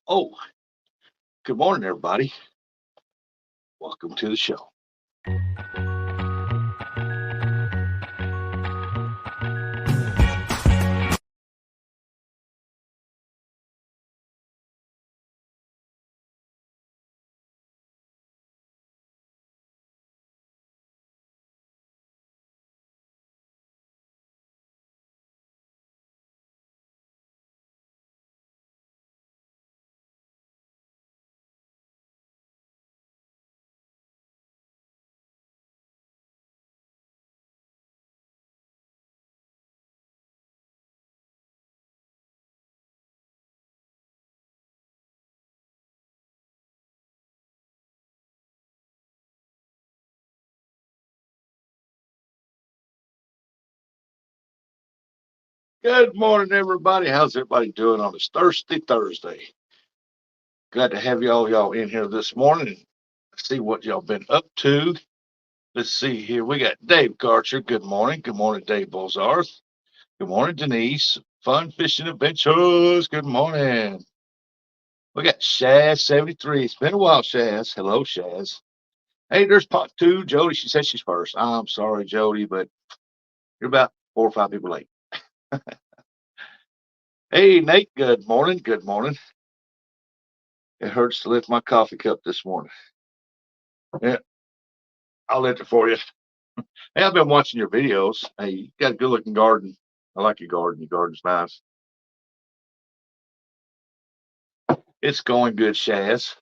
Oh, good morning, everybody. Welcome to the show. Good morning, everybody. How's everybody doing on this Thirsty Thursday? Glad to have y'all in here this morning and see what y'all been up to. Let's see here. We got Dave Garcher. Good morning. Good morning, Dave Bozarth. Good morning, Denise. Fun Fishing Adventures. Good morning. We got Shaz73. It's been a while, Shaz. Hello, Shaz. Hey, there's pot two. Jody, she said she's first. I'm sorry, Jody, but you're about 4 or 5 people late. Hey, Nate. Good morning. Good morning. It hurts to lift my coffee cup this morning. Yeah, I'll lift it for you. Hey, I've been watching your videos. Hey, you got a good looking garden. I like your garden. Your garden's nice. It's going good, Shaz.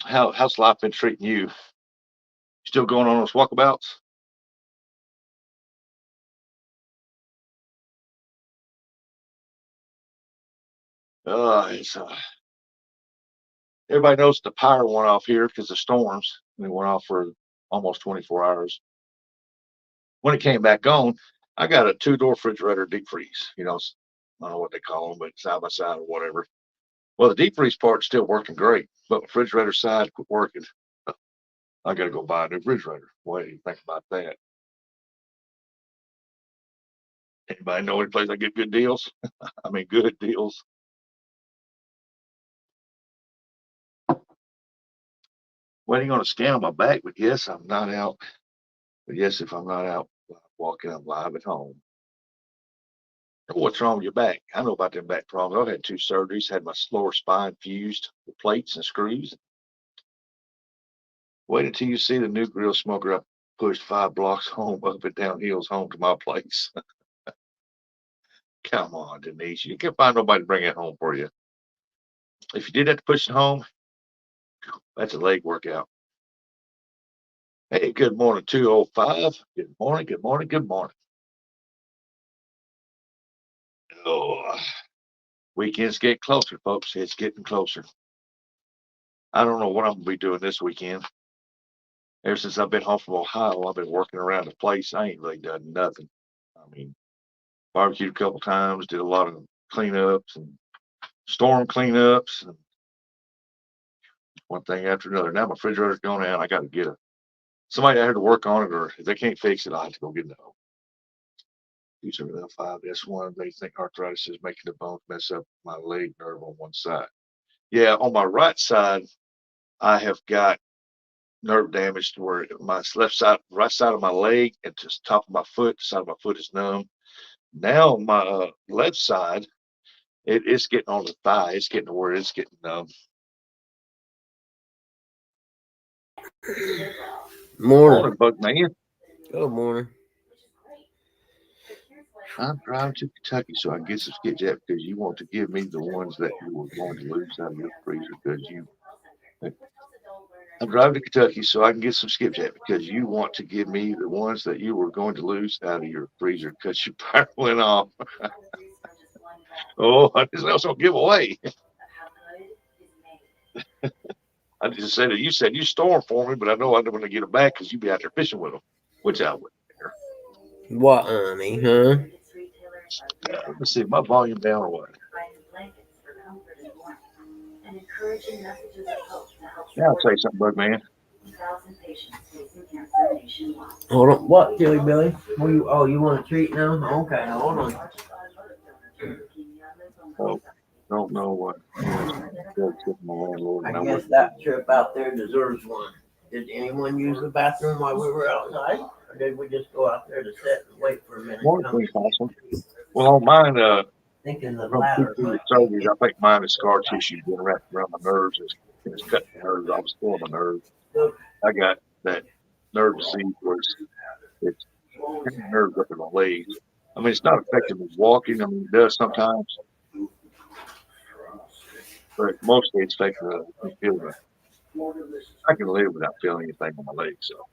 How's life been treating you? Still going on those walkabouts? It's everybody knows the power went off here because of storms. It went off for almost 24 hours. When it came back on, I got a two-door refrigerator deep freeze. I don't know what they call them, but side by side or whatever. Well, the deep freeze part's still working great, but the refrigerator side quit working. I got to go buy a new refrigerator. What do you think about that? Anybody know any place I get good deals? I mean, good deals. Waiting on a scan on my back, but yes, I'm not out. But yes, if I'm not out walking, I'm live at home. What's wrong with your back? I know about them back problems. I've had 2 surgeries, had my lower spine fused with plates and screws. Wait until you see the new grill smoker I pushed 5 blocks home, up and down hills home to my place. Come on, Denise. You can't find nobody to bring it home for you. If you did have to push it home, that's a leg workout. Hey, good morning, 205. Good morning, good morning, good morning. Oh, weekends get closer, folks. It's getting closer. I don't know what I'm going to be doing this weekend. Ever since I've been home from Ohio, I've been working around the place. I ain't really done nothing. I mean, barbecued a couple times, did a lot of cleanups and storm cleanups and one thing after another. Now my refrigerator's going out. I got to get somebody out here to work on it, or if they can't fix it, I have to go get it. These are L5S1. They think arthritis is making the bones mess up my leg nerve on one side. Yeah, on my right side, I have got nerve damage to where my left side, right side of my leg, and just top of my foot, the side of my foot is numb. Now my left side, it's getting on the thigh. It's getting to where it's getting numb. Morning. Morning, Bug Man. Good morning. I'm driving to Kentucky so I can get some skipjack because you want to give me the ones that you were going to lose out of your freezer because you. I'm driving to Kentucky so I can get some skipjack because you want to give me the ones that you were going to lose out of your freezer because your power went off. Oh, I just else don't give away. I just said it. You said you store them for me, but I know I'm going to get them back because you be out there fishing with them, which I wouldn't care. What, honey, huh? Let me see, my volume down or what? Now I'll say something, Bug Man. Hold on. What, Dilly Billy? You want a treat now? Okay, hold on. Oh. Don't know what. My landlord and I I guess wouldn't. that trip out there deserves one. Did anyone use the bathroom while we were outside? Or did we just go out there to sit and wait for a minute? Morning, Queen Possum. Well, on mine, Thinking the from two latter previous might be. surgeries, I think mine is scar tissue been wrapped around my nerves. It's cutting my nerves. I was pulling my nerves. I got that nerve disease where it's cutting my nerves up in my legs. I mean, it's not affecting me walking. I mean, it does sometimes, but mostly it's affecting me feeling. I can live without feeling anything on my legs. So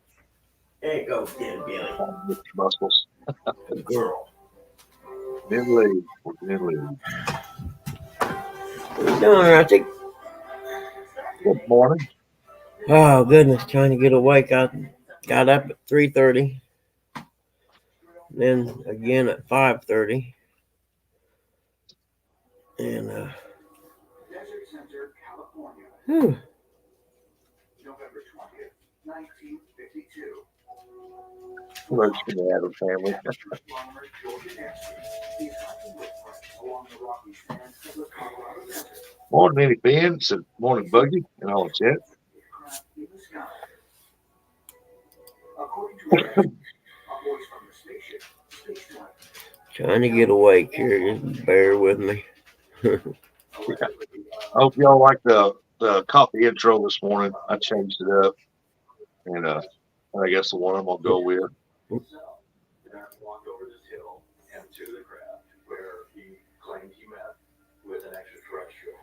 There you go, kid, Billy. muscles, Good girl. in legs, working in legs. What are you doing, Rusty? Good morning. Oh goodness, trying to get awake. I got up at 3:30, then again at 5:30, and whew, Hello to the Adams family. Morning, Minnie Ben. Said morning, Buggy, and all the chat. trying to get awake here. Just bear with me. I hope y'all like the coffee intro this morning. I changed it up, and I guess the one I'm gonna go with. I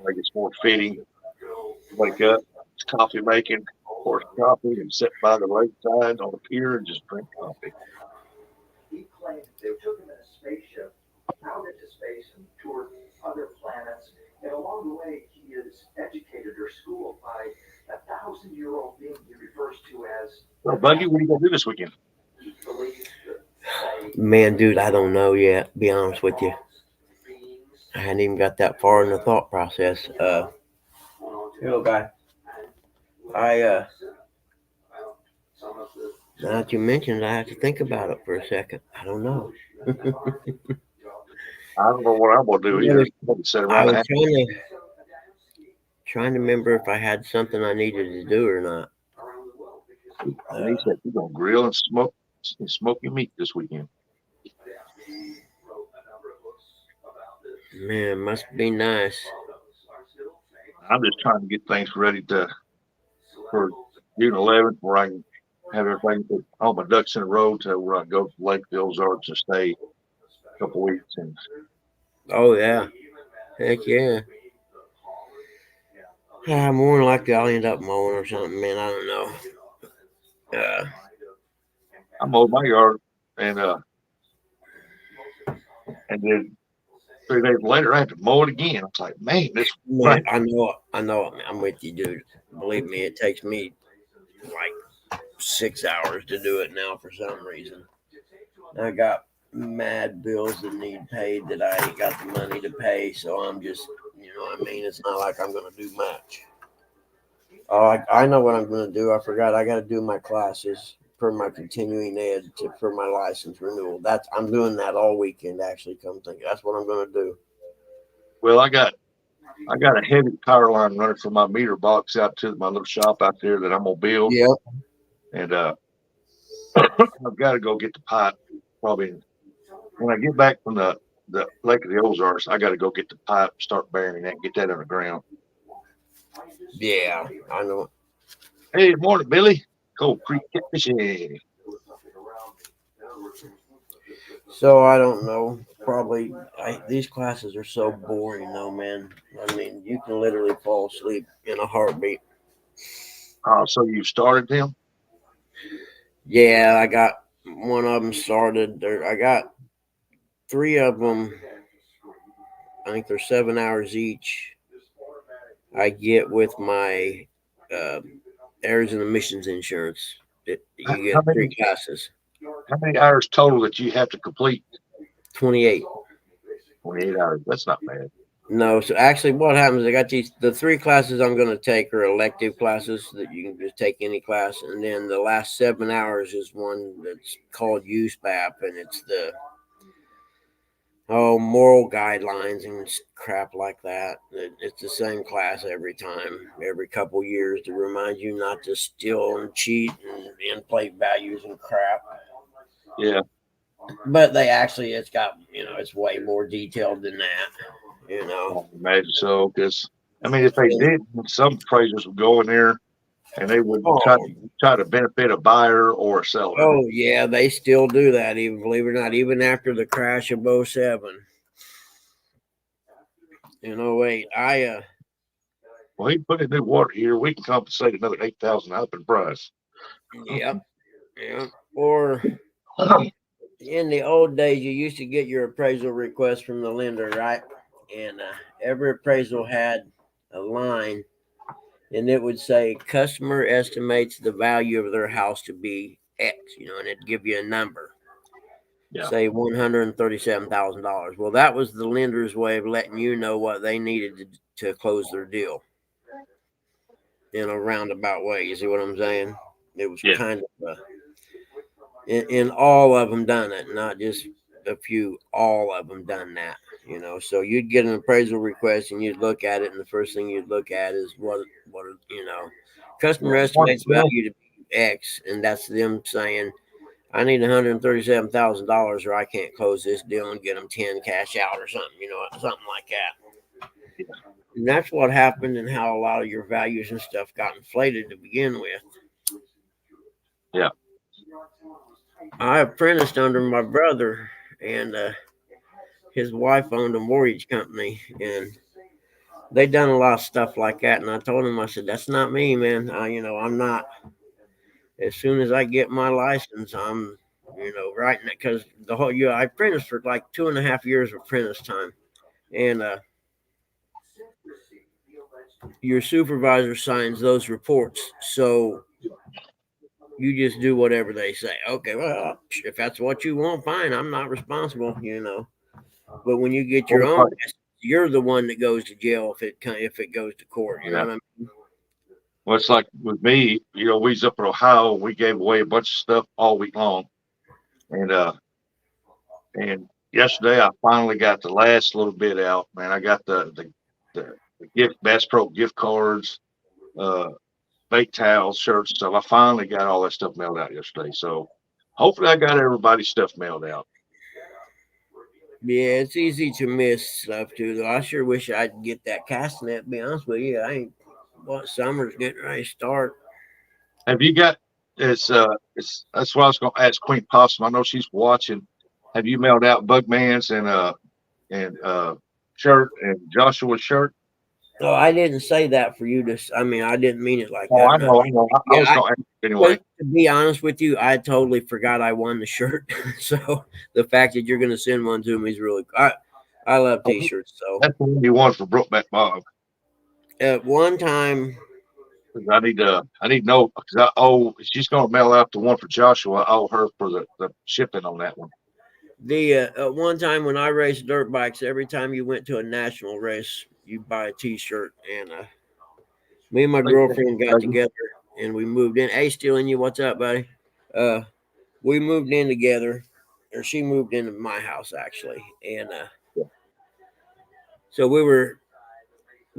think it's more fitting. Wake up, it's coffee making, pour some coffee, and sit by the lakeside on the pier and just drink coffee. He claimed they took him in a spaceship out into space and toured other planets. And along the way, he is educated or schooled by 1,000-year-old being he refers to as. So, Buggy, what are you gonna do this weekend? He believes that Man, dude, I don't know yet. Be honest with you, I hadn't even got that far in the thought process. Hello, guy. Now that you mentioned, I have to think about it for a second. I don't know. I don't know what I'm gonna do either. Maybe sit I around the was house. trying to remember if I had something I needed to do or not. And he said you're gonna grill and smoke your meat this weekend. Man, must be nice. I'm just trying to get things ready for June 11th, where I can have everything, all my ducks in a row to where I can go to Lake the Ozarks and stay a couple weeks. And Oh yeah, heck yeah. More than likely I'll end up mowing or something, man. I don't know. I mowed my yard, and then 3 days later I had to mow it again. I was like, man, this Man, I know. I'm with you, dude. Believe me, it takes me like 6 hours to do it now for some reason. I got mad bills that need paid that I ain't got the money to pay, so I'm just, you know what I mean? It's not like I'm going to do much. Oh, I know what I'm going to do. I forgot. I got to do my classes for my continuing ed for my license renewal. I'm doing that all weekend, actually, come think. That's what I'm going to do. well, I got a heavy power line running from my meter box out to my little shop out there that I'm gonna build. Yep. And I've got to go get the pipe. Probably when I get back from the Lake of the Ozarks, I got to go get the pipe, start burying that, get that underground. Yeah, I know. Hey, morning, Billy. Cold Creek Fishing. So I don't know. Probably these classes are so boring, though, man. I mean, you can literally fall asleep in a heartbeat. So you started them? Yeah, I got one of them started. I got 3 of them. I think they're 7 hours each. I get with my Arizona Missions Insurance. You get 3 classes. How many hours total that you have to complete? 28. 28 hours. That's not bad. No, so actually what happens, I got the 3 classes I'm going to take are elective classes that you can just take any class. And then the last 7 hours is one that's called USPAP. And it's Oh, moral guidelines and crap like that. It's the same class every time, every couple years to remind you not to steal and cheat and inflate values and crap. Yeah. But they actually, it's got, it's way more detailed than that, you know. I imagine so, because I mean, if they did, some appraisers would go in there and they would Oh, try to benefit a buyer or a seller. oh yeah, they still do that, even believe it or not, even after the crash of '07. Wait, Well, he put in new water here. We can compensate another 8,000 up in price. yep, yep. Or in the old days, you used to get your appraisal request from the lender, right? And every appraisal had a line, and it would say customer estimates the value of their house to be X, and it'd give you a number, Yeah. say $137,000. Well, that was the lender's way of letting you know what they needed to close their deal in a roundabout way. You see what I'm saying? It was Yeah. kind of and all of them done it, not just a few. All of them done that. So you'd get an appraisal request and you'd look at it, and the first thing you'd look at is what customer estimates value to be X, and that's them saying, I need $137,000 or I can't close this deal and get them 10 cash out or something, something like that. And that's what happened, and how a lot of your values and stuff got inflated to begin with. Yeah. I apprenticed under my brother, and his wife owned a mortgage company, and they done a lot of stuff like that. And I told him, I said, that's not me, man. I'm not. As soon as I get my license, I'm, right now, because the whole year I apprenticed for like 2.5 years of apprentice time, and your supervisor signs those reports, so you just do whatever they say. Okay, well, if that's what you want, fine. I'm not responsible, But when you get your own, you're the one that goes to jail if it goes to court. You know what I mean? Well, it's like with me, we was up in Ohio. We gave away a bunch of stuff all week long, and yesterday I finally got the last little bit out. Man, I got the gift Bass Pro gift cards, fake towels, shirts, stuff. I finally got all that stuff mailed out yesterday. So hopefully I got everybody's stuff mailed out. Yeah, it's easy to miss stuff too. Though I sure wish I'd get that cast net. To be honest with you, I ain't. What summer's getting ready to start. Have you got it's that's what I was gonna ask Queen Possum. I know she's watching. Have you mailed out Bugman's and shirt and Joshua's shirt? No, I didn't say that for you to. I mean, I didn't mean it like Oh, that. I know. I was gonna ask anyway. To be honest with you, I totally forgot I won the shirt. So the fact that you're going to send one to me is really. I love T-shirts. So that's the one you won for Brokeback Bob. At one time, I need to know because she's gonna mail out the one for Joshua. I owe her for the shipping on that one. one time when I raced dirt bikes, every time you went to a national race, you buy a T-shirt, and me and my girlfriend got together and we moved in. Hey, stealing you, what's up, buddy? We moved in together, or she moved into my house actually, and so we were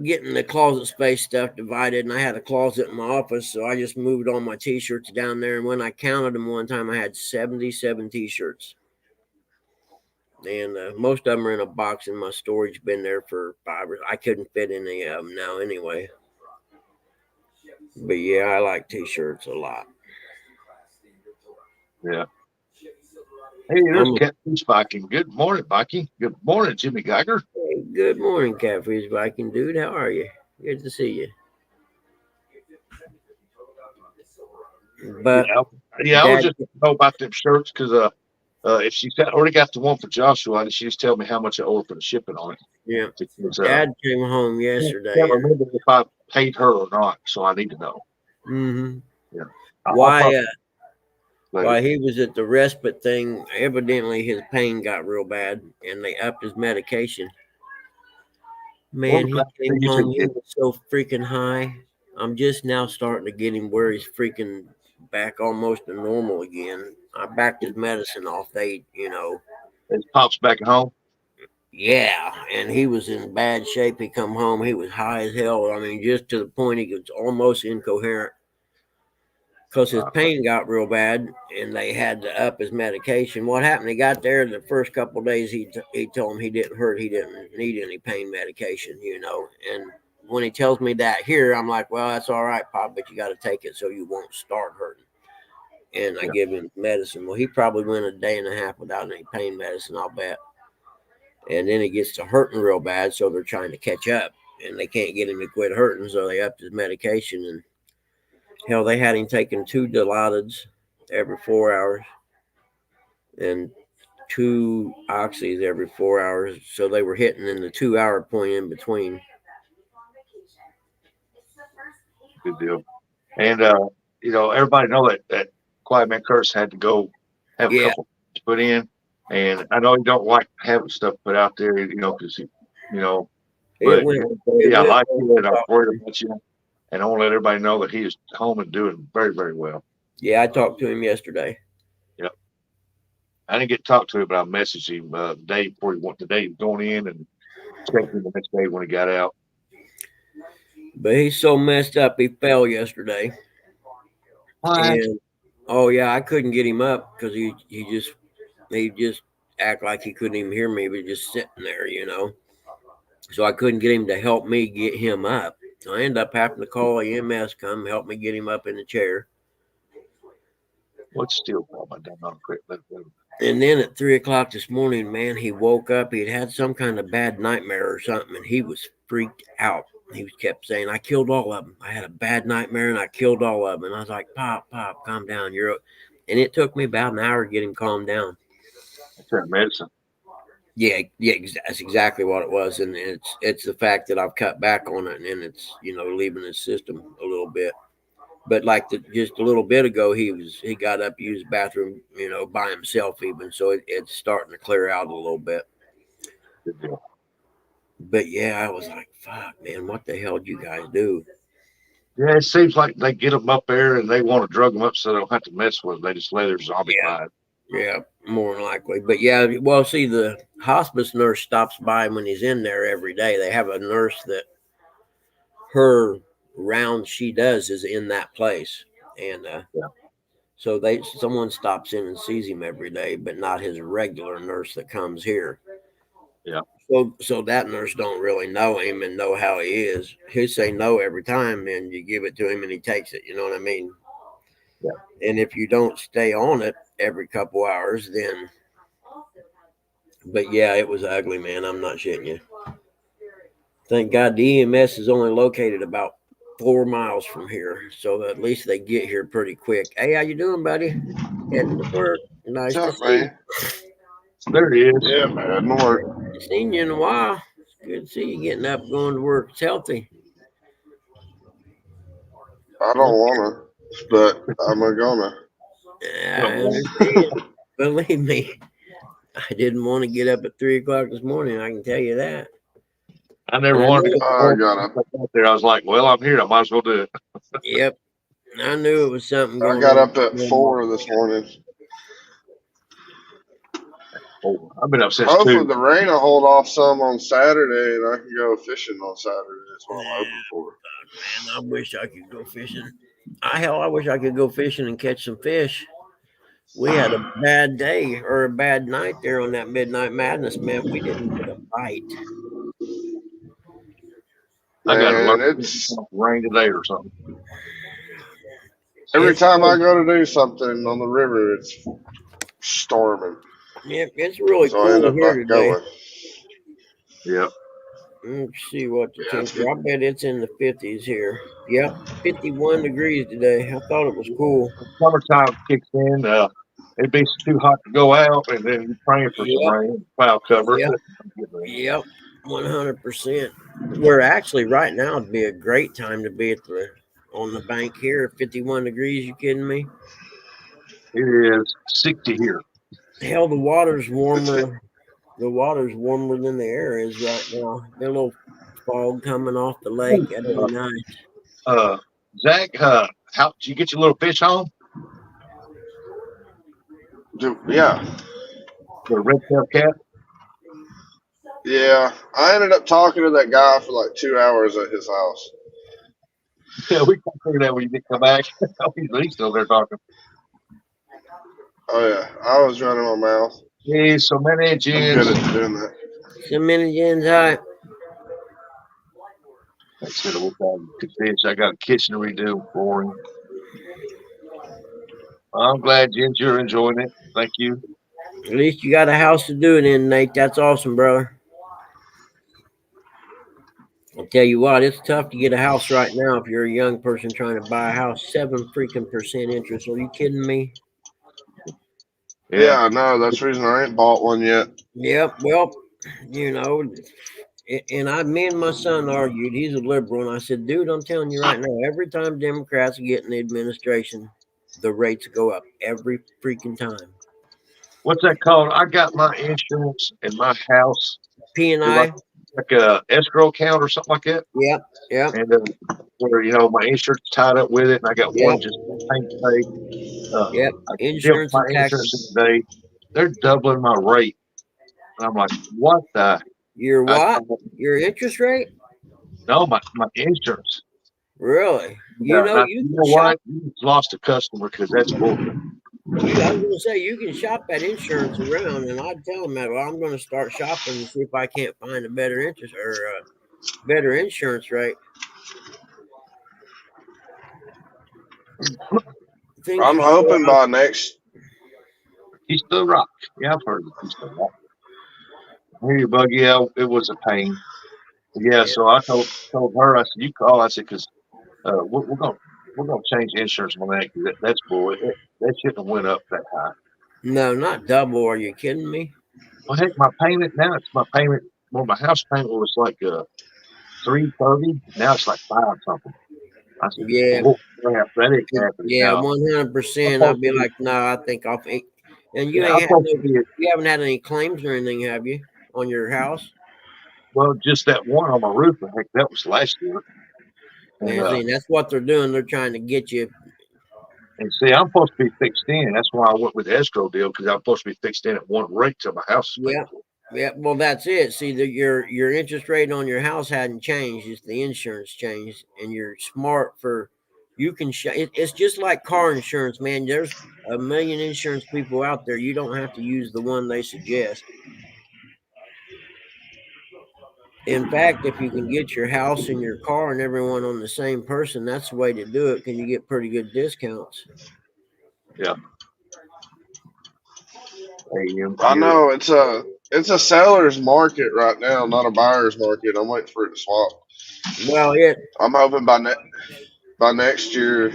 getting the closet space stuff divided, and I had a closet in my office, so I just moved all my T-shirts down there. And when I counted them one time, I had 77 T-shirts, and most of them are in a box in my storage bin there for 5 years. I couldn't fit any of them now anyway. But yeah, I like T-shirts a lot. Yeah. Hey, there's Catfish Viking. Good morning, Viking. Good morning, Jimmy Geiger. Hey, good morning, Catfish Viking dude. How are you? Good to see you. But yeah, I was just know about them shirts because if she's already got the one for Joshua, she just tell me how much I owe for the shipping on it. Yeah, Dad came home yesterday. I can't remember if I paid her or not, so I need to know. Mm-hmm. Yeah. While he was at the respite thing, evidently his pain got real bad, and they upped his medication. Man, he came home, he was so freaking high. I'm just now starting to get him where he's freaking back almost to normal again. I backed his medicine off. His Pop's back at home? Yeah, and he was in bad shape. He come home, he was high as hell. I mean, just to the point he was almost incoherent because his pain got real bad, and they had to up his medication. What happened? He got there the first couple of days. He told him he didn't need any pain medication, And when he tells me that here, I'm like, well, that's all right, Pop, but you got to take it so you won't start hurting. And I give him medicine. Well, he probably went a day and a half without any pain medicine, I'll bet. And then it gets to hurting real bad, so they're trying to catch up, and they can't get him to quit hurting, so they upped his medication. And hell, they had him taking 2 Dilaudids every 4 hours and 2 oxys every 4 hours, so they were hitting in the 2-hour point in between. Good deal. And everybody know that Quiet Man Curtis had to go have a couple put in, and I know he don't like having stuff put out there, because but I like you and I'm worried about you, and I want to let everybody know that he is home and doing very, very well. Yeah, I talked to him yesterday. Yep. I didn't get to talk to him, but I messaged him the day before he was going in, and checked him the next day when he got out. But he's so messed up, he fell yesterday. And I couldn't get him up because he just act like he couldn't even hear me, but just sitting there, So I couldn't get him to help me get him up. So I ended up having to call EMS come help me get him up in the chair. What's still my damn quick? And then at 3:00 this morning, man, he woke up. He'd had some kind of bad nightmare or something, and he was freaked out. He kept saying, "I killed all of them. I had a bad nightmare, and I killed all of them." And I was like, "Pop, calm down. You're." And it took me about an hour to get him calmed down. That's that medicine. Yeah, that's exactly what it was, and it's the fact that I've cut back on it, and it's leaving his system a little bit. But like just a little bit ago, he got up, used the bathroom, by himself even, so it's starting to clear out a little bit. Good deal. But yeah, I was like, "Fuck, man, what the hell do you guys do?" Yeah, it seems like they get them up there and they want to drug them up so they don't have to mess with them. They just lay their zombie live. Yeah, more than likely. But yeah, well, see, the hospice nurse stops by when he's in there every day. They have a nurse that her round she does is in that place. And so someone stops in and sees him every day, but not his regular nurse that comes here. Yeah. So that nurse don't really know him and know how he is. He'll say no every time, and you give it to him and he takes it. You know what I mean? Yeah. And if you don't stay on it every couple hours, then. But yeah, it was ugly, man. I'm not shitting you. Thank God the EMS is only located about 4 miles from here, so at least they get here pretty quick. Hey, how you doing, buddy? Heading to work. Nice to see you. There he is. Yeah, man. More. I've seen you in a while. It's good to see you getting up, going to work. It's healthy. I don't wanna, but I'm gonna. I understand. Believe me, I didn't want to get up at 3:00 this morning. I can tell you that. I never wanted to I got up. there. I was like, well, I'm here. I might as well do it. Yep. I knew it was something I going got on. up at 4 this morning. Oh, I've been up since Hopefully 2. the rain will hold off some on Saturday and I can go fishing on Saturday. That's what I'm hoping for. Man, I wish I could go fishing. I wish I could go fishing and catch some fish. We had a bad day or a bad night there on that Midnight Madness, man. We didn't get a bite. I got to Man, learn it's rain today or something. every It's time good. I go to do something on the river, it's storming. Yeah, it's really So I end cool up here not today. going. Yep. Let's see what the Yeah, it's temperature. I bet it's in the 50s here. Yep, 51 degrees today. I thought it was cool. Summertime kicks in. It'd be too hot to go out, and then you're praying for some rain, cloud cover. Yep, 100%. We're actually right now it'd be a great time to be on the bank here. 51 degrees. You kidding me? It is 60 here. Hell, the water's warmer. The water's warmer than the air is right now. Got a little fog coming off the lake. That'd be nice. Zach, how did you get your little fish home? Yeah. The red tail cat? Yeah, I ended up talking to that guy for like 2 hours at his house. Yeah, we can figure that when you come back. He's still there talking. Oh yeah, I was running my mouth. Hey, so many I'm gins. good at doing that. So many gens high. Instead of what I could finish, I got a kitchen to redo. Boring. I'm glad, Jens, you're enjoying it. Thank you. At least you got a house to do it in, Nate. That's awesome, brother. I'll tell you what, it's tough to get a house right now if you're a young person trying to buy a house. 7% interest. Are you kidding me? Yeah, I know. That's the reason I ain't bought one yet. Yep. Well, you know, me and my son argued. He's a liberal, and I said, dude, I'm telling you right now, every time Democrats get in the administration, the rates go up every freaking time. What's that called? I got my insurance in my house. P&I. Like a escrow account or something like that. Yep. Yep. And where, my insurance tied up with it, and I got Yep. one just paying to pay. Yep. I Insurance my and insurance taxes. today. They're doubling my rate. And I'm like, what the? Your what? Your interest rate? No, my insurance. Really? Yeah, You now, can you know shop. what? You lost a customer because that's bullshit. I was going to say, you can shop that insurance around, and I'd tell them that, well, I'm going to start shopping and see if I can't find a better interest or better insurance rate. I'm hoping by next. He's still rock. Yeah, I've heard of He's still rock. I hear you, Bug. Yeah, it was a pain. Yeah, so I told her, I said, you call. I said, because we're gonna change insurance on that because that's bull. That shouldn't have went up that high. No, not double. Are you kidding me? Well, heck, my payment now, it's my payment. Well, my house payment was like $330. Now it's like $5 something. I said, Yeah, that ain't happening yeah, now. 100%. I'd be like, no, I think I'll. And you haven't had any claims or anything, have you, on your house? Well, just that one on my roof. Heck, that was last year. And that's what they're doing. They're trying to get you. And see, I'm supposed to be fixed in. That's why I went with the escrow deal because I'm supposed to be fixed in at one rate till my house is paid for. Yeah. Well, that's it. See, your interest rate on your house hadn't changed. It's the insurance changed, and you're smart for. You can. It's just like car insurance, man. There's a million insurance people out there. You don't have to use the one they suggest. In fact, if you can get your house and your car and everyone on the same person, that's the way to do it. Can you get pretty good discounts? Yeah. I know it's a seller's market right now, not a buyer's market. I'm waiting for it to swap. Well, I'm hoping by next year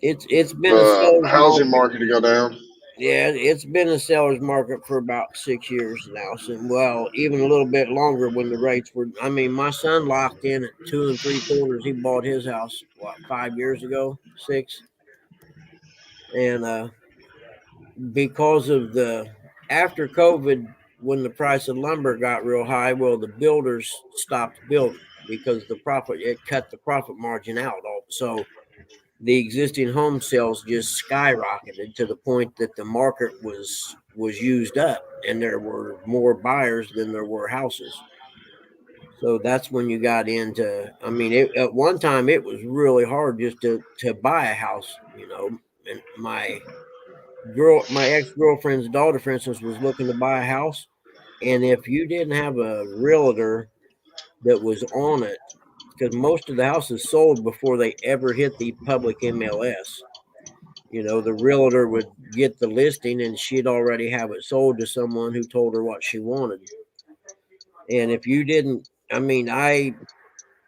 it's been the housing market to go down. Yeah, it's been a seller's market for about 6 years now. So, well, even a little bit longer when the rates were. I mean, my son locked in at 2 3/4. He bought his house 5 years ago, 6, and because of after COVID, when the price of lumber got real high, well, the builders stopped building because it cut the profit margin out. So the existing home sales just skyrocketed to the point that the market was used up and there were more buyers than there were houses. So that's when you got into, I mean, at one time it was really hard just to buy a house, and my ex-girlfriend's daughter, for instance, was looking to buy a house. And if you didn't have a realtor that was on it, because most of the houses sold before they ever hit the public MLS. The realtor would get the listing and she'd already have it sold to someone who told her what she wanted. And if you didn't, I mean,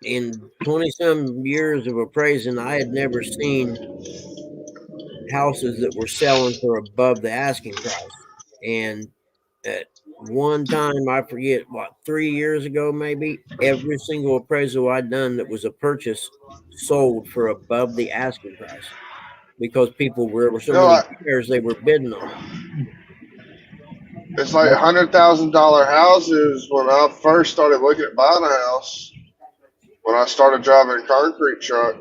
in 20 some years of appraising, I had never seen houses that were selling for above the asking price. And at one time, I forget 3 years ago, maybe, every single appraisal I'd done that was a purchase sold for above the asking price because people were so many buyers, they were bidding on it. It's like $100,000 houses when I first started looking at buying a house. When I started driving a concrete truck,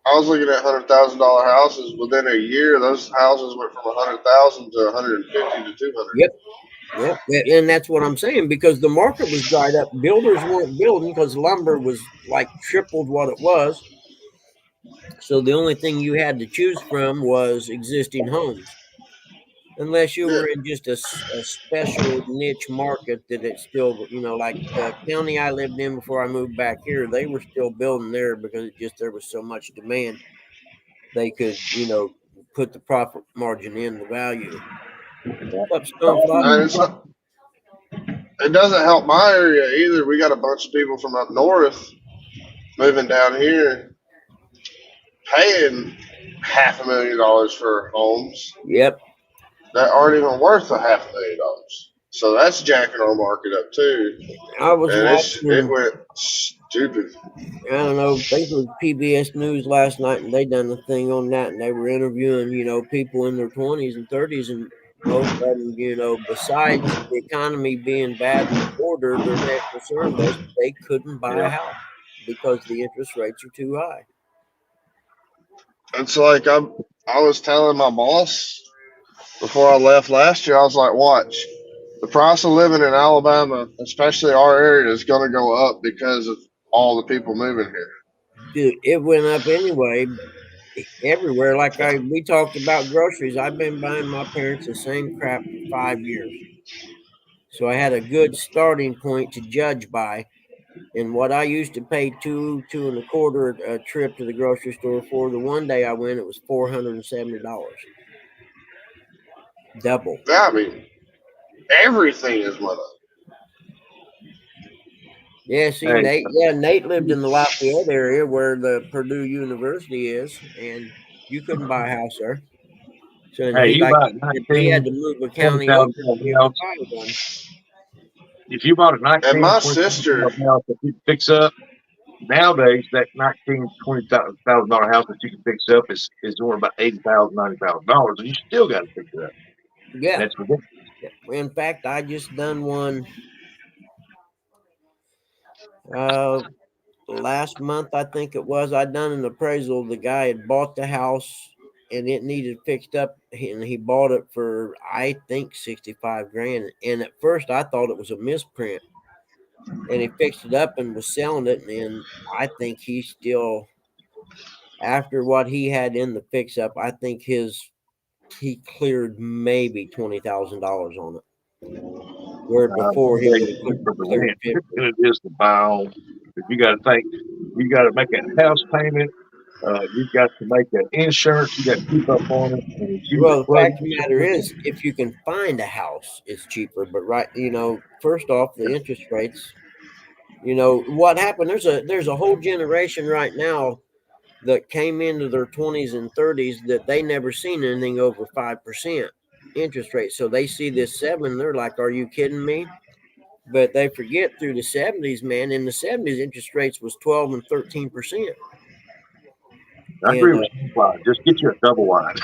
I was looking at $100,000 houses. Within a year, those houses went from 100,000 to 150 to 200. Yep. Yep. And that's what I'm saying, because the market was dried up. Builders weren't building because lumber was like tripled what it was. So the only thing you had to choose from was existing homes. Unless you Yeah. were in just a special niche market that it's still, like the county I lived in before I moved back here, they were still building there because there was so much demand. They could, put the profit margin in the value. What's up, Stonefly? And it doesn't help my area either. We got a bunch of people from up north moving down here, paying $500,000 for homes Yep. that aren't even worth $500,000. So that's jacking our market up too. I was And it watching, went stupid. I don't know, I think it was PBS News last night, and they done a thing on that, and they were interviewing, people in their 20s and 30s, and most of them, besides the economy being bad in the border, their main concern was they couldn't buy a house because the interest rates are too high. It's like I was telling my boss before I left last year, I was like, watch, the price of living in Alabama, especially our area, is going to go up because of all the people moving here. Dude, it went up anyway everywhere. Like we talked about groceries. I've been buying my parents the same crap for 5 years. So I had a good starting point to judge by. And what I used to pay two and a quarter a trip to the grocery store for, the one day I went, it was $470. Double. Yeah, I mean, everything is went up. Yeah, see, Hey. Nate lived in the Lafayette area where the Purdue University is, and you couldn't buy a house there. So Hey, you bought he had 19, to move a 20,000 county over to be able house. to buy one. If you bought a 19, And my 20,000 sister, house that you can fix up, nowadays that 19, $20,000 house that you can fix up is worth about $80,000, $90,000, and you still got to fix it up. Yeah. That's ridiculous. In fact, I just done one last month, I think it was. I done an appraisal. The guy had bought the house and it needed fixed up, and he bought it for, I think, 65 grand. And at first I thought it was a misprint, and he fixed it up and was selling it. And I think he still, after what he had in the fix up, I think he cleared maybe $20,000 on it. Where before he would have cleared 50. It is to buy on. If you got to think, you got to make a house payment. You've got to make an insurance. You got to keep up on it. Well, the fact of the matter is, if you can find a house, it's cheaper. But first off, the interest rates. What happened? There's a whole generation right now that came into their 20s and 30s that they never seen anything over 5% interest rate. So they see this 7, they're like, "Are you kidding me?" But they forget through the 70s, man. In the 70s, interest rates was 12 and 13%. I agree with you. Just get you a double wide.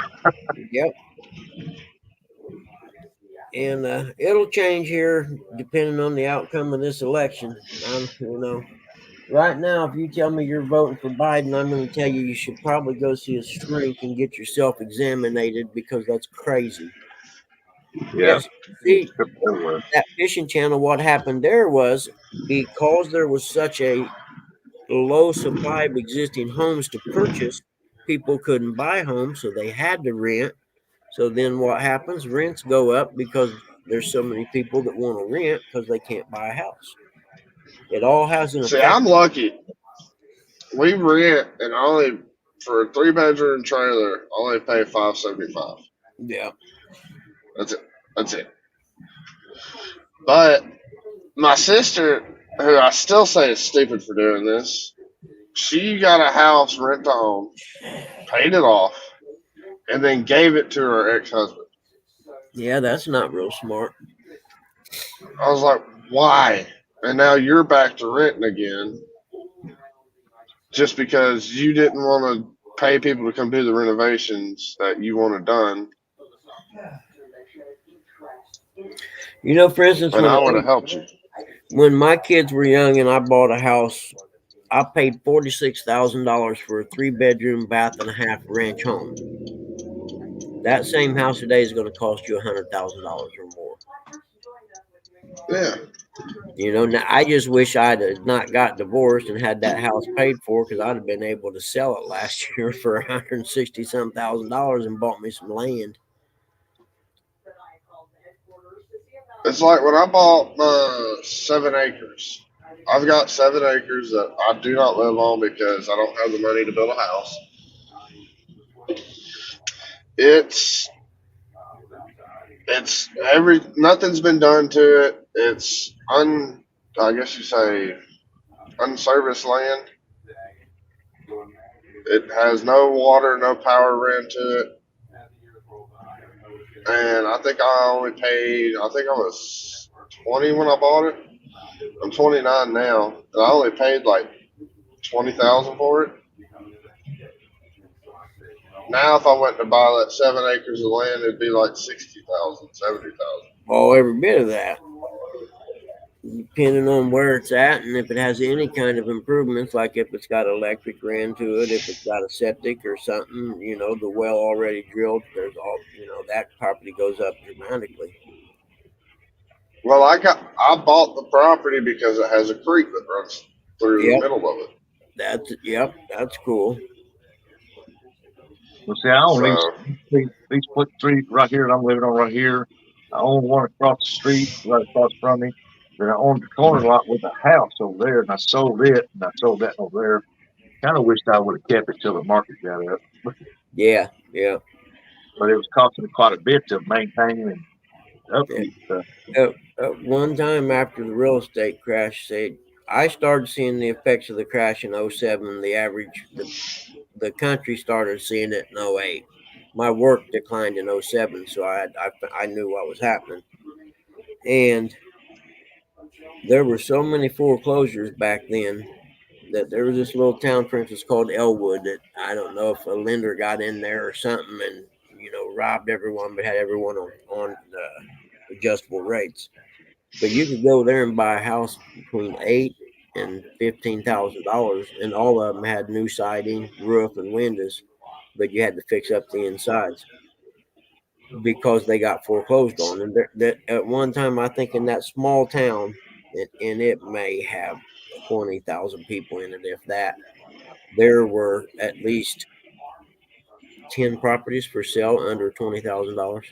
Yep. And it'll change here depending on the outcome of this election. Right now, if you tell me you're voting for Biden, I'm going to tell you should probably go see a shrink and get yourself examined, because that's crazy. Yeah. See, that fishing channel, what happened there was because there was such a low supply of existing homes to purchase, people couldn't buy homes, so they had to rent. So then what happens? Rents go up because there's so many people that want to rent because they can't buy a house. It all has an effect. See, I'm lucky. We rent, and only for a 3-bedroom trailer, only pay $575. Yeah. That's it. But my sister, who I still say is stupid for doing this, she got a house rent to own, paid it off, and then gave it to her ex-husband. Yeah, that's not real smart. I was like, why? And now you're back to renting again just because you didn't want to pay people to come do the renovations that you wanted done. For instance, and I would have helped you. When my kids were young and I bought a house, I paid $46,000 for a 3-bedroom, bath and a half ranch home. That same house today is going to cost you $100,000 or more. Yeah. You know, now, I just wish I'd have not got divorced and had that house paid for, because I'd have been able to sell it last year for $160,000 and bought me some land. It's like when I bought 7 acres. I've got 7 acres that I do not live on because I don't have the money to build a house. It's nothing's been done to it. It's I guess you say unserviced land. It has no water, no power ran to it. And I think I was 20 when I bought it. I'm 29 now, and I only paid like 20,000 for it. Now, if I went to buy that 7 acres of land, it'd be like 60,000, 70,000. Oh, every bit of that. Depending on where it's at and if it has any kind of improvements, like if it's got electric ran to it, if it's got a septic or something, you know, the well already drilled, there's all, you know, that property goes up dramatically. Well, I bought the property because it has a creek that runs through the Yep. middle of it. That's cool. Well, see, I own So, these split street right here that I'm living on right here. I own one across the street, right across from me. Then I own the corner lot with a house over there, and I sold it, and I sold that over there. Kind of wished I would have kept it till the market got up, Yeah. but it was costing me quite a bit to maintain and upkeep stuff. One time after the real estate crash, I started seeing the effects of the crash in 07. The country started seeing it in 08. My work declined in 07, so I knew what was happening. And there were so many foreclosures back then that there was this little town, for instance, called Elwood, that I don't know if a lender got in there or something and, you know, robbed everyone, but had everyone on adjustable rates. But you could go there and buy a house between $8,000 and $15,000, and all of them had new siding, roof, and windows, but you had to fix up the insides because they got foreclosed on. And that at one time, I think in that small town, and it may have 20,000 people in it, if that, there were at least 10 properties for sale under $20,000.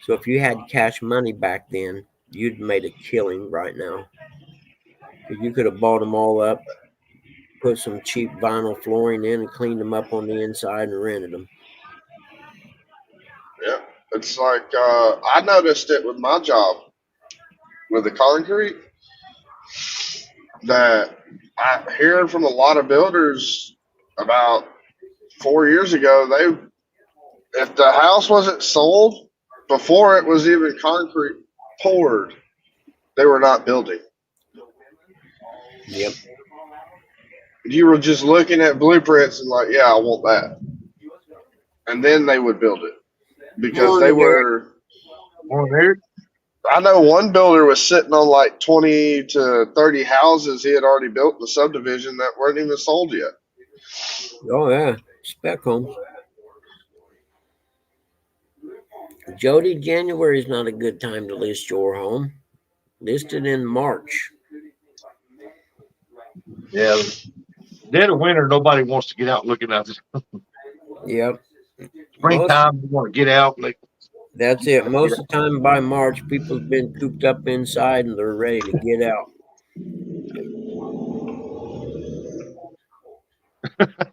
So if you had cash money back then, you'd made a killing right now. You could have bought them all up, put some cheap vinyl flooring in, and cleaned them up on the inside and rented them. yeah. It's like I noticed it with my job with the concrete that I hearing from a lot of builders about 4 years ago, if the house wasn't sold before it was even concrete poured, they were not building. Yep. You were just looking at blueprints and like, yeah, I want that. And then they would build it because they were. I know one builder was sitting on like 20 to 30 houses he had already built in the subdivision that weren't even sold yet. Oh, yeah. Spec homes. Jody, January is not a good time to list your home. Listed in March. Yeah, dead of winter, nobody wants to get out looking at it. Yep. Springtime, you want to get out. Like, that's it. Most of the time by March, people have been cooped up inside and they're ready to get out.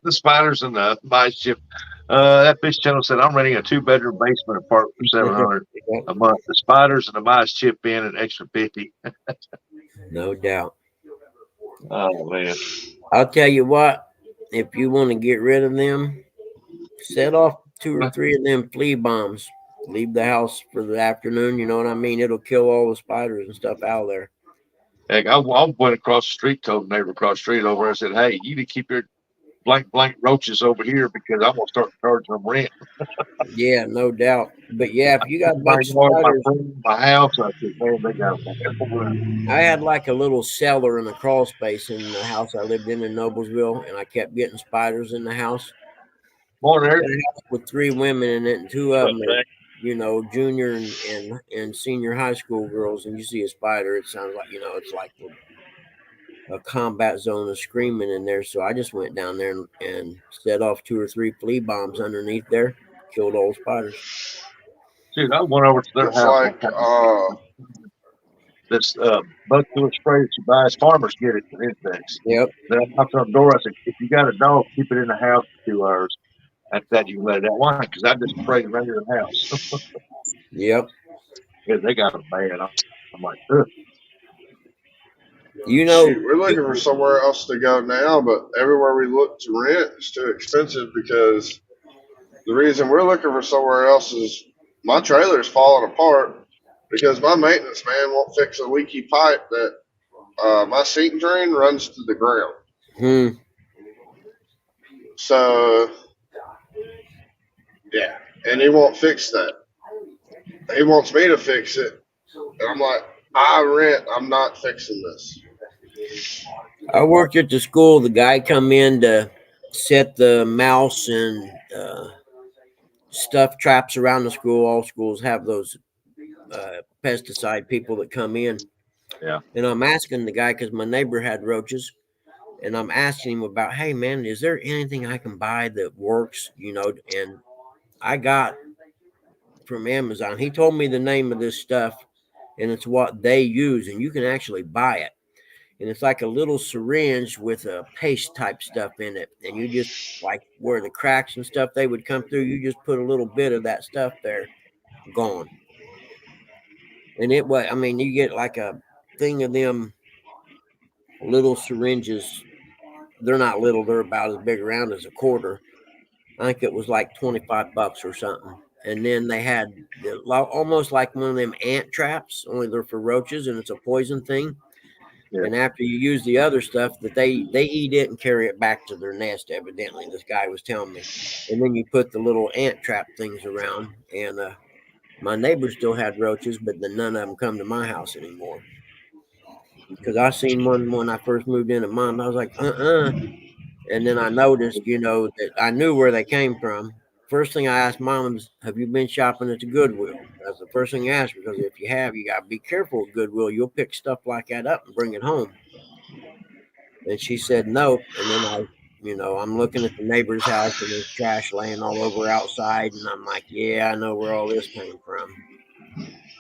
the spiders and the mice chip. That fish channel said, I'm renting a 2-bedroom basement apartment for $700 a month. The spiders and the mice chip in an extra $50. No doubt. Oh, man. I'll tell you what, if you want to get rid of them, set off 2 or 3 of them flea bombs. Leave the house for the afternoon. You know what I mean? It'll kill all the spiders and stuff out of there. Heck, I went across the street, told the neighbor across the street over. I said, hey, you need to keep your blank roaches over here because I'm going to start charging them rent. Yeah, no doubt. But yeah, if you got a bunch of spiders, my house, I said, man, they got I had like a little cellar and a crawl space in the house I lived in Noblesville, and I kept getting spiders in the house. Morning, With 3 women in it, and 2 of them junior and senior high school girls, and you see a spider, it sounds like it's like a combat zone of screaming in there. So I just went down there and set off 2 or 3 flea bombs underneath there, killed old spiders. Dude, I went over to their It's house. like, This bug killer spray that you buy as farmers get it for insects. Yep. Then I knocked on the door. I said, if you got a dog, keep it in the house for 2 hours. After that, you can let it out. Why? Because I just sprayed it right in the house. Yep. Yeah, they got them bad. I'm like, ugh. shoot, we're looking for somewhere else to go now, but everywhere we look to rent is too expensive because the reason we're looking for somewhere else is my trailer's falling apart because my maintenance man won't fix a leaky pipe that my sink drain runs to the ground. So, yeah, and he won't fix that. He wants me to fix it. And I'm like, I rent, I'm not fixing this. I worked at the school. The guy come in to set the mouse and stuff traps around the school. All schools have those pesticide people that come in. Yeah. And I'm asking the guy, because my neighbor had roaches, and I'm asking him about, hey man, is there anything I can buy that works? And I got from Amazon. He told me the name of this stuff, and it's what they use, and you can actually buy it. And it's like a little syringe with a paste type stuff in it. And you just, like where the cracks and stuff they would come through, you just put a little bit of that stuff there, gone. And you get like a thing of them little syringes. They're not little, they're about as big around as a quarter. I think it was like $25 or something. And then they had almost like one of them ant traps, only they're for roaches, and it's a poison thing. Yeah. And after you use the other stuff, that they eat it and carry it back to their nest, evidently, this guy was telling me. And then you put the little ant trap things around. And my neighbor still had roaches, but then none of them come to my house anymore. Because I seen one when I first moved into mine. I was like, And then I noticed, that I knew where they came from. First thing I asked Mom was, have you been shopping at the Goodwill? That's the first thing I asked, because if you have, you got to be careful with Goodwill. You'll pick stuff like that up and bring it home. And she said no. And then I'm looking at the neighbor's house, and there's trash laying all over outside. And I'm like, yeah, I know where all this came from.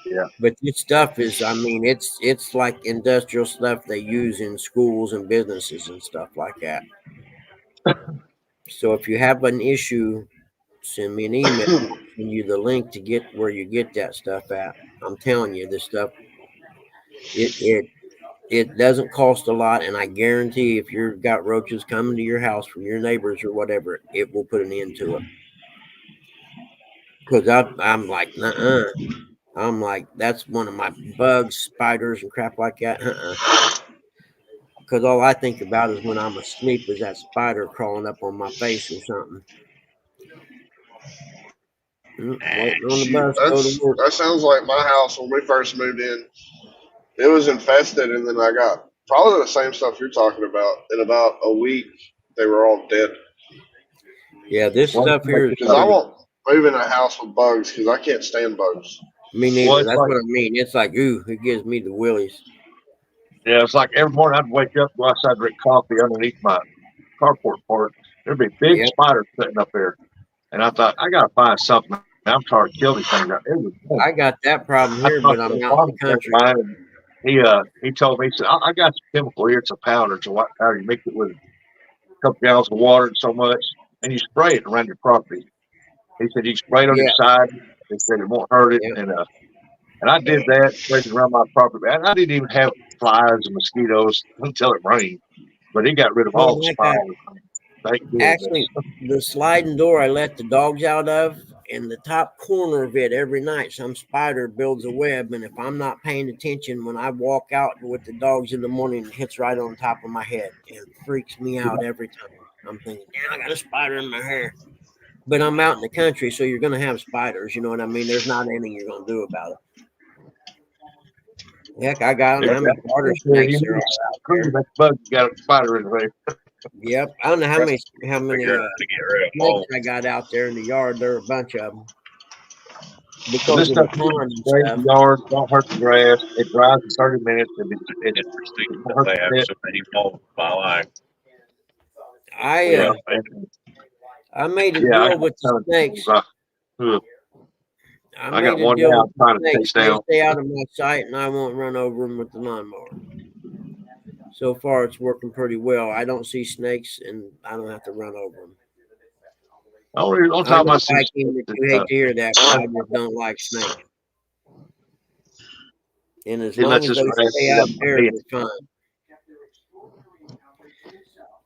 Yeah. But this stuff is, it's like industrial stuff they use in schools and businesses and stuff like that. So if you have an issue, send me an email, send you the link to get where you get that stuff at. I'm telling you, this stuff, it doesn't cost a lot, and I guarantee if you've got roaches coming to your house from your neighbors or whatever, it will put an end to it. Because I'm like, I'm like, that's one of my bugs, spiders, and crap like that. Because all I think about is when I'm asleep is that spider crawling up on my face or something. That sounds like my house when we first moved in. It was infested, and then I got probably the same stuff you're talking about. In about a week, they were all dead. Yeah, this stuff here is... Because I won't move in a house with bugs because I can't stand bugs. Me neither. That's what I mean. It's like, it gives me the willies. Yeah, it's like every morning I'd wake up, go outside, drink coffee underneath my carport part. There'd be big spiders sitting up there. And I thought, I got to find something. I'm tired of killing these things. I got that problem here, but I'm out in the country. He told me, he said, I got some chemical here. It's a powder. It's a white powder. You mix it with a couple gallons of water and so much, and you spray it around your property. He said, you spray it on your side. He said, it won't hurt it. And I did that, sprayed it around my property. And I didn't even have flies and mosquitoes until it rained. But he got rid of all the spiders. Actually, the sliding door I let the dogs out of, in the top corner of it, every night some spider builds a web, and if I'm not paying attention, when I walk out with the dogs in the morning, it hits right on top of my head. It freaks me out every time. I'm thinking, I got a spider in my hair. But I'm out in the country, so you're going to have spiders, you know what I mean? There's not anything you're going to do about it. Heck, I got them. How many water snakes there are out there? That bug got a spider in there. Yep, I don't know how many snakes I got out there in the yard. There are a bunch of them. because This of the stuff pond and sprays stuff. the yard, don't hurt the grass. It dries in 30 minutes. It Interesting don't that hurt they the have pit. so many moles in my life. Yeah, I made a yeah. I deal got with the tons of snakes. moles. I I got made a one deal now. with I'm the trying to snakes. chase They down. stay out of my sight, and I won't run over them with the lawnmower. So far, it's working pretty well. I don't see snakes, and I don't have to run over them. Only I time know, I see Viking, snakes that you is, hate to hear that, but I just don't like snakes. And as he long lets as his they grass stay get out up my there, head. they're fine.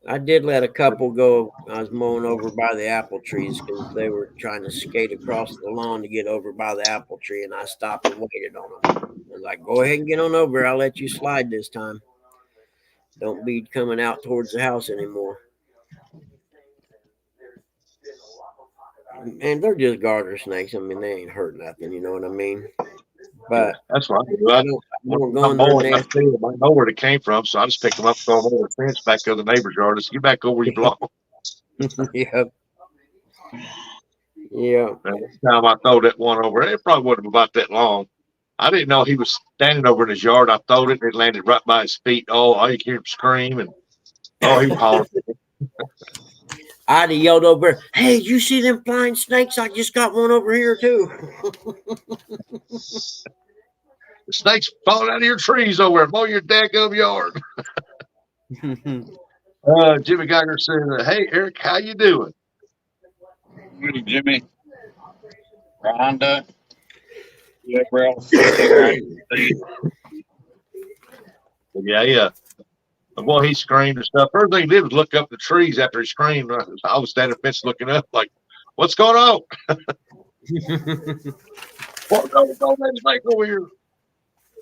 I did let a couple go. I was mowing over by the apple trees because they were trying to skate across the lawn to get over by the apple tree, and I stopped and waited on them. I was like, "Go ahead and get on over. I'll let you slide this time. Don't be coming out towards the house anymore." And they're just garter snakes. I mean, they ain't hurt nothing. You know what I mean? But That's what I do. I don't When go I'm in their mowing, I nest. see them. I know where they came from, so I just pick them up, throw them over the fence back to the neighbor's yard. Just get back over where you belong. Yeah. Yeah. And this time I throw that one over. It probably wasn't about that long. I didn't know he was standing over in his yard. I throwed it and it landed right by his feet. Oh, I could hear him scream and he was hollering. I'd have yelled over, "Hey, you see them flying snakes? I just got one over here too." The snake's falling out of your trees over there. Mow your daggum yard. Jimmy Geiger said, "Hey, Eric, how you doing?" Hey, Jimmy, Rhonda, whoever else came around. Yeah. Well, he screamed and stuff. First thing he did was look up the trees after he screamed. I was standing fence looking up like, what's going on? What's going on? That snake over here.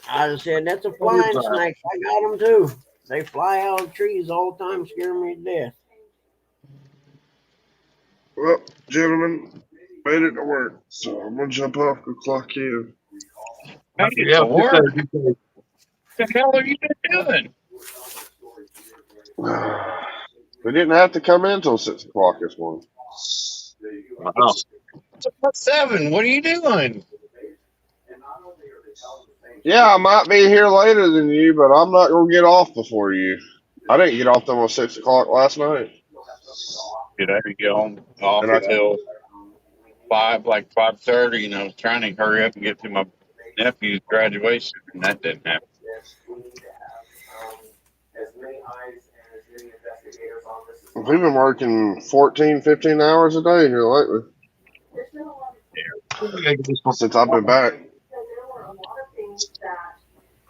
I just said, "That's a flying snake. I got them too. They fly out of trees all the time, scare me to death." Well, gentlemen, made it to work, so I'm gonna jump off and clock in. Hey, Yeah, it's work. What the hell have you been doing? We didn't have to come in till 6 o'clock this morning. Wow. It's about 7. What are you doing? Yeah, I might be here later than you, but I'm not gonna get off before you. I didn't get off till 6 o'clock last night. Did I get home off And I- until 5:30? And I was trying to hurry up and get to my nephew's graduation, and that didn't happen. We've been working 14, 15 hours a day here lately since I've been back. There were a lot of things that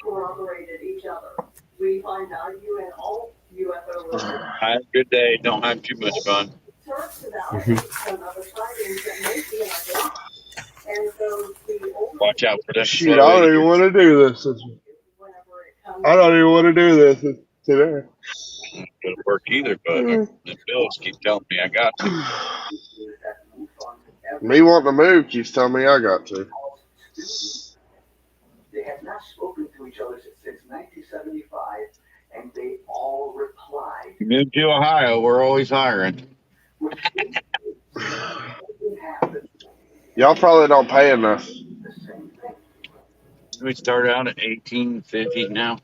corroborated each other. We find value in all UFO reports. I have a good day. Don't have too much fun. Search to validate some other sightings that may be in our block. And so the older Watch out for them. Shoot, I don't even want to do this. whenever it comes I don't even want to do this today. It doesn't work either, but the bills keep telling me I got to. Me wanting to move keeps telling me I got to. They had not spoken to each other since 1975, and they all replied. You moved to Ohio. We're always hiring. Y'all probably don't pay enough. We start out at $18.50 now.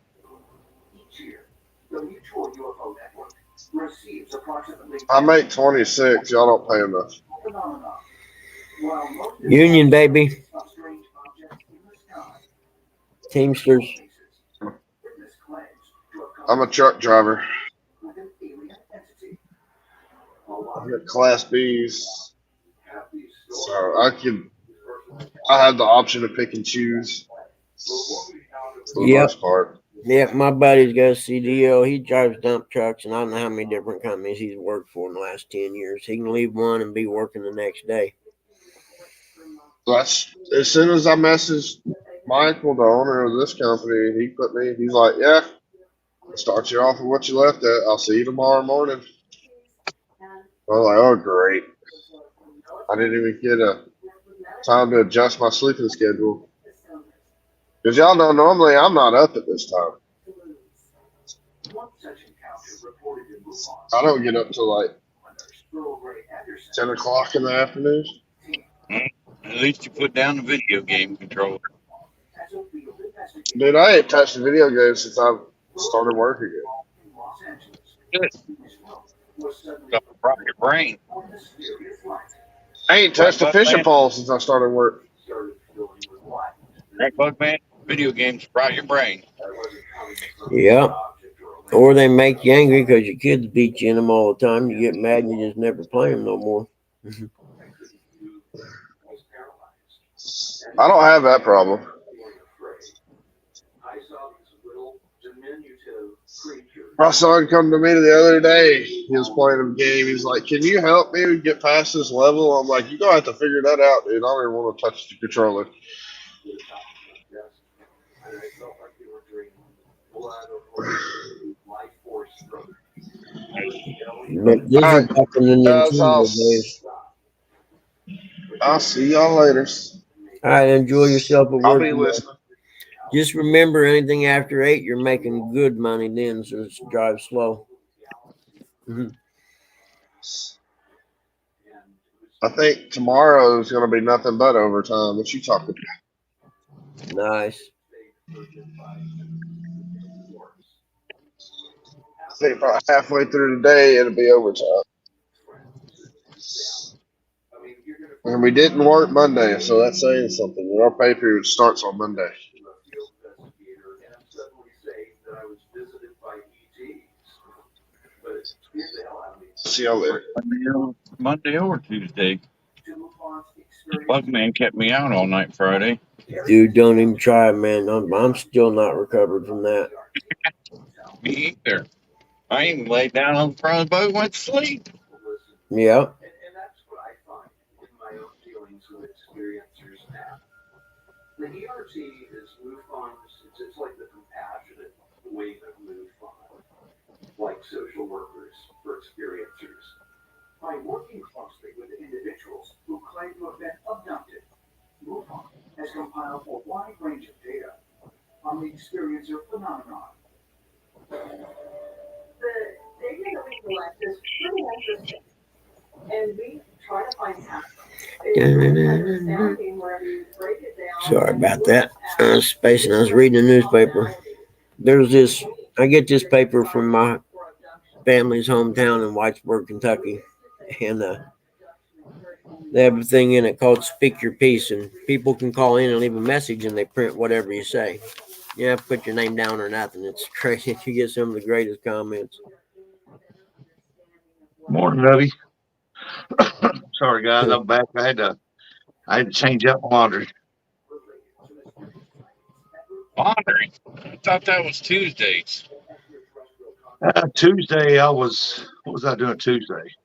Each year, the Mutual UFO Network receives approximately I make 26. Y'all don't pay enough. phenomena. While most Union, baby. of strange objects in the sky, Teamsters. witness claims to have I'm a truck driver. with an alien entity. I got Class Bs, Have these so I have the option to pick and choose for the Yep. most part. Yeah, my buddy's got a CDL. He drives dump trucks, and I don't know how many different companies he's worked for in the last 10 years. He can leave one and be working the next day. That's as soon as I messaged Michael, the owner of this company, he's like, yeah, I'll start you off with what you left at. I'll see you tomorrow morning. I was like, oh, great. I didn't even get a time to adjust my sleeping schedule. Because y'all know, normally I'm not up at this time. one such encounter reported in Wuhan. I don't get up till like When there's Earl Ray Anderson 10 o'clock in the afternoon. At least you put down the video game controller. Dude, I ain't touched the video game since I started work again. Good. Rock your brain. I ain't touched a Right, fishing Buckman? pole since I started work. Right, Buckman? Video games rot your brain. Yep. Or they make you angry because your kids beat you in them all the time. You get mad and you just never play them no more. I don't have that problem. My son come to me the other day. He was playing a game. He's like, "Can you help me get past this level?" I'm like, "You're gonna have to figure that out, dude. I don't even want to touch the controller." But this is back in the Guys, Nintendo days. I'll see y'all later. All right, enjoy yourself at I'll work. be listening. Just remember, anything after 8, you're making good money then, so just drive slow. I think tomorrow is gonna be nothing but overtime. What you talking about? Nice. I think about halfway through the day it'll be overtime. And we didn't work Monday, so that's saying something. Our pay period starts on Monday. See y'all later. Monday or Tuesday. Buckman kept me out all night Friday. Dude, don't even try it, man. I'm still not recovered from that. Me either. I even laid down on the front of the boat and went to sleep. Yeah. And that's what I find in my own dealings with experiencers now. The ERT is MUFON. It's like the compassionate wing of MUFON, like social workers for experiencers. By working closely with individuals who claim to have been abducted, MUFON has compiled a wide range of data on the experiencer phenomenon. The data that we collect is pretty interesting, and we try to find patterns. It's astounding whenever you break it down. Sorry about that. I was spacing. I was reading the newspaper. There's this. I get this paper from my family's hometown in Whitesburg, Kentucky, and they have a thing in it called "Speak Your Piece," and people can call in and leave a message, and they print whatever you say. You have to put your name down or nothing. It's crazy. You get some of the greatest comments. Morning, Ravi. Sorry, guys, I'm back. I had to change up laundry. Laundry? I thought that was Tuesdays. Tuesday, what was I doing Tuesday?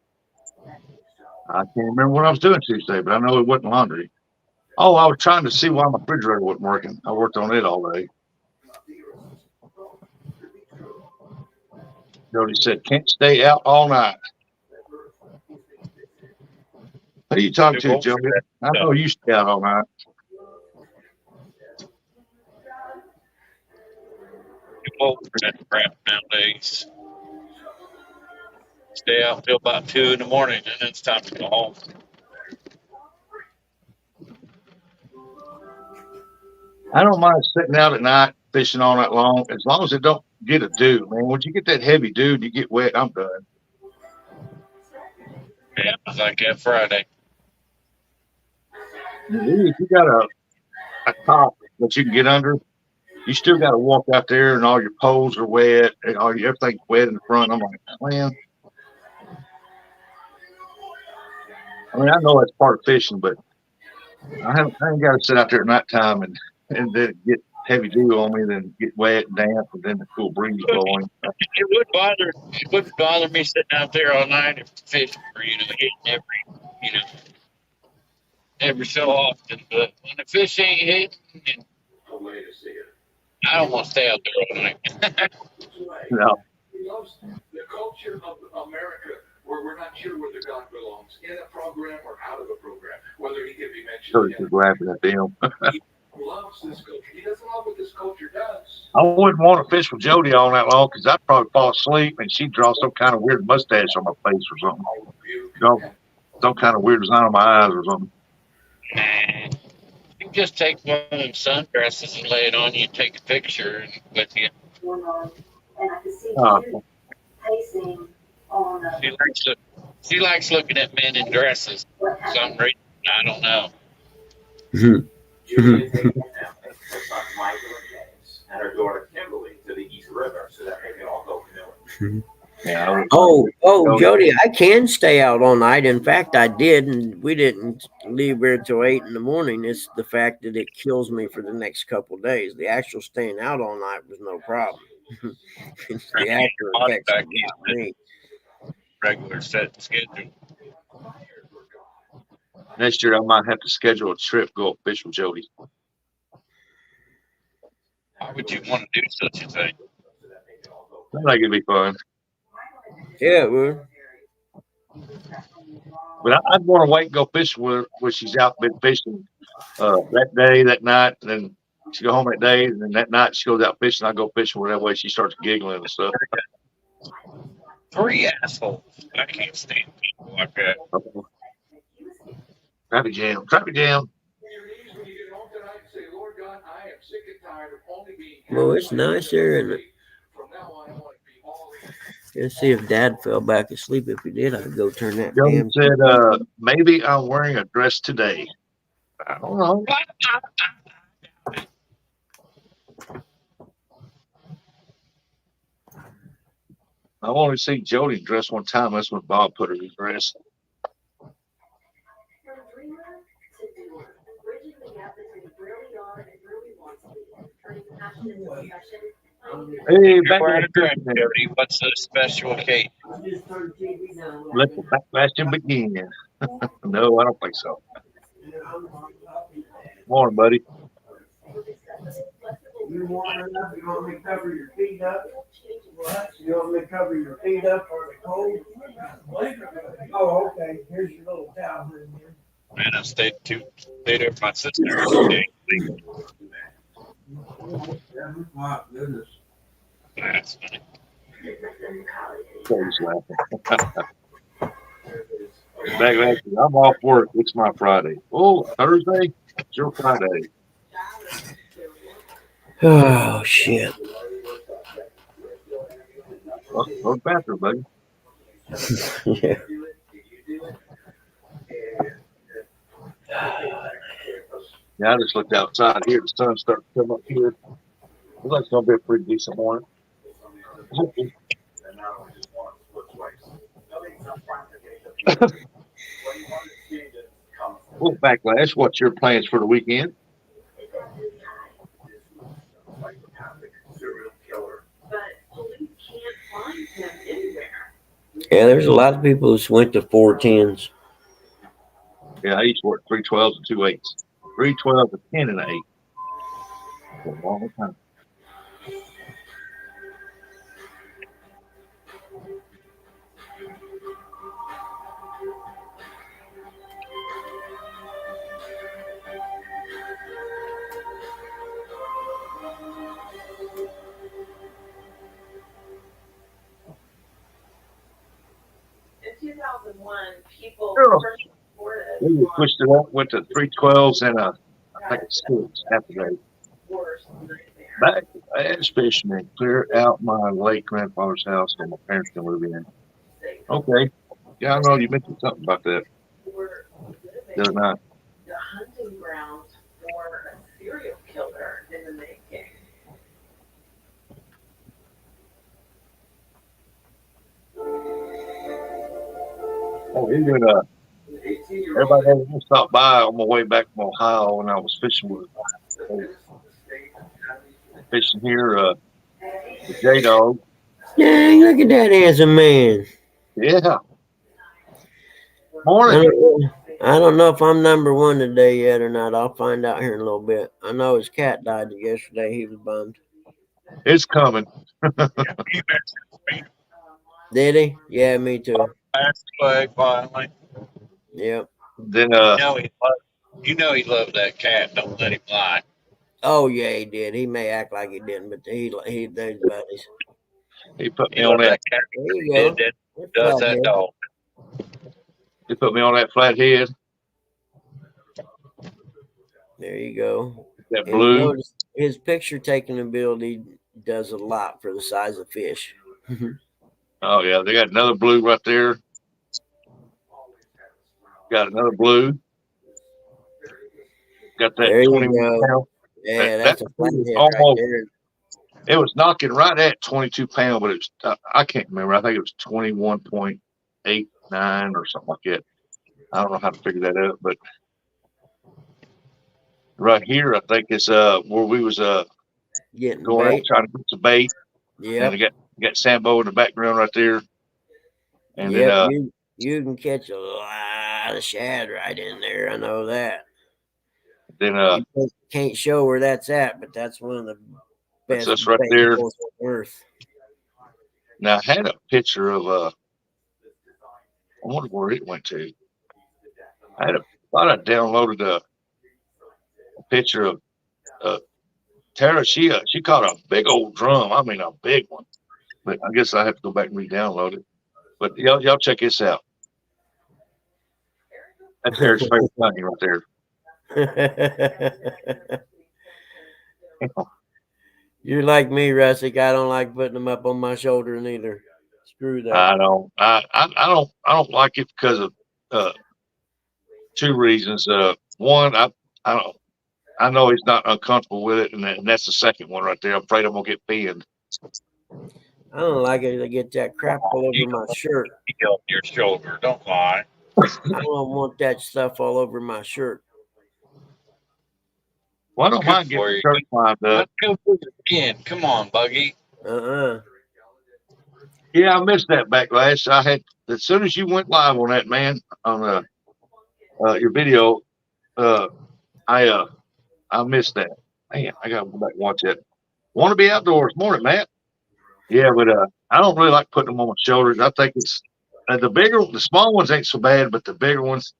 I can't remember what I was doing Tuesday, but I know it wasn't laundry. Oh, I was trying to see why my refrigerator wasn't working. I worked on it all day. Jody said, can't stay out all night. Who are you talking to, Jody? I know you stay out all night. Too old for that crap nowadays. Stay out till about 2 in the morning, and then it's time to go home. I don't mind sitting out at night fishing all night long, as long as it don't get a dew, man. Once you get that heavy dew, you get wet, I'm done. Yeah, it was like that Friday. If you got a top that you can get under, you still got to walk out there and all your poles are wet and everything's wet in the front. I'm like, man. I mean, I know that's part of fishing, but I ain't got to sit out there at nighttime and then get heavy dew on me, then get wet and damp, and then the cool breeze blowing. It wouldn't bother me sitting out there all night if fishing for, hitting every so often. But when the fish ain't hitting, I don't want to stay out there all night. No. The culture of America, where we're not sure whether God belongs in a program or out of a program, whether he can be So mentioned. he's laughing at them. He loves this culture. He doesn't love what this culture does. I wouldn't want to fish with Jody all night long because I'd probably fall asleep and she'd draw some kind of weird mustache on my face or something. Some kind of weird design on my eyes or something. Nah. You just take one of them sundresses and lay it on you and take a picture with you. And I could see Oh, you pacing on She likes looking at men in dresses what for some happened. reason. I don't know. Julia takes her family, her son Michael and James, and her daughter Kimberly to the East River so that they can all go canoeing. yeah. I would- Oh, Jody, I can stay out all night. In fact, I did, and we didn't leave here till 8 in the morning. It's the fact that it kills me for the next couple of days. The actual staying out all night was no problem. It's the after effects that got me. Regular set schedule. Next year I might have to schedule a trip, go fish with Jody. Why would you want to do such a thing? I think it'd be fun. Yeah, it would. But I'd want to wait and go fishing with her when she's out been fishing that day, that night, and then she go home that day, and then that night she goes out fishing. I go fishing with her. That way she starts giggling and stuff. 3 assholes. I can't stand people like that. Traffic jam, traffic jam. Well, it's nice here, and let's see if Dad fell back asleep. If he did, I'd go turn that Jody damn. said, maybe I'm wearing a dress today. I don't know. I've only seen Jody dress one time. That's when Bob put her in dress. From dreamer to doer, bridging the gap between where we are and where we want to be, turning passion into profession. Hey, back We're in out of time, Jody. What's the special occasion? let the backlash begin. No, I don't think so. Morning, buddy. You want enough? You want me to cover your feet up? What? You want me to cover your feet up for the cold? Oh, okay. Here's your little towel in here. Man, I stayed there with my sister. Today. My goodness. That's funny. Jody's laughing. Backlash, I'm off work. It's my Friday. Oh, Thursday? It's your Friday. Oh shit! Well, go to the bathroom, buddy. Yeah. Yeah, I just looked outside here. The sun's starting to come up here. Looks like it's going to be a pretty decent morning. Well, Backlash, what's your plans for the weekend? But police can't find him anywhere. Yeah, there's a lot of people who went to 410s. Yeah, I used to work 312s and 2 8s. 312s, a 10 and an 8. For a long time. In 2001, people Girl. first reported We just switched it up, went to 312s and I think it's 6 after that. worse nightmare. Backlash fisherman, clear out my late grandfather's house so my parents can move in. Okay. Yeah, I know you mentioned something about that Were the other night. the hunting grounds for a serial killer in the making. Oh, even everybody had to stop by on my way back from Ohio when I was fishing with fishing here with J Dog. Dang, look at that handsome man. Yeah. Morning. I don't know if I'm number one today yet or not. I'll find out here in a little bit. I know his cat died yesterday. He was bummed. It's coming. You messaged me Did he? Yeah, me too. last week finally. Yep. Then You know he loved that cat. Don't let him lie. Oh yeah, he did. He may act like he didn't, but they're buddies. he put me He on loved that. that cat. There you go. That That's does flathead. that dog. He put me on that flathead. There you go. That And you blue. notice his picture taking ability does a lot for the size of fish. Oh yeah, they got another blue right there. Got another blue. Got that There you 21 go. pound. Yeah, That that's a blue flathead was right almost. there. It was knocking right at 22 pound, but it was I can't remember. I think it was 21.89 or something like that. I don't know how to figure that out, but right here, I think it's where we was Getting going out bait. trying to get some bait, and Yep. I got Sambo in the background right there, and Yep. then You can catch a lot of shad right in there. I know that. You can't show where that's at, but that's one of the that's best us right bait there. pulls on earth. Now I had a picture of I wonder where it went to. Thought I downloaded a picture of Tara. She caught a big old drum. I mean a big one. But I guess I have to go back and re-download it. But y'all check this out. That's Eric's favorite honey right there. You're like me, Russick. I don't like putting them up on my shoulder neither. Screw that. I don't. I don't like it because of two reasons. One, I know he's not uncomfortable with it, and that's the second one right there. I'm afraid I'm gonna get pinned. I don't like it to get that crap all over my shirt. On your shoulder. Don't lie. I don't want that stuff all over my shirt. Well, I don't Good mind for getting you. the shirt climbed up. Let's go through it again. Come on, Buggy. Yeah, I missed that backlash. I had as soon as you went live on that, man, on your video, I missed that. Man, I gotta go back and watch that. Want to be outdoors. Morning, Matt. Yeah, but I don't really like putting them on my shoulders. I think it's the small ones ain't so bad, but the bigger ones,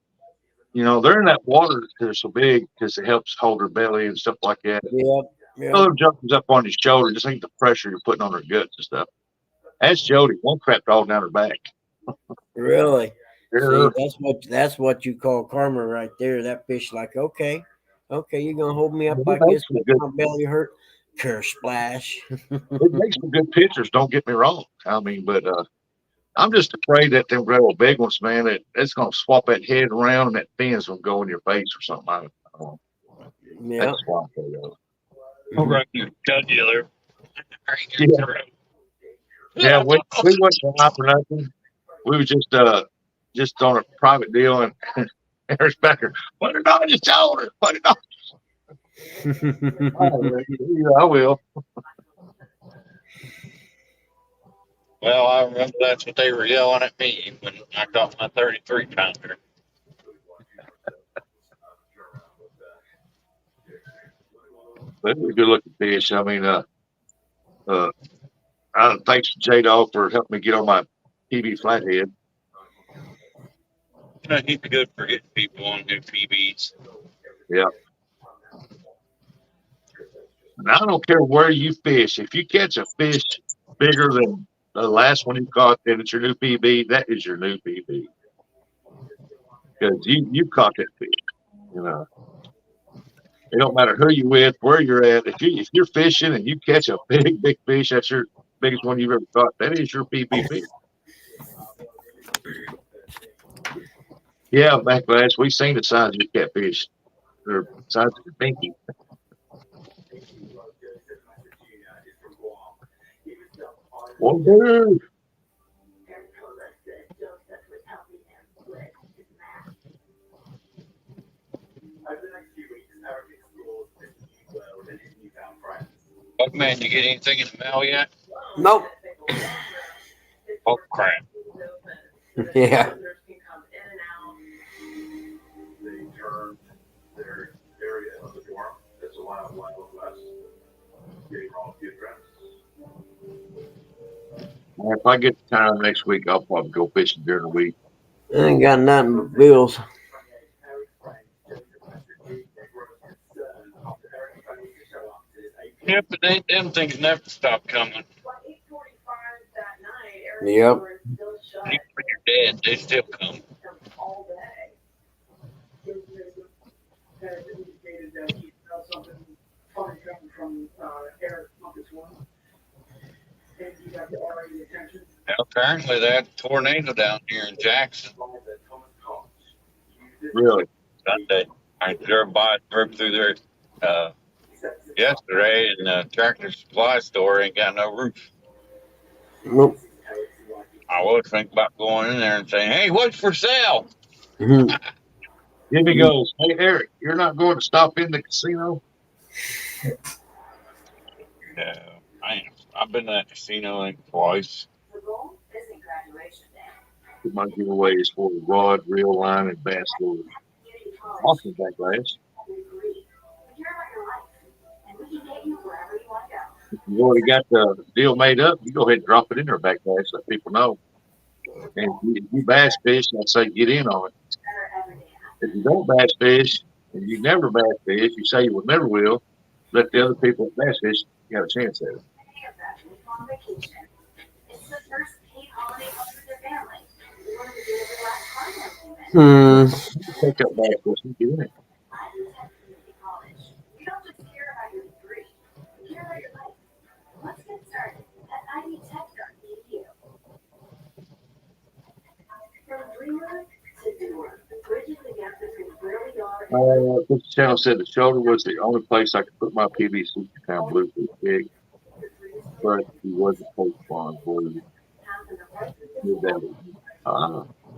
they're in that water. They're so big because it helps hold their belly and stuff like that. Yep. Other jumpers up on your shoulder, just ain't the pressure you're putting on their guts and stuff. That's Jody. One crapped all down her back. Really? Yeah. See, that's what you call karma right there. That fish like, okay, you're gonna hold me up like this, make my belly hurt. Curse splash. It makes some good pictures, don't get me wrong. I mean, but I'm just afraid that them real big ones, man, it's gonna swap that head around and that fin's gonna go in your face or something. I don't know. Yeah. That's why I say that. Right, you jugular. Yeah. Yeah, we wasn't live for nothing. We was just on a private deal, and Harris Becker put it on your shoulder. Put it on. I will. Well, I remember that's what they were yelling at me when I caught my 33 pounder. But it was a good looking fish. I mean, thanks to J-Dog for helping me get on my PB flathead. He's good for getting people on new PBs. Yeah. And I don't care where you fish. If you catch a fish bigger than the last one you caught, then it's your new PB. That is your new PB. Because you caught that fish. It don't matter who you with, where you're at. If you're fishing and you catch a big fish, that's your biggest one you've ever caught. That is your PB. Yeah, backlash. We seen the size of your catfish. Or size of your pinky. Well, dude. Bugman, you get anything in the mail yet? Nope. Oh, crap. Yeah. If I get the time next week, I'll probably go fishing during the week. I ain't got nothing but bills. Yeah, but them things never stop coming. Yep. When you're dead, they still come. Apparently, they had a tornado down here in Jackson Really? Sunday. I drove through there yesterday, and the Tractor Supply store ain't got no roof. Nope. I was thinking about going in there and saying, "Hey, what's for sale?" Mhm. Jimmy goes, "Hey, Eric, you're not going to stop in the casino?" Yeah, I've been to that casino like twice. The goal isn't graduation day. My giveaways for rod, reel line, and bass lures. Community college, Awesome, Backlash. we agree. We care about your life, and we can get you wherever you want to go. If you've already got the deal made up, you go ahead and drop it in there, Backlash, let people know. And if you bass fish, I say get in on it. Better every day. If you don't bass fish and you never bass fish, you say you will never will, let the other people that bass fish have a chance at it. Many of that week on vacation. It's the first paid holiday home with their family. We wanted to do it the last time when we met. Take up bass fish and get in it. I attend community college. We don't just care about your degree. We care about your life. Let's get started at IDTech.edu. From dreamer to doer, bridging the gap between where we are and This channel said the shoulder was the only place I could put my PVC pound bluefish pig, but he wasn't post spawn for you. Did that.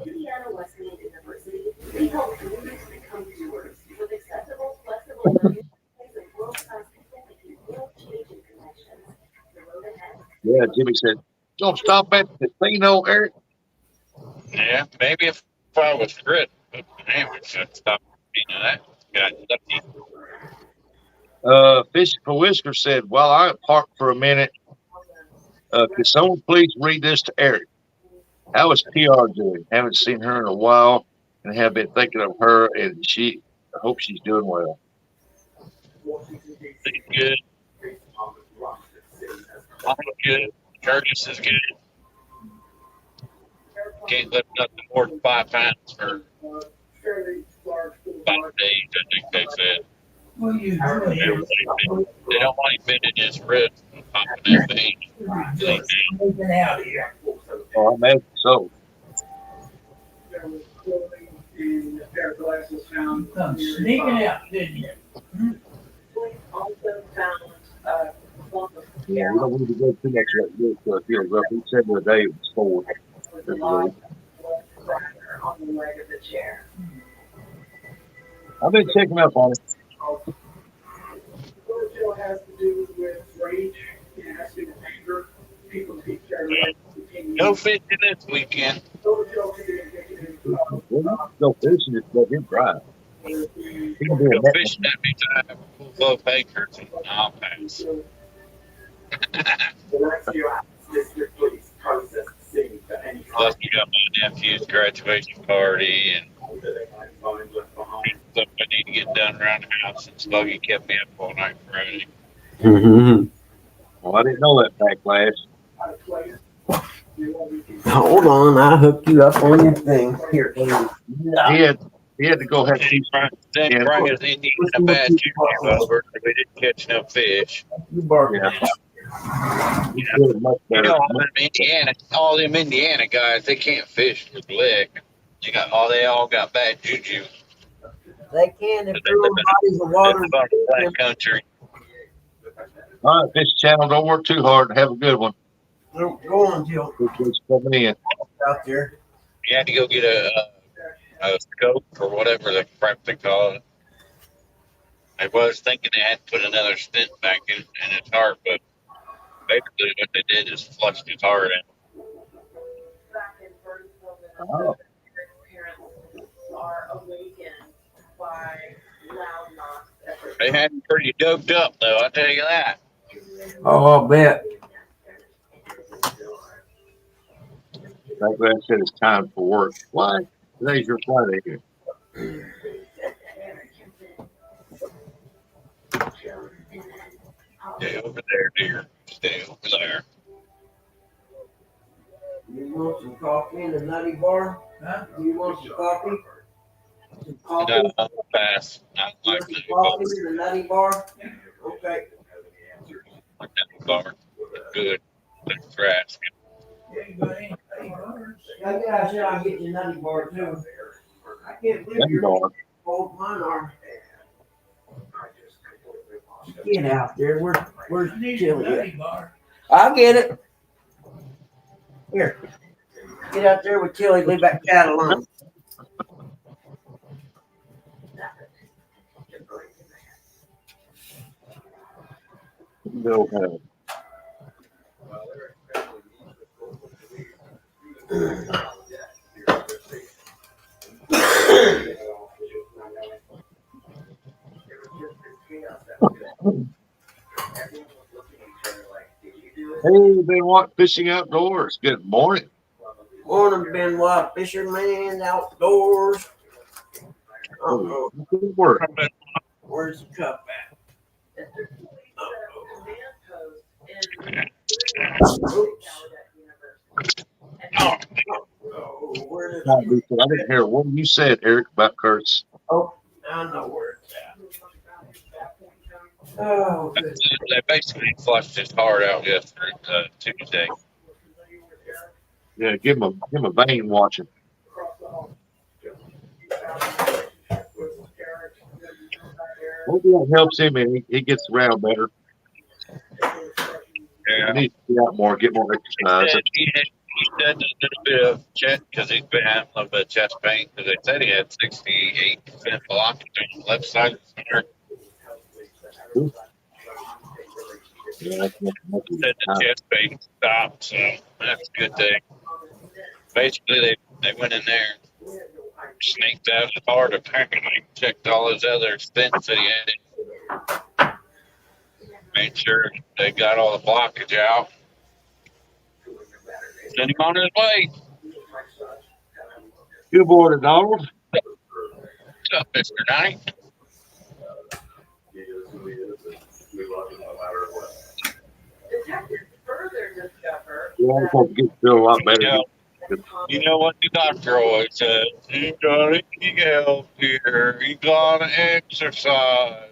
Indiana Wesleyan University, we help dreamers become doers with accessible, flexible learning and world-class people making world-changing connections. The road ahead. Yeah, Jimmy said, "Don't stop at the casino, Eric." Yeah, maybe if I was grit, but man, we should stop. That got lucky. Fishing for Whisker said, "While I park for a minute, could someone please read this to Eric? How is PR doing? Haven't seen her in a while and have been thinking of her, and I hope she's doing well." Pretty good. I'm good. Curtis is good. Can't lift nothing more than 5 pounds for 5 days, I think they said. Well, you They don't want him bending his wrist and popping that thing. moving out of here. Oh, I imagine so. There was clothing and a pair of glasses found. Come sneaking out, didn't you? Also found clump of Yeah, we don't need to go too much of that field up. He said the other day it was 4. with a large cracker on the leg of the chair. I've been checking up on it. Photofill has to do with rage, it has to do with anger. People take care of it. No fishing this weekend. Photofill can be indicative of Well, go fishing, just let him drive. He can do Go it. fishing at me time. Full of acres and I'll pass. The next few hours, district police process the scene for any Plus, we got my nephew's graduation party and that they might find left behind. stuff I need to get done around the house. And Sluggy kept me up all night Friday. Well, I didn't know that Backlash. Out of place. You won't be too- Hold on, I'll hook you up on your thing. Here, Amy. He had to go have two. Then bring his Indiana bad juju over. We didn't catch no fish. You barking. Yeah. He did much You better. know, all them Indiana guys, they can't fish with lick. They all got bad juju. They can if they're in bodies of water. It's about the black country. All right, Fish Channel, don't work too hard. Have a good one. Don't go on, Jill. Appreciate you coming in. Out there. You had to go get a scope or whatever the crap they call it. I was thinking they had to put another stent back in his heart, but basically what they did is flushed his heart in. Back in Burnsville, Oh. Minnesota, parents are awakened by loud knocks at their They had him pretty doped up, though, I'll tell you that. Oh, I'll bet. Backlash said it's time for work. Why? Today's your Friday. Stay over there, dear. Stay over there. You want some coffee in the nutty bar? Huh? Do you want some coffee? Some coffee? No, I'll pass. I You like want some the coffee in the nutty bar? Okay. bar. Good. Thanks for asking. I said I'll get you another bar too. I can't believe Them you're dogs. old mine are. Get out there. Where's Chili at? I'll get it. Here. Get out there with Chili. Leave that cat alone. They'll have Hey, been what fishing outdoors? Good morning. Morning, Benoit. Fisherman outdoors. Uh-oh. Good work. Where's the cup at? Oops. Oh, where did I didn't hear what you said, Eric, about Kurt's. Oh, I know where it's at. Oh, good. They basically flushed his heart out yesterday, Tuesday. Yeah, give him a vein watching. Maybe that helps him and he gets around better. Yeah. He needs to get out more, get more exercise. He said a little bit of chest because he's been having a little bit of chest pain because they said he had 68% blockage on the left side of the center. Yeah, Said the chest pain stopped, so that's a good thing. Basically, they went in there, sneaked out his heart apparently, checked all his other stents that he had, made sure they got all the blockage out. Sent him on his way. Good morning, Donald. What's up, Mr. Knight? Detectives further discover. Yeah, I hope you feel a lot better. You know what the doctor always says? You gotta eat healthier. You gotta exercise.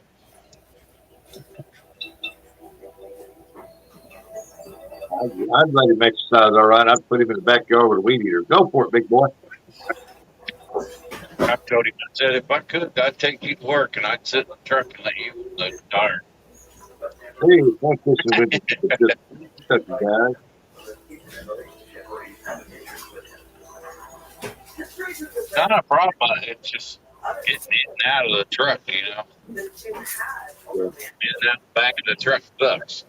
I'd let him exercise all right. I'd put him in the backyard with a weed eater. Go for it, big boy. I told him, I said, if I could, I'd take you to work and I'd sit in the truck and let you let you tired. Hey, thanks for listening to this, guys. Not a problem. It's just getting in and out of the truck, you know. Getting out the back of the truck sucks.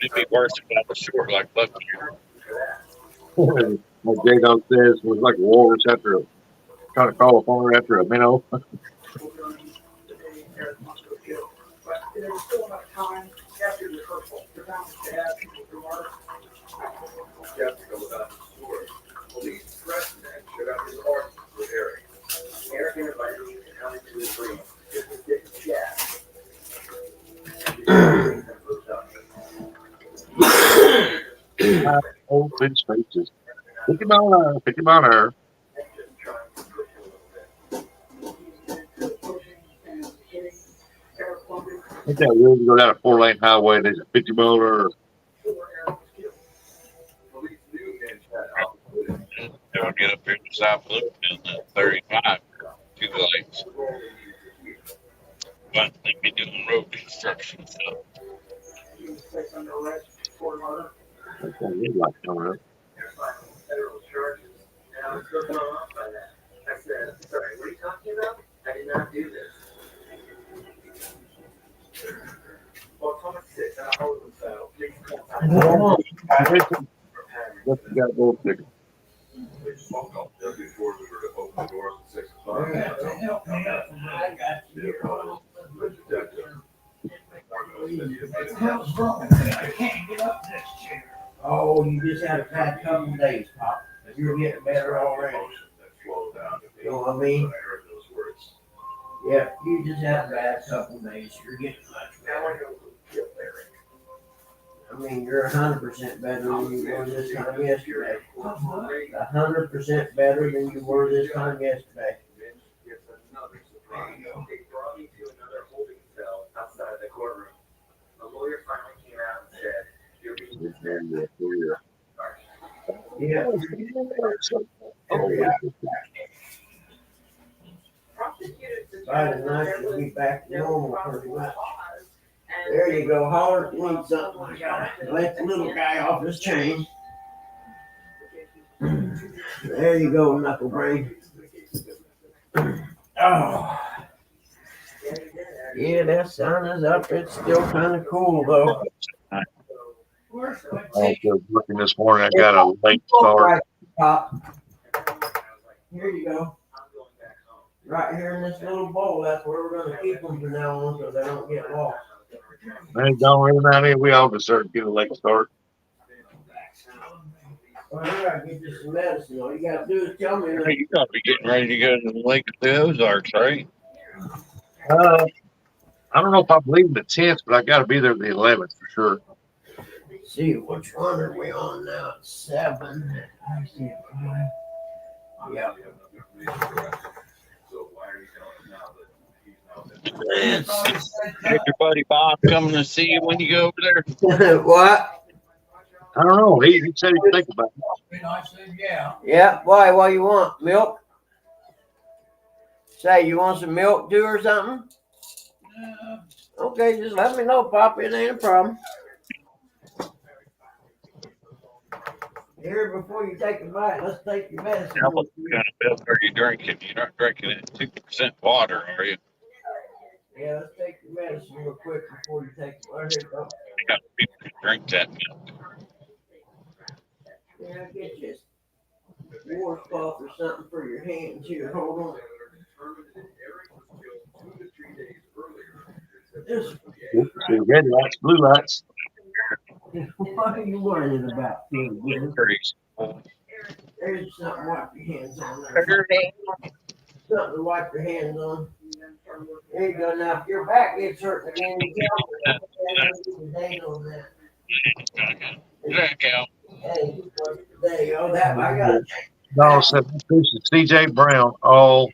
It'd be worse if I was short like Bucky. Like J-Dog says, it was like a walrus after trying to call a phone after a minnow. Open spaces. Pick him on her. Pick him on her. I think that road to go down a 4-lane highway. There's a 50 miler. They'll get up here to South Loop in the 35, 2 lanes. But they be doing road construction stuff. That's that red light coming up. I said, sorry, what are you talking about? I did not do this. Well, Thomas says, I hold them so. Please come. What's the guy gold sticker? How's wrong? I can't get up this chair. Oh, you just had a bad couple of days, Pop. You're getting better already. You know what I mean? Yeah, you just had a bad couple of days. You're getting much better. I mean, you're 100% better than you were this time yesterday. 100% better than you were this time yesterday. They brought me to another holding cell outside of the courtroom. The lawyer finally came out and said, you're being dismissed. Yeah. Friday night we'll be back to normal pretty much. There you go, Holler. You need something. I gotta let the little guy off his chain. There you go, knuckle brain. Oh. Yeah, that sun is up. It's still kind of cool though. I was looking this morning. I got a late start. Pop. Here you go. Right here in this little bowl. That's where we're gonna keep them from now on, so they don't get lost. Man, don't really not here. We all deserve to get a late start. Well, I gotta get you some medicine. All you gotta do is tell me. You gotta be getting ready to go to the Lake of the Ozarks, right? I don't know if I believe in the 10th, but I got to be there the 11th for sure. See, which one are we on now? It's 7. I see 5. Yeah. Is your buddy Bob coming to see you when you go over there? What? I don't know. He said he'd think about it. I said, yeah. Yeah, why? What you want? Milk? Say, you want some milk too or something? Okay, just let me know, Pop. It ain't a problem. Here, before you take a bite, let's take your medicine. How much kind of milk are you drinking? You're not drinking it 2% water, are you? Yeah, let's take your medicine real quick before you take it. Right here, go. You got people who drink that milk. Yeah, I'll get you a washcloth or something for your hands here. Hold on. Just, See, red lights, blue lights. what are you worrying about? Increase. There's something to wipe your hands on there. Something to wipe your hands on. There you go. Now, if your back gets hurt again, you tell me. Date on that. Check out. Hey, there you go. That I got. No, said CJ Brown all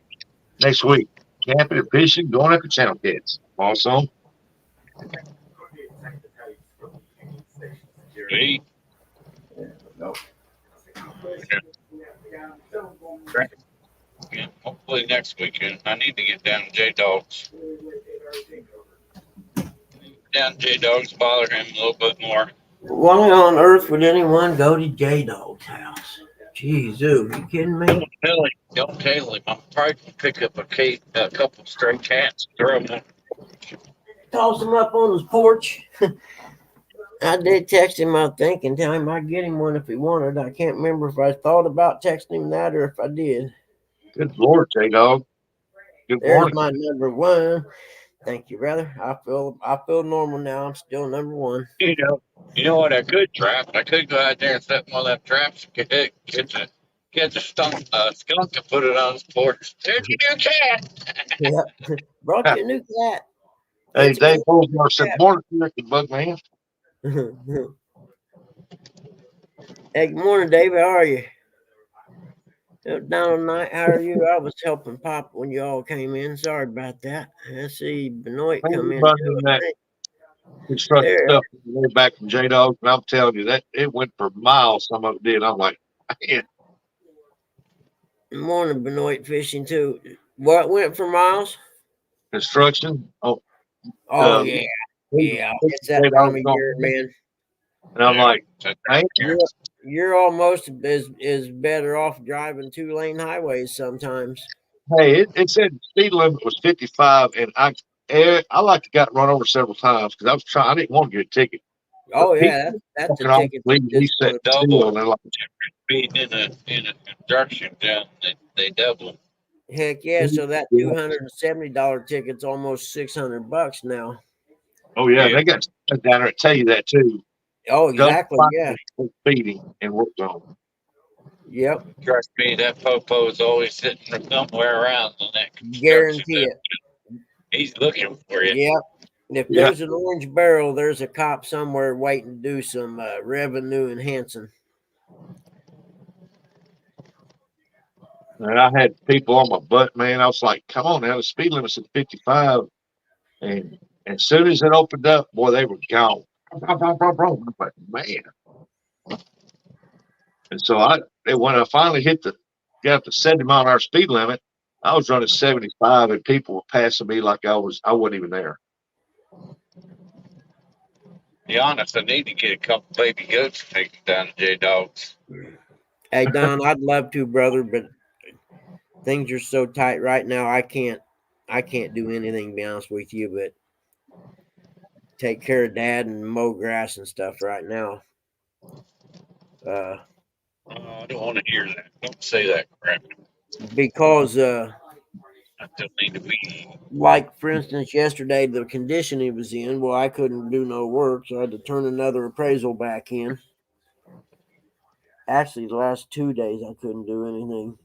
next week. Camping and fishing, going up to Channel Kids. Awesome. See? Yeah, hopefully next weekend. I need to get down to J Dogs. Down to J Dogs, bother him a little bit more. Why on earth would anyone go to J Dog's house? Jeez, you kidding me? Don't tell him. I'm probably gonna pick up a couple stray cats, throw them. Toss him up on his porch. I did text him, I think, and tell him I'd get him one if he wanted. I can't remember if I thought about texting him that or if I did. Good Lord, J-Dog. Good There's morning. my number 1. Thank you, brother. I feel normal now. I'm still number 1. You know what? I could trap. I could go out there and set one of them traps. Get a skunk and put it on his porch. There's your new cat. Yep. Brought you a new cat. Hey, Dave Bolsmar said, morning, Bug Man. Hey, good morning, David. How are you? Down tonight. How are you? I was helping Pop when you all came in. Sorry about that. I see Benoit come in. Construction stuff way back from J-Dog, and I'm telling you that it went for miles. Some of it did. I'm like, man. Good morning, Benoit fishing too. What went for miles? Construction. Oh yeah. It's that time of year, man. And I'm like, thank you. You're almost is better off driving 2-lane highways sometimes. Hey, it said speed limit was 55, and I like to got run over several times because I didn't want to get a ticket. Oh yeah, that's a ticket. He said double, and like, speeding in a construction down, they double. Heck yeah! So that $270 ticket's almost $600 now. Oh yeah, they got down there to tell you that too. Oh exactly, yeah. Speeding and worked on. Yep. Trust me, that popo is always sitting somewhere around the next. Guarantee it. He's looking for you. Yep. If there's an orange barrel, there's a cop somewhere waiting to do some revenue enhancing. And I had people on my butt, man. I was like, come on now, the speed limit's at 55. And as soon as it opened up, boy, they were gone. I'm like, man. And so and when I finally got the 70-mile-an-hour speed limit, I was running 75 and people were passing me like I wasn't even there. Be honest, I need to get a couple baby goats and take them down to J Dogs. Hey Don, I'd love to, brother, but things are so tight right now. I can't do anything, to be honest with you, but take care of Dad and mow grass and stuff right now. I don't want to hear that. Don't say that crap. Because I still need to be. like for instance, yesterday the condition he was in, well, I couldn't do no work, so I had to turn another appraisal back in. Actually, the last 2 days I couldn't do anything.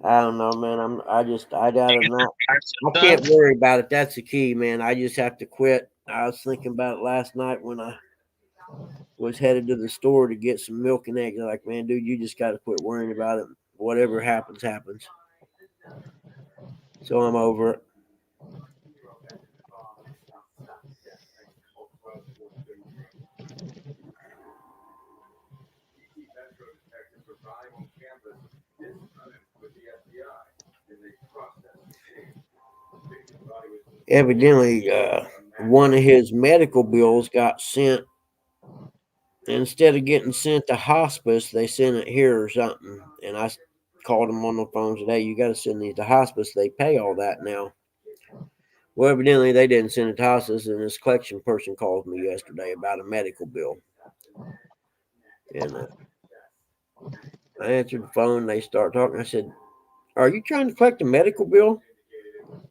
I don't know, man. I gotta not. I can't worry about it. That's the key, man. I just have to quit. I was thinking about it last night when I was headed to the store to get some milk and eggs. I'm like, man, dude, you just got to quit worrying about it. Whatever happens, happens. So I'm over it. Evidently, one of his medical bills got sent. Instead of getting sent to hospice, they sent it here or something. And I called him on the phone today. You got to send these to hospice. They pay all that now. Well, evidently they didn't send it to hospice, and this collection person called me yesterday about a medical bill. And I answered the phone. They start talking. I said, "Are you trying to collect a medical bill?"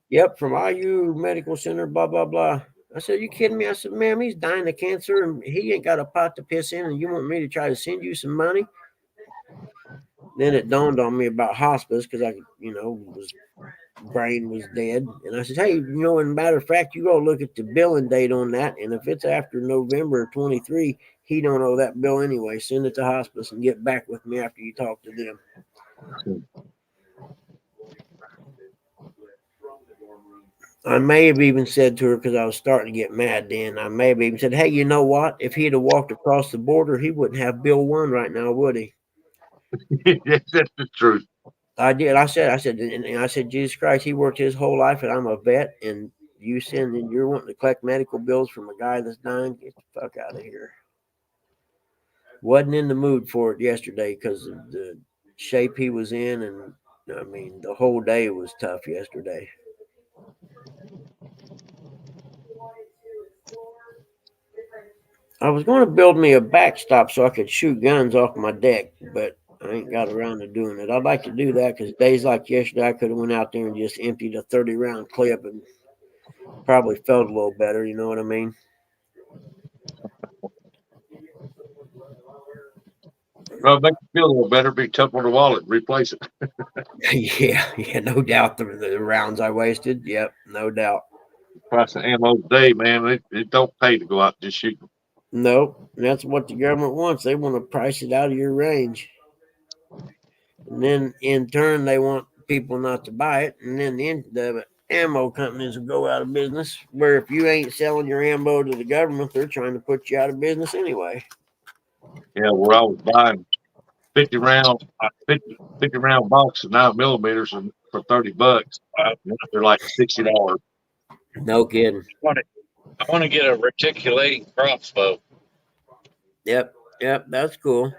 "Yep, from IU Medical Center, blah, blah, blah." I said, "You kidding me?" I said, "Ma'am, he's dying of cancer and he ain't got a pot to piss in, and you want me to try to send you some money?" Then it dawned on me about hospice because brain was dead. And I said, "Hey, in matter of fact, you go look at the billing date on that. And if it's after November 23, he don't owe that bill anyway. Send it to hospice and get back with me after you talk to them." I may have even said to her, because I was starting to get mad then, I may have even said, "Hey, you know what? If he'd have walked across the border, he wouldn't have Bill 1 right now, would he?" That's the truth. I did. I said, "Jesus Christ, he worked his whole life, and I'm a vet, and you're wanting to collect medical bills from a guy that's dying? Get the fuck out of here." Wasn't in the mood for it yesterday because of the shape he was in, and I mean, the whole day was tough yesterday. I was going to build me a backstop so I could shoot guns off my deck, but I ain't got around to doing it. I'd like to do that because days like yesterday, I could have went out there and just emptied a 30-round clip and probably felt a little better. You know what I mean? Well, make you feel a little better. Be tough on the wallet and replace it. Yeah, no doubt. The rounds I wasted. Yep, no doubt. Price of ammo today, man, it don't pay to go out and just shoot. Nope, that's what the government wants. They want to price it out of your range. And then in turn, they want people not to buy it. And then the ammo companies will go out of business, where if you ain't selling your ammo to the government, they're trying to put you out of business anyway. Yeah, where I was buying 50 round box of 9mm and for $30. They're like $60. No kidding. I want to get a reticulating crossbow. Yep, that's cool.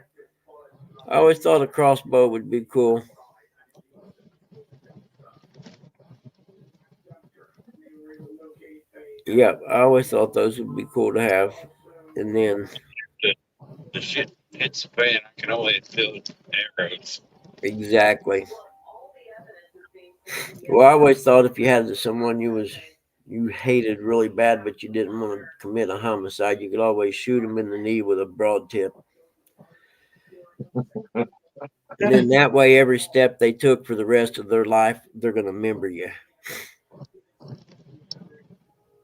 I always thought a crossbow would be cool. Yep, I always thought those would be cool to have. And then The shit hits the fan. I can only feel arrows. exactly. Well, I always thought if you had someone you hated really bad, but you didn't want to commit a homicide, you could always shoot them in the knee with a broad tip. And then that way, every step they took for the rest of their life, they're going to remember you.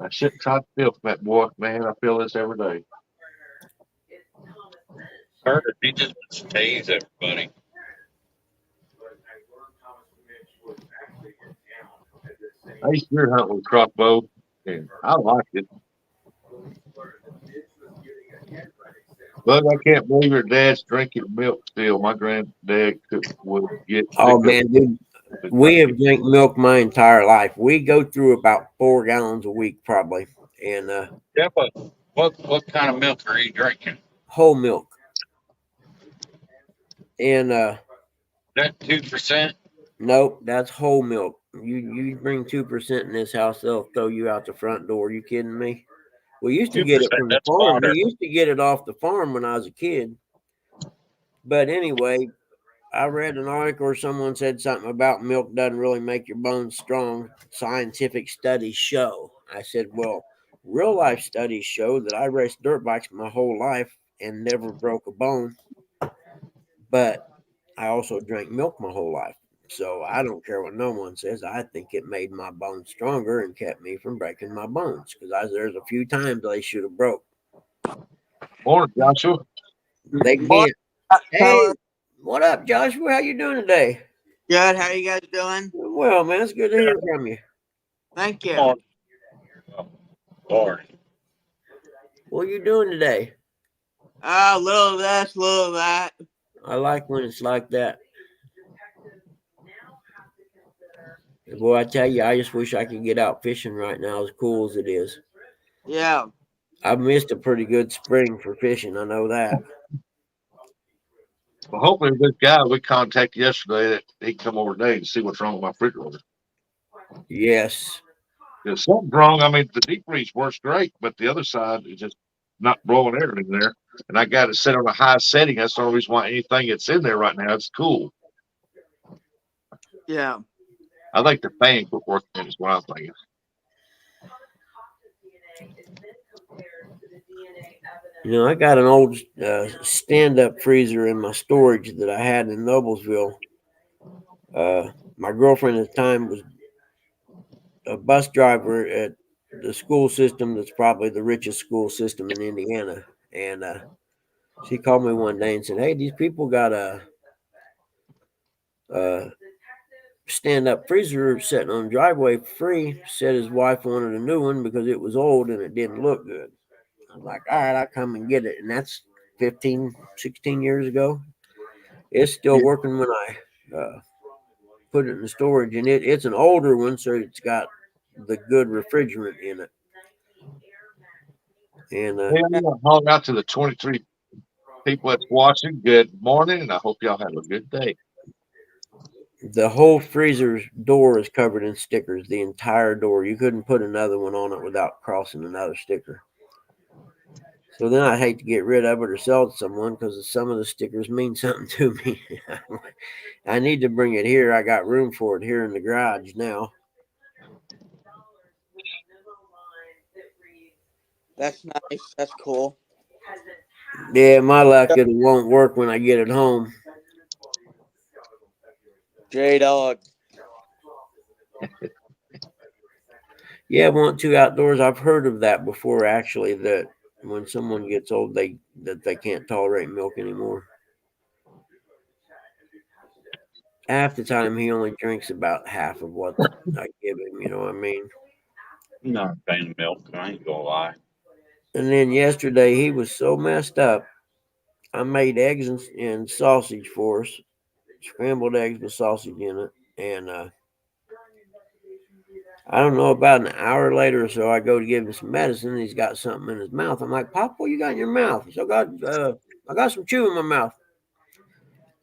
I shouldn't try to feel for that boy, man. I feel this every day. Carter, he just tase everybody. I used to deer hunt with a crossbow, and I liked it. But I can't believe your dad's drinking milk still. My granddad would get sick Oh of man, dude, it. we have drank milk my entire life. We go through about 4 gallons a week probably, and Yeah, but what kind of milk are you drinking? whole milk. And That 2%? nope, that's whole milk. You bring 2% in this house, they'll throw you out the front door. You kidding me? We used to get it 2%. from the That's farm. We water. used to get it off the farm when I was a kid. But anyway, I read an article where someone said something about milk doesn't really make your bones strong. Scientific studies show. I said, well, real life studies show that I raced dirt bikes my whole life and never broke a bone. But I also drank milk my whole life. So I don't care what no one says. I think it made my bones stronger and kept me from breaking my bones because there's a few times they should have broke. Morning, Joshua. They What can't. up, Hey, fellas? what up, Joshua? How you doing today? Good. How you guys doing? Well, man, it's good to hear from you. Thank you. Morning. Lord. What are you doing today? A little of this, little of that. I like when it's like that. Boy, I tell you, I just wish I could get out fishing right now, as cool as it is. Yeah. I've missed a pretty good spring for fishing. I know that. Well, hopefully this guy we contacted yesterday that he can come over today and see what's wrong with my refrigerator. Yes. There's something wrong. I mean, the deep freeze works great, but the other side is just not blowing air in there. And I got it set on a high setting. That's the only reason why anything that's in there right now is cool. Yeah. I think the fan quit working is what I'm thinking. You know, I got an old stand-up freezer in my storage that I had in Noblesville. My girlfriend at the time was a bus driver at the school system that's probably the richest school system in Indiana. And she called me one day and said, hey, these people got a stand-up freezer sitting on the driveway for free. Said his wife wanted a new one because it was old and it didn't look good. I was like, all right, I'll come and get it. And that's 15, 16 years ago. It's still working when I put it in the storage. And it's an older one, so it's got the good refrigerant in it. And Hey, I'm going to haul out to the 23 people that's watching. Good morning, and I hope y'all have a good day. the whole freezer's door is covered in stickers. The entire door. You couldn't put another one on it without crossing another sticker. So then I'd hate to get rid of it or sell it to someone because some of the stickers mean something to me. I need to bring it here. I got room for it here in the garage now. That's nice. That's cool. Yeah, my luck, it won't work when I get it home. J-Dog. Yeah, want to outdoors. I've heard of that before, actually, that when someone gets old, they can't tolerate milk anymore. Half the time, he only drinks about half of what I give him. You know what I mean? I'm not a fan of milk. I ain't gonna lie. And then yesterday, he was so messed up. I made eggs and sausage for us, scrambled eggs with sausage in it, and I don't know, about an hour later or so, I go to give him some medicine. And he's got something in his mouth. I'm like, Pop, what you got in your mouth? He said, I got some chew in my mouth.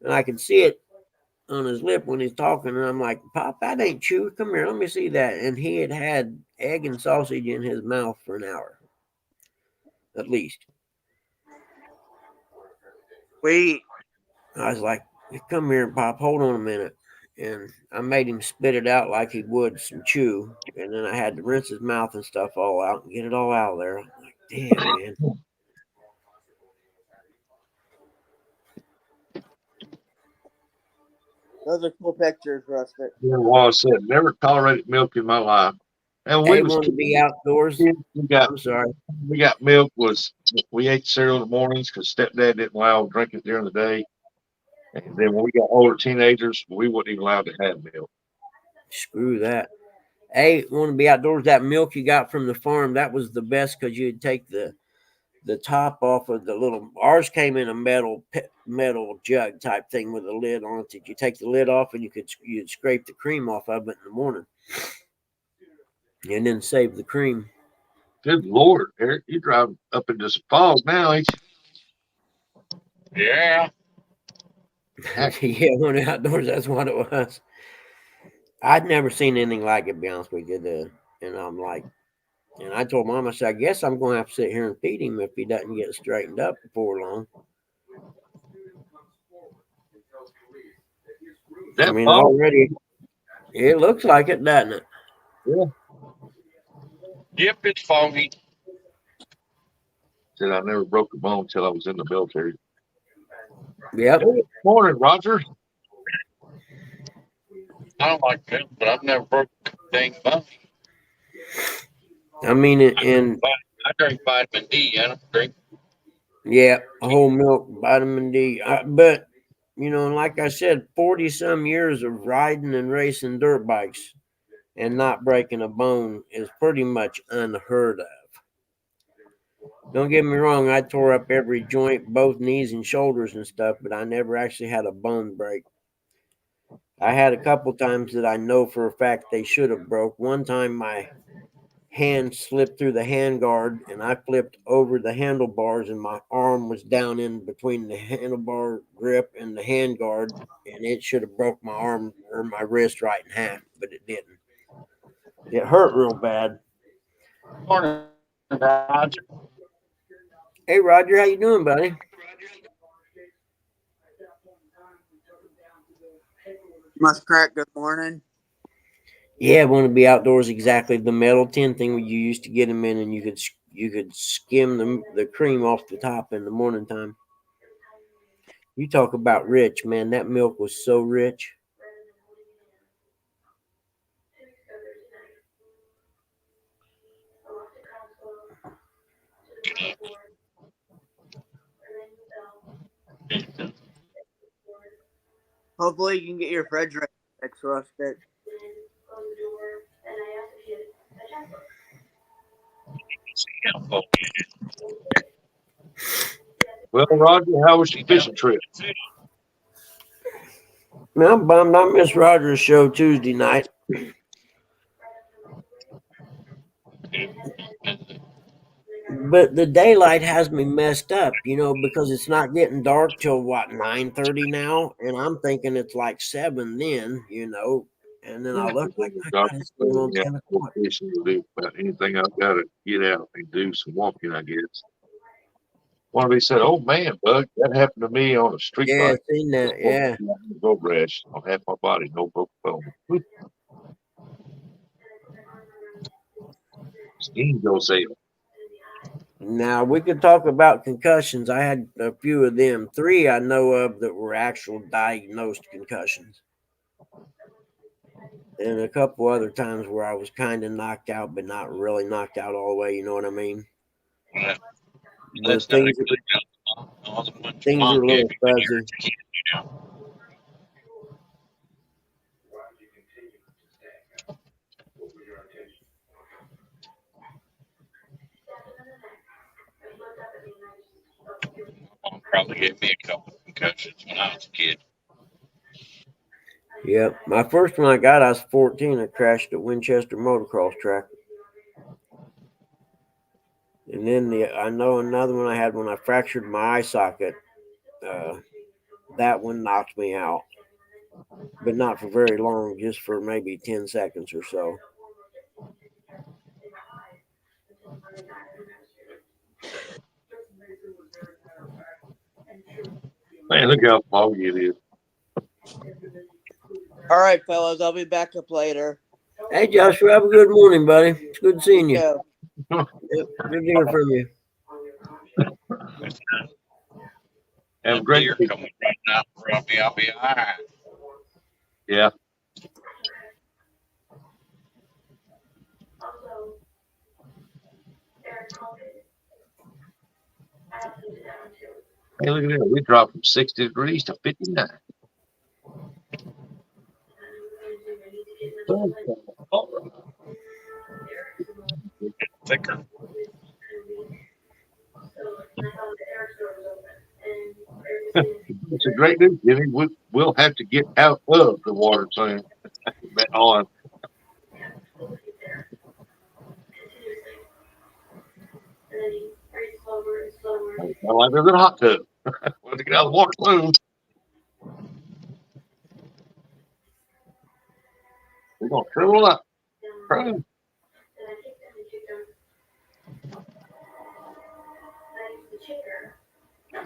And I can see it on his lip when he's talking. And I'm like, Pop, that ain't chew. Come here, let me see that. And he had had egg and sausage in his mouth for an hour, at least. Sweet. I was like, come here, Pop, hold on a minute. And I made him spit it out like he would some chew. And then I had to rinse his mouth and stuff all out and get it all out of there. I'm like, damn, man. Those are cool pictures, Rustic. Well, I said, never tolerated milk in my life. And we They was want to be outdoors. I'm sorry. we got milk we ate cereal in the mornings because stepdad didn't allow us to drink it during the day. And then when we got older teenagers, we wasn't even allowed to have milk. Screw that. Hey, want to be outdoors? That milk you got from the farm, that was the best because you'd take the the top off of the little. Ours came in a metal jug type thing with a lid on it. That you take the lid off and you'd scrape the cream off of it in the morning, and then save the cream. Good Lord, Eric, you drive up into some fog now, ain't Yeah. Yeah, when outdoors, that's what it was. I'd never seen anything like it, to be honest with you. And I'm like, and I told Mom, I said, I guess I'm going to have to sit here and feed him if he doesn't get straightened up before long. you? That I mean, fog? already, it looks like it, doesn't it? Yep, it's foggy. Said I never broke a bone until I was in the military. Yep. Good morning, Roger. I don't like that, but I've never broke a dang bone. I mean, and I drink vitamin D. I don't drink. yeah, whole milk, vitamin D. But, you know, like I said, 40 some years of riding and racing dirt bikes and not breaking a bone is pretty much unheard of. Don't get me wrong, I tore up every joint, both knees and shoulders and stuff, but I never actually had a bone break. I had a couple times that I know for a fact they should have broke. One time my hand slipped through the handguard and I flipped over the handlebars and my arm was down in between the handlebar grip and the handguard, and it should have broke my arm or my wrist right in half, but it didn't. It hurt real bad. Morning, Roger. Hey Roger, how you doing, buddy? Muskrat, good morning. Yeah, I want to be outdoors. Exactly, the metal tin thing where you used to get them in, and you could skim the cream off the top in the morning time. You talk about rich, man. That milk was so rich. Hopefully you can get your refrigerator fixed, Rustic. Well, Roger, how was your fishing trip? Man, I'm bummed I missed Roger's show Tuesday night. But the daylight has me messed up, you know, because it's not getting dark till what 9:30 now, and I'm thinking it's like 7 then, you know. And then I look like my God, it's going on 10 o'clock. Fishing to do about anything I've got to get out and do some walking, I guess. One of these said, "Oh man, Bug, that happened to me on a street Yeah, bike. seen that. Yeah. Road rash on half my body, no broke bone." Steam goes sale. Now we could talk about concussions. I had a few of them. 3 I know of that were actual diagnosed concussions. And a couple other times where I was kind of knocked out, but not really knocked out all the way. You know what I mean? That's not a good job. Things are a little fuzzy. Mom probably gave me a couple of concussions when I was a kid. Yep. My first one I got, I was 14. I crashed at Winchester motocross track. And then I know another one I had when I fractured my eye socket. That one knocked me out, but not for very long, just for maybe 10 seconds or so. Man, look how foggy it is. All right, fellas, I'll be back up later. Hey, Joshua, have a good morning, buddy. It's good seeing you. Yeah. Yep, good to hear from you. Have a great Deer week. coming right now from me. I'll be all right. Yeah. Hey, look at that. We dropped from 60 degrees to 59. Thicker. great news, Jimmy. We'll have to get out of the water soon. On. Sound like there's a hot tub. We'll have to get out of the water soon. We're gonna triple up. Cruise.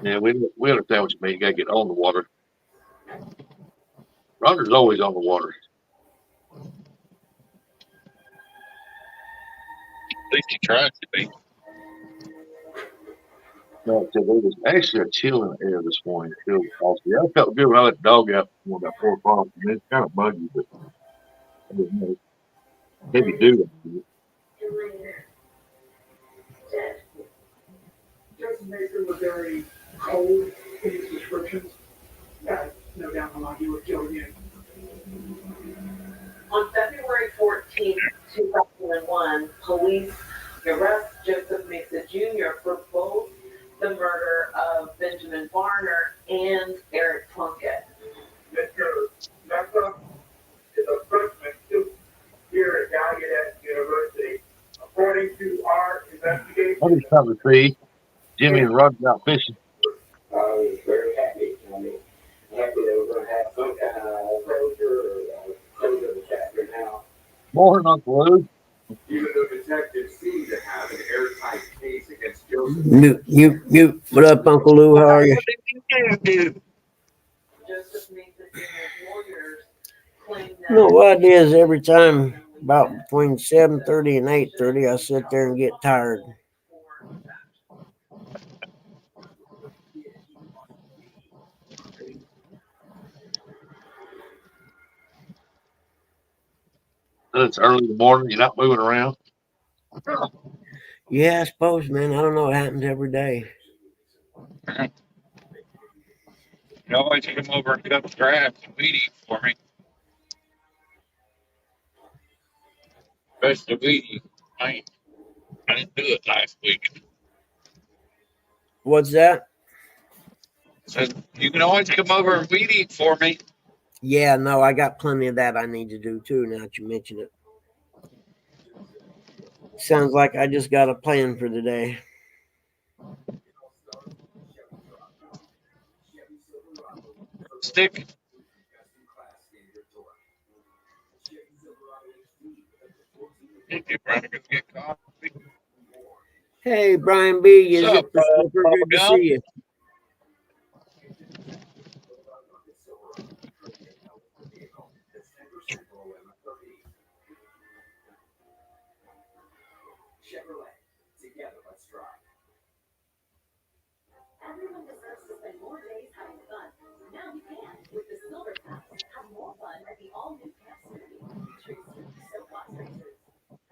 Yeah, we understand what you mean. You gotta get on the water. Roger's always on the water. At least he tries to be. No, so there was actually a chill in the air this morning. Chill also. Yeah, I felt good when I let the dog out about 4 o'clock. I mean, it's kind of buggy, but I didn't know. Maybe do it. Justin Mason was very cold in his descriptions. No doubt in the line he would kill again. On February 14, 2001, police arrest Joseph Mesa Jr. for both the murder of Benjamin Varner and Eric Plunkett. Mr. Mesa is a freshman student here at Gallaudet University. According to our investigation, I just come to see Jimmy and Roger out fishing. I was very happy. Happy that we're going to have some kind of closure of the chapter now. Morning, Uncle Lou. Even though detectives seem to have an airtight case against Joseph. Mute. What up, Uncle Lou? How are you? Joseph Mesa Jr.'s lawyers claim that. No, what it is every time about between 7:30 and 8:30, I sit there and get tired. It's early in the morning. You're not moving around. Yeah, I suppose, man. I don't know. It happens every day. You always come over and cut the grass and weed eat for me. Especially weed eat. I didn't do it last week. What's that? So you can always come over and weed eat for me. Yeah, no, I got plenty of that I need to do too. Now that you mention it, sounds like I just got a plan for the day. Stick. Did you run to go get coffee? Hey, Brian B, is What's it up, the Slipper? Papa Good to Gump? see you. Chevrolet. Together, let's drive. Everyone deserves to spend more days having fun. Now you can with the Silver Pass. Have more fun at the all-new Camp Snoopy, featuring Snoopy soapbox racers.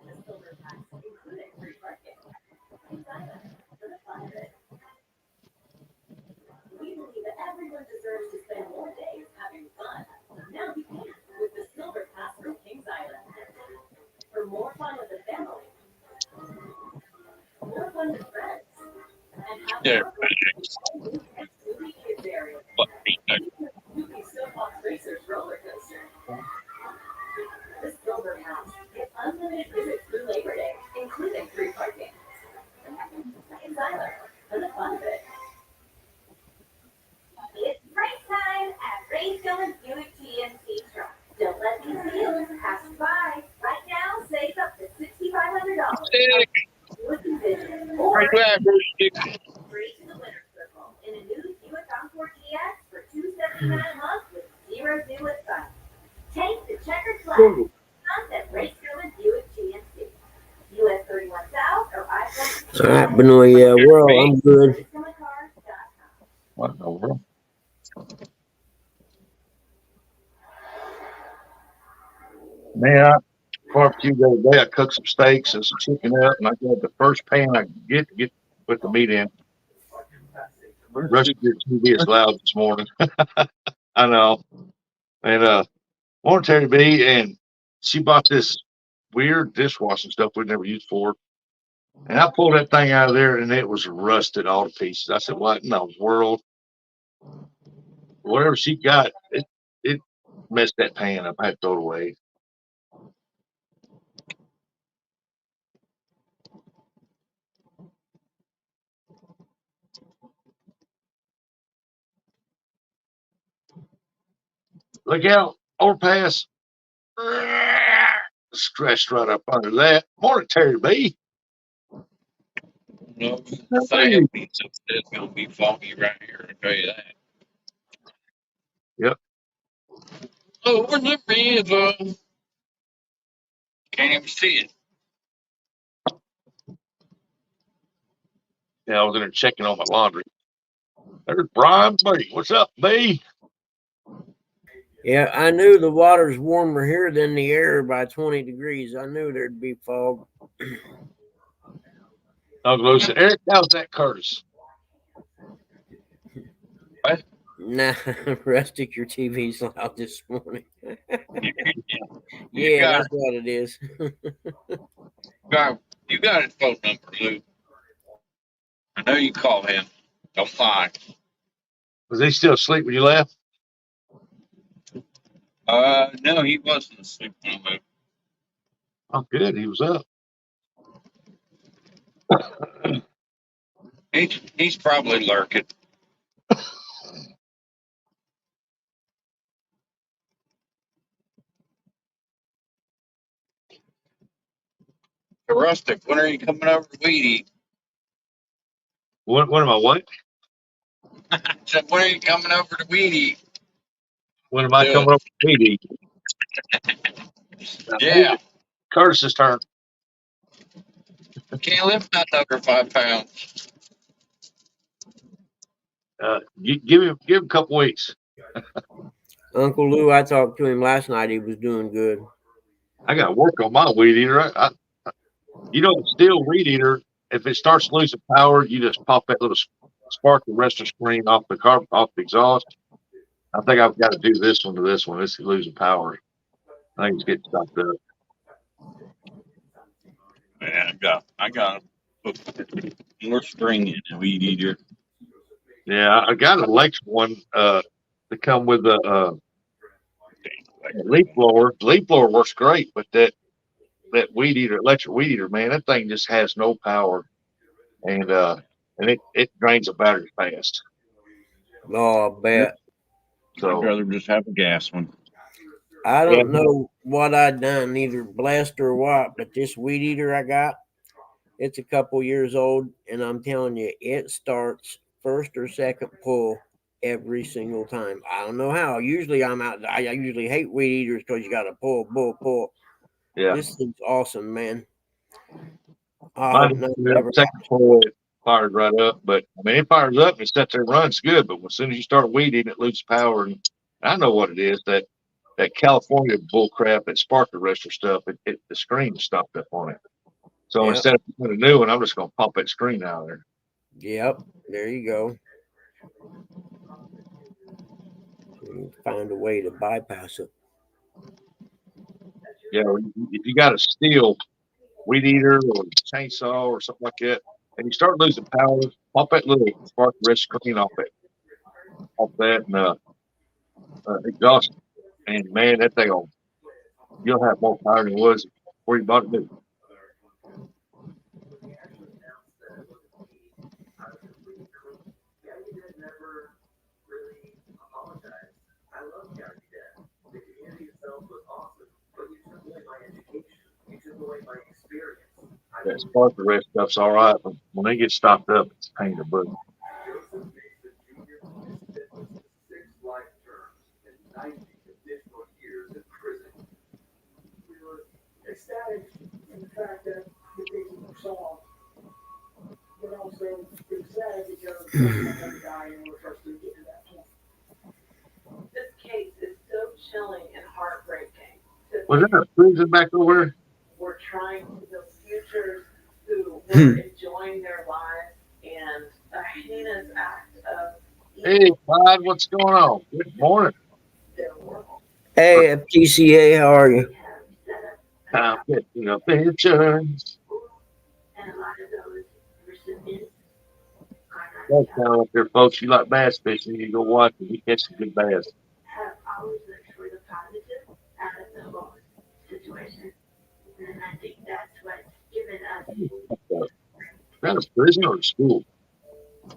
The Silver Pass including free parking. Excited for the fun of it. We believe that everyone deserves to spend more days having fun. Now you can with the Silver Pass from Kings Island. For more fun with the family, more fun with friends, and have Yeah, more fun with the Snoopy Kids area. but feedback. Snoopy Soapbox Racers roller coaster. The Silver Pass. Get unlimited visits through Labor Day, including free parking. Kings Island, for the fun of it. It's race time at Ray's Buick GMC Truck. Don't let these deals pass you by. Right now, save up to $6,500. Stick. Buick Envision or Right there, Stick. free to the winner's circle in a new Buick Encore GX for $279 a month with 0 due at sign. Take the checkered flag. Hunt at Race Buick GMC. US 31 South or I-4. All right, Benoit, yeah, world, I'm good. RaceGummicars.com. What in the world? Man, I barbecued the other day. I cooked some steaks and some chicken up, and I got the first pan I could get to put the meat in. Rusty did TV as loud this morning. I know. And morning, Terry B. And she bought this weird dishwashing stuff we'd never used before. And I pulled that thing out of there, and it was rusted all to pieces. I said, "What in the world?" whatever she got, it messed that pan up. I had to throw it away. Look out, overpass. Stretched right up under that. Morning, Terry B. No, Sam pizza is gonna be foggy right here. I tell you that. Yep. Over the river. Can't even see it. Yeah, I was in there checking on my laundry. There's Brian B. What's up, B? Yeah, I knew the water's warmer here than the air by 20 degrees. I knew there'd be fog. Uncle Lou said, Eric, how's that Curtis? What? Nah, Rustic, your TV's loud this morning. You Yeah, got that's what it is. you got his phone number, Lou. I know you call him. Don't lie. Was he still asleep when you left? No, he wasn't asleep when I moved. Oh, good. He was up. He's probably lurking. Hey, Rustic, when are you coming over to Weedy? What am I, what? I said, when are you coming over to Weedy? When am I coming up with PD? Yeah. Curtis's turn. Can't lift that over 5 pounds. Give him a couple weeks. Uncle Lou, I talked to him last night. He was doing good. I got to work on my weed eater. Steel weed eater, if it starts losing power, you just pop that little spark arrestor screen off the exhaust. I think I've got to do this one to this one. This is losing power. I think it's getting stopped up. Yeah, I got more string in the weed eater. Yeah, I got an electric one to come with a leaf blower. Leaf blower works great, but that electric weed eater, man, that thing just has no power, and it drains the battery fast. Oh, I bet. So I'd rather just have a gas one. I don't know what I done, either blessed or what, but this weed eater I got, it's a couple years old, and I'm telling you, it starts first or second pull every single time. I don't know how. Usually I'm out. I usually hate weed eaters because you got to pull. yeah, This thing's awesome, man. second pull, it fires right up. But I mean, it fires up and it sits there and runs good. But as soon as you start weed eating, it loses power. And I know what it is, that California bull crap, that spark arrestor stuff. The screen is stopped up on it. So Yep. instead of putting a new one, I'm just going to pump that screen out of there. Yep, there you go. Find a way to bypass it. Yeah, if you got a steel weed eater or chainsaw or something like that, and you start losing power, pop that little spark arrestor screen off that and exhaust. And man, that thing you'll have more power than it was before you bought it new. That spark arrest stuff's all right, but when they get stopped up, it's a pain in the butt. Ecstatic in the fact that the people saw, but also ecstatic because the guy and we're supposed to get to that point. This case is so chilling and heartbreaking. Was there a prison back over there? We're trying to build futures who were enjoying their lives, and a heinous act of Hey, Clyde, what's going on? Good morning. their world. Hey, FTCA, how are you? I'm picking up pictures. And a lot of those recipients are not That's down up there, folks. You like bass fishing, you go watch and you catch some good bass. Have always looked for the positive out of the whole situation. And I think that's what's given us. Is that a prison or a school? And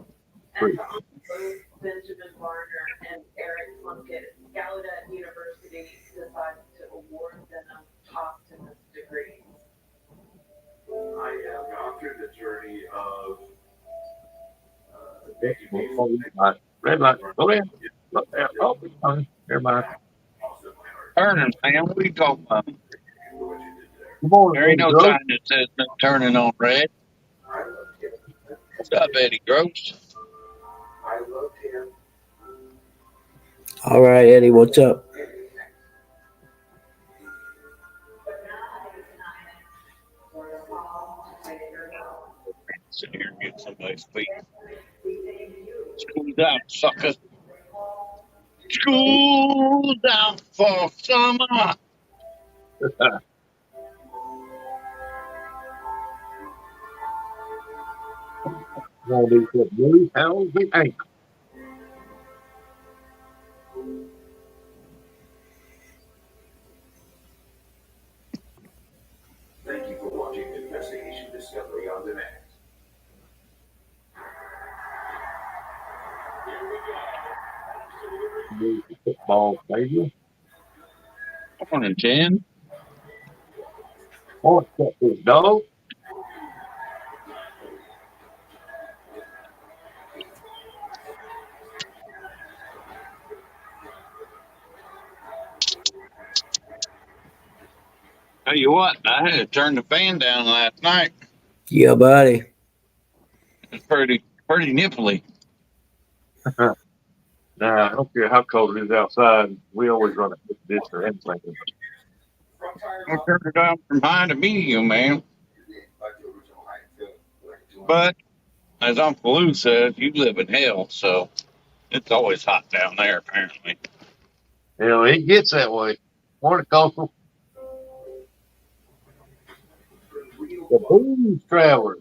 to honor both Benjamin Varner and Eric Plunkett, Gallaudet University decided to award them optimist degrees. I have gone through the journey of Red light. Go ahead. Look there. Oh, it's fine. Never mind. Turning, man. What are you talking about? Good morning, There ain't no Gross. sign that says no turning on red. What's up, Eddie Gross? I loved him. All right, Eddie, what's up? Sit here and get somebody's feet. School's out, sucker. School's out for summer. Gonna do some blue hell's the ankle. Thank you for watching Investigation Discovery on Demand. Blue football stadium. Morning, Jen. Horse got this dog. Tell you what, I had to turn the fan down last night. Yeah, buddy. It's pretty nipply. Nah, I don't care how cold it is outside. We always run a this or anything. I turned it down from high to medium, man. But as Uncle Lou says, you live in hell, so it's always hot down there, apparently. Hell, it gets that way. Morning, Coastal. The Blues Traveler.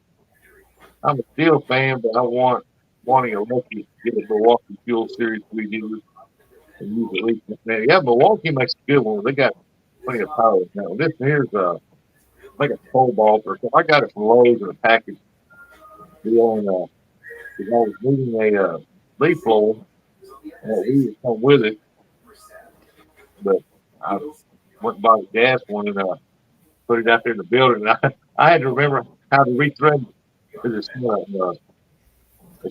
I'm a Steel fan, but I wanting a rookie to get a Milwaukee Fuel Series 3 dealers and use at least. Man, yeah, Milwaukee makes a good one. They got plenty of power now. This here's like a pole ball or something. I got it from Lowe's in a package. We on because I was needing a leaf blower and we was come with it, but I went and bought a gas one and put it out there in the building. And I had to remember how to rethread because it's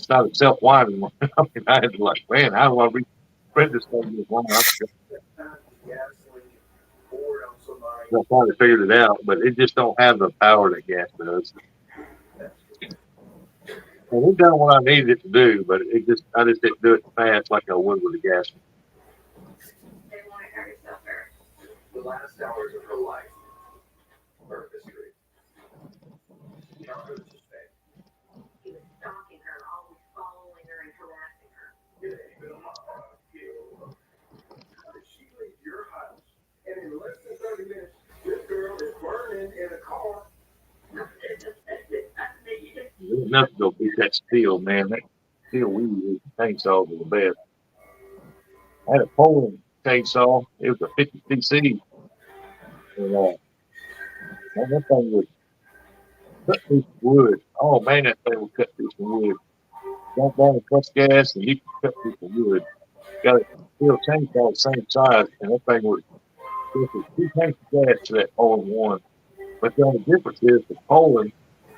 not a self-winding one. I mean, I had to like, man, how do I rethread this thing? This one? I finally figured it out, but it just don't have the power that gas does. And it done what I needed it to do, but I just didn't do it fast like I would with a gas one. The last hours of her life. Her history. Not her suspect. He was stalking her, always following her and harassing her. It ain't been a hard kill. How did she leave your house? And in less than 30 minutes, this girl is burning in a car. There's nothing to beat that steel, man. That steel we use, chainsaws are the best. I had a Poland chainsaw. It was a 50 cc. And that thing would cut through some wood. Oh man, that thing would cut through some wood. Don't burn the clutch gas and you can cut through some wood. Got a steel chainsaw the same size and that thing would put 2 tanks of gas to that all-in-one. But the only difference is the Poland,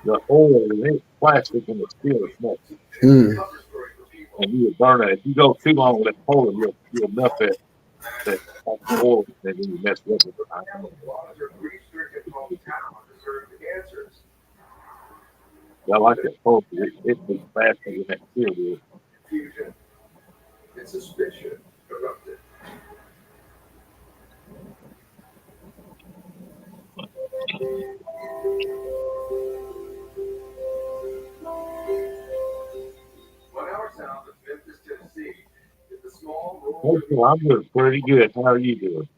the oil is in plastic and the steel is metal. And you would burn it. If you go too long with that Poland, you'll melt that oil and then you mess with it. I like that Poland. It moves faster than that steel is. Confusion and suspicion erupted. One hour south of Memphis, Tennessee, is the small rural. Well, I'm doing pretty good. How are you doing?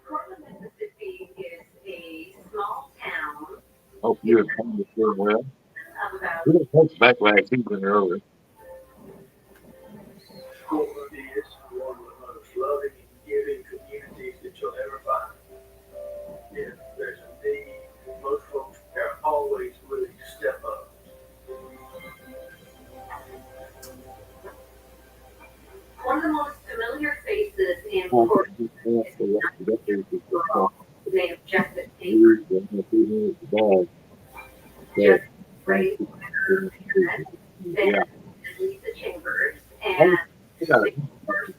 Cortland, Mississippi is a small town Hope you're doing well. of about We didn't take back last season earlier. Portland is one of the most loving and giving communities that you'll ever find. If there's a need, most folks are always willing to step up. One of the most familiar faces in Portland is named Jessica Chambers. Jessica raised her parents, Ben and Lisa Chambers, and just a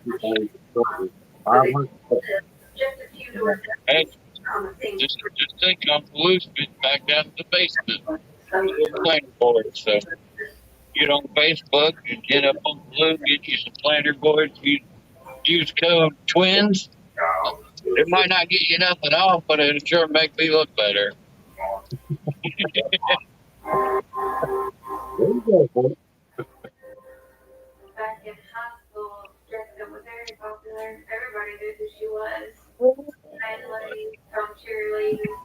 few doors Hey, on the same just think on the loose bit back down to the basement. Little planter boards. So get on Facebook and get up on the loop, get you some planter boards. You use code TWINS. It might not get you nothing off, but it'll sure make me look better. back in high school. Jessica was very popular. Everybody knew who she was. Friendly, from cheerleading.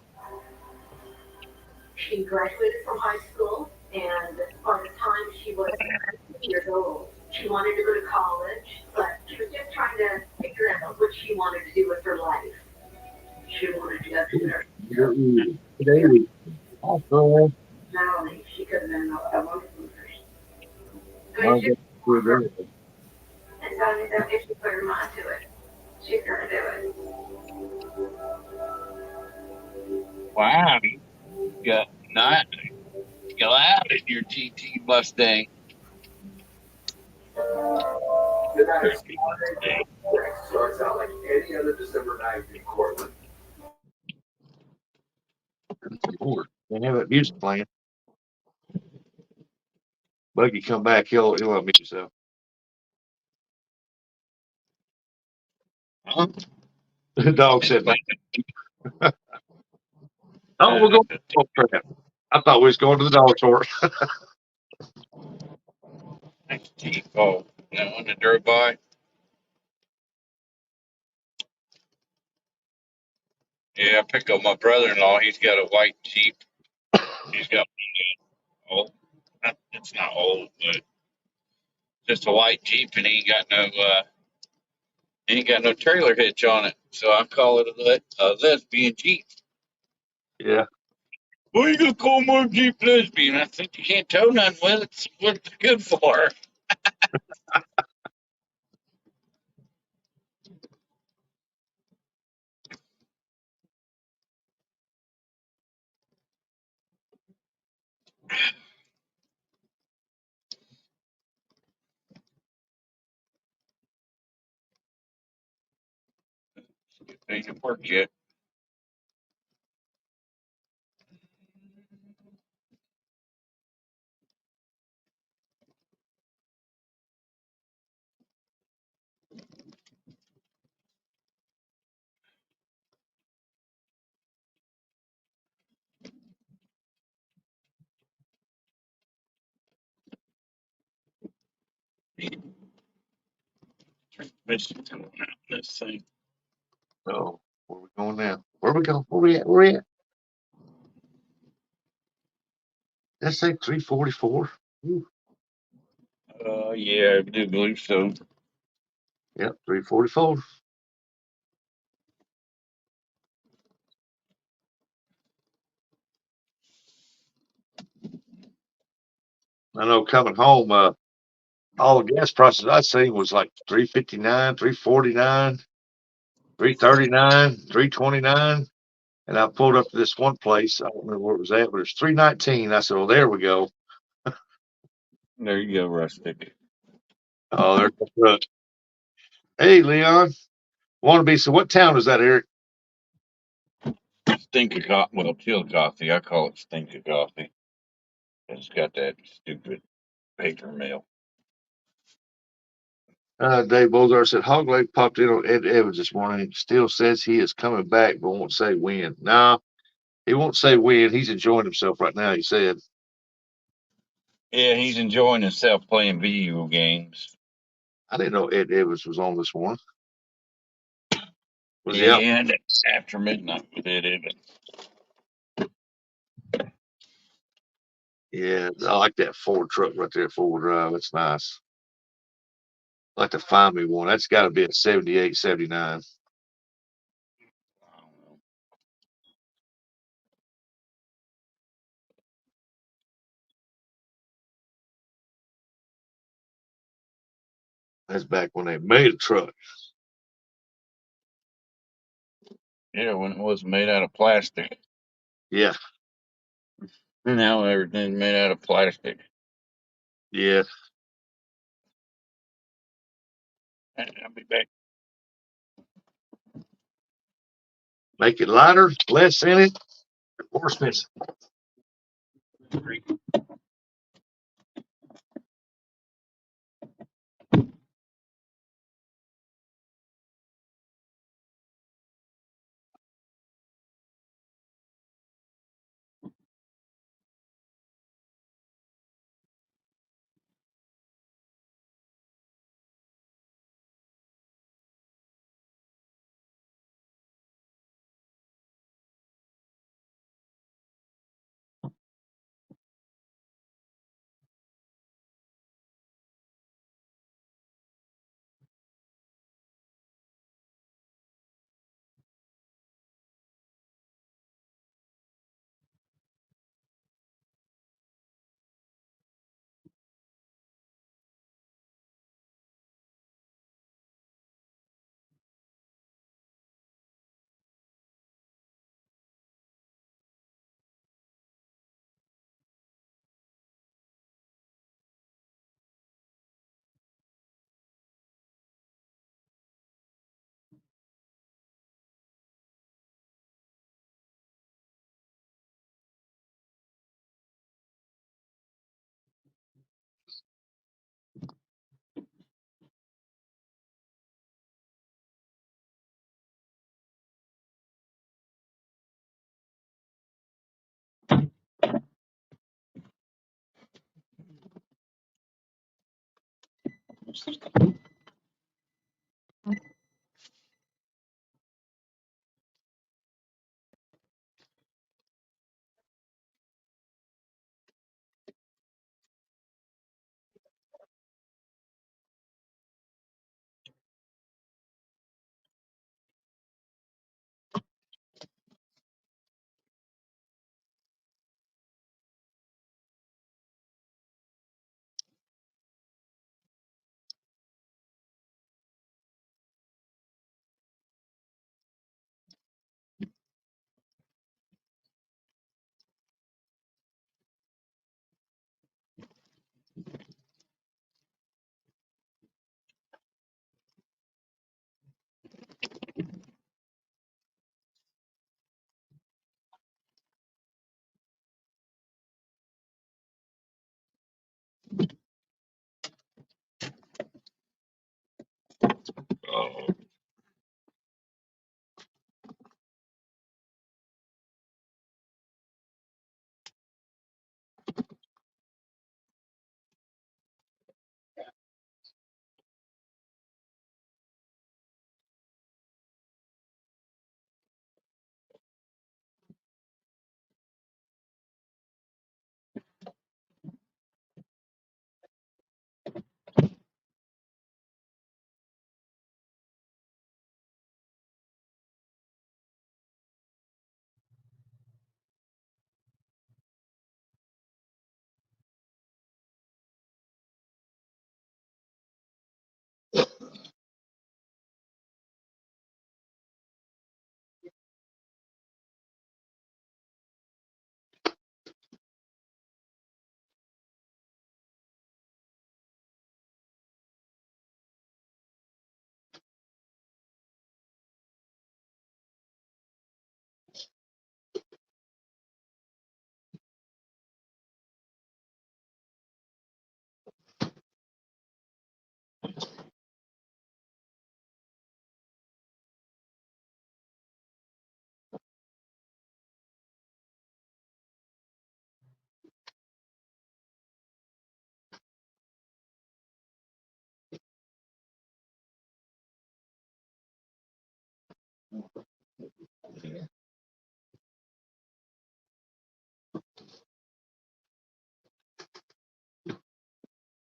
She graduated from high school, and by the time she was 18 years old, she wanted to go to college, but she was just trying to figure out what she wanted to do with her life. She wanted to go to nursing. Not only she could have been a wonderful nurse. I mean, she, and so I think that if she put her mind to it, she's gonna do it. Wow, you got not loud in your GT Mustang. The night starts out like any other December night in Portland. Lord, they have that music playing. Buggy come back, he'll unmute himself. Huh? The dog said, "Oh, we're going to dog trap." I thought we was going to the dog tour. Thanks, Chief. Oh, that one that drove by? Yeah, I picked up my brother-in-law. He's got a white Jeep. He's got old. It's not old, but just a white Jeep, and he ain't got no trailer hitch on it. So I call it a lesbian Jeep. Yeah. What are you gonna call my Jeep lesbian? I think you can't tow nothing with it. It's what it's good for. Ain't work yet. Transmission's going out this thing. So where we going now? Where we going? Where we at? Where we at? Let's say 344. Yeah, I do believe so. Yep, 344. I know coming home, all the gas prices I seen was like 359, 349, 339, 329. And I pulled up to this one place. I don't remember where it was at, but it's 319. I said, "Well, there we go." There you go, Rustic. Oh, there's the truck. Hey, Leon. Wannabe. So what town is that, Eric? Stinker coffee. Well, Chillicothe. I call it stinker coffee. It's got that stupid paper mill. Dave Bozar said Hog Leg popped in on Ed Evans this morning. Still says he is coming back, but won't say when. Nah, he won't say when. He's enjoying himself right now, he said. Yeah, he's enjoying himself playing video games. I didn't know Ed Evans was on this morning. Was he out? Yeah, that's after midnight with Ed Evans. Yeah, I like that Ford truck right there, 4-wheel drive. It's nice. I like to find me one. That's got to be a 78, 79. I don't know. That's back when they made a truck. Yeah, when it was made out of plastic. Yeah, Now everything's made out of plastic. yeah. I'll be back. Make it lighter, less in it, more expensive. Oh,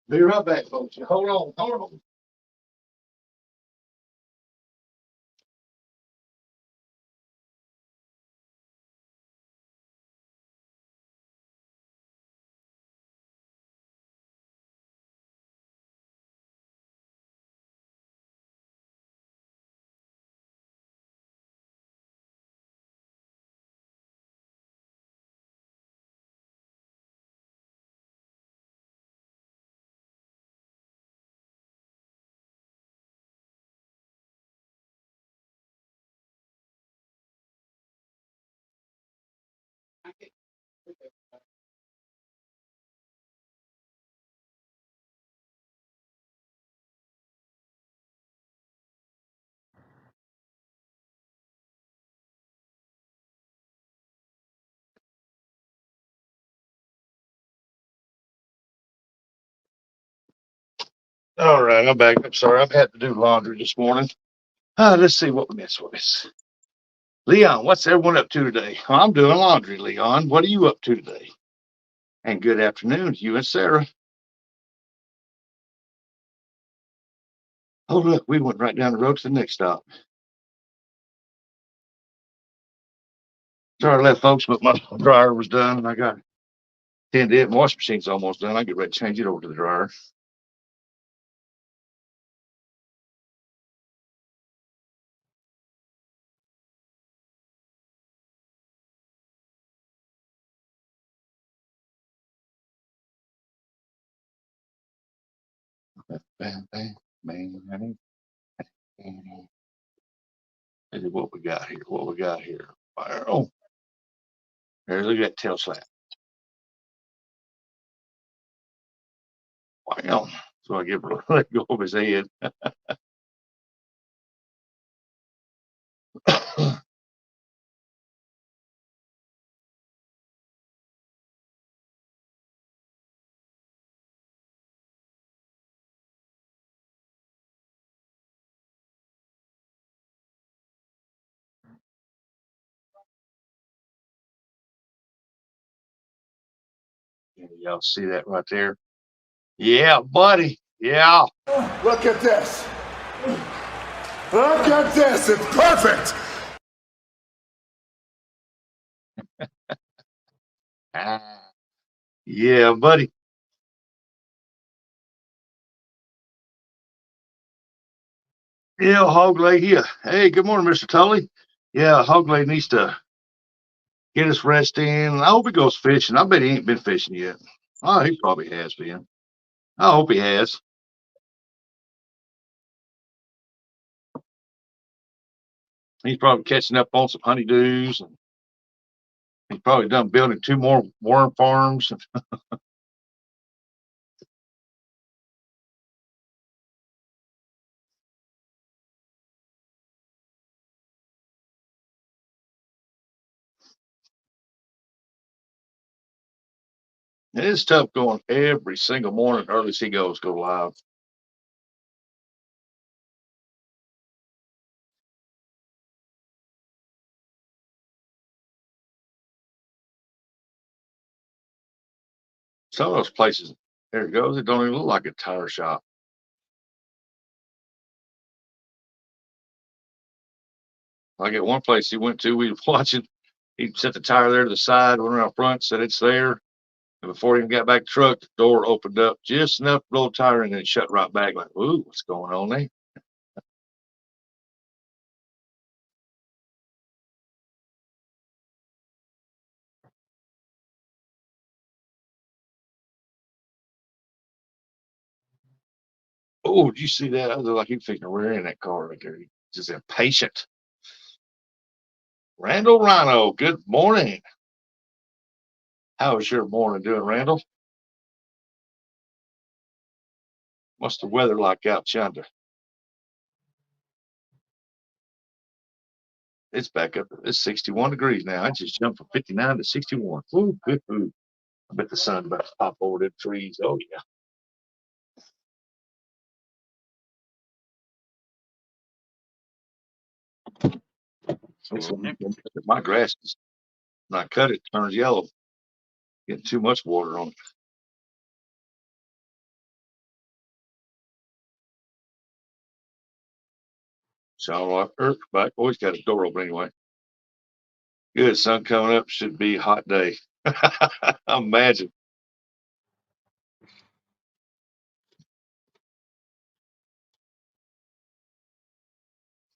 Be right back, folks. Hold on, hold on. All right, I'm back. I'm sorry. I've had to do laundry this morning. Let's see what we missed with this. Leon, what's everyone up to today? I'm doing laundry, Leon. What are you up to today? And good afternoon to you and Sarah. Oh, look, we went right down the road to the next stop. Sorry I left, folks, but my dryer was done and I got tend to it. My washing machine's almost done. I get ready to change it over to the dryer. Bam, bam, bam, bam, bam. This is what we got here. What we got here. Oh, there's look at that tail slap. Wow. So I give her a let go of his head. Y'all see that right there? Yeah, buddy. Yeah. Look at this. Look at this. It's perfect. Yeah, buddy. Yeah, Hog Leg here. Hey, good morning, Mr. Tully. Yeah, Hog Leg needs to get his rest in. I hope he goes fishing. I bet he ain't been fishing yet. Oh, he probably has been. I hope he has. He's probably catching up on some honeydews, and he's probably done building 2 more worm farms. It is tough going every single morning early as he goes go live. Some of those places, there it goes. It don't even look like a tire shop. Like at one place he went to, we were watching. He set the tire there to the side, went around front, said it's there. And before he even got back to the truck, the door opened up just enough to blow a tire and then it shut right back. Like, ooh, what's going on there? Oh, did you see that? I look like he's fixing to rear in that car right there. He's just impatient. Randall Rhino, good morning. How is your morning doing, Randall? What's the weather like out yonder? It's back up. It's 61 degrees now. I just jumped from 59 to 61. Ooh, good food. I bet the sun about to pop over the trees. Oh, yeah. My grass is, when I cut it, turns yellow. Getting too much water on it. Sean Walker, back. Always got his door open anyway. Good, sun coming up. Should be a hot day. Imagine.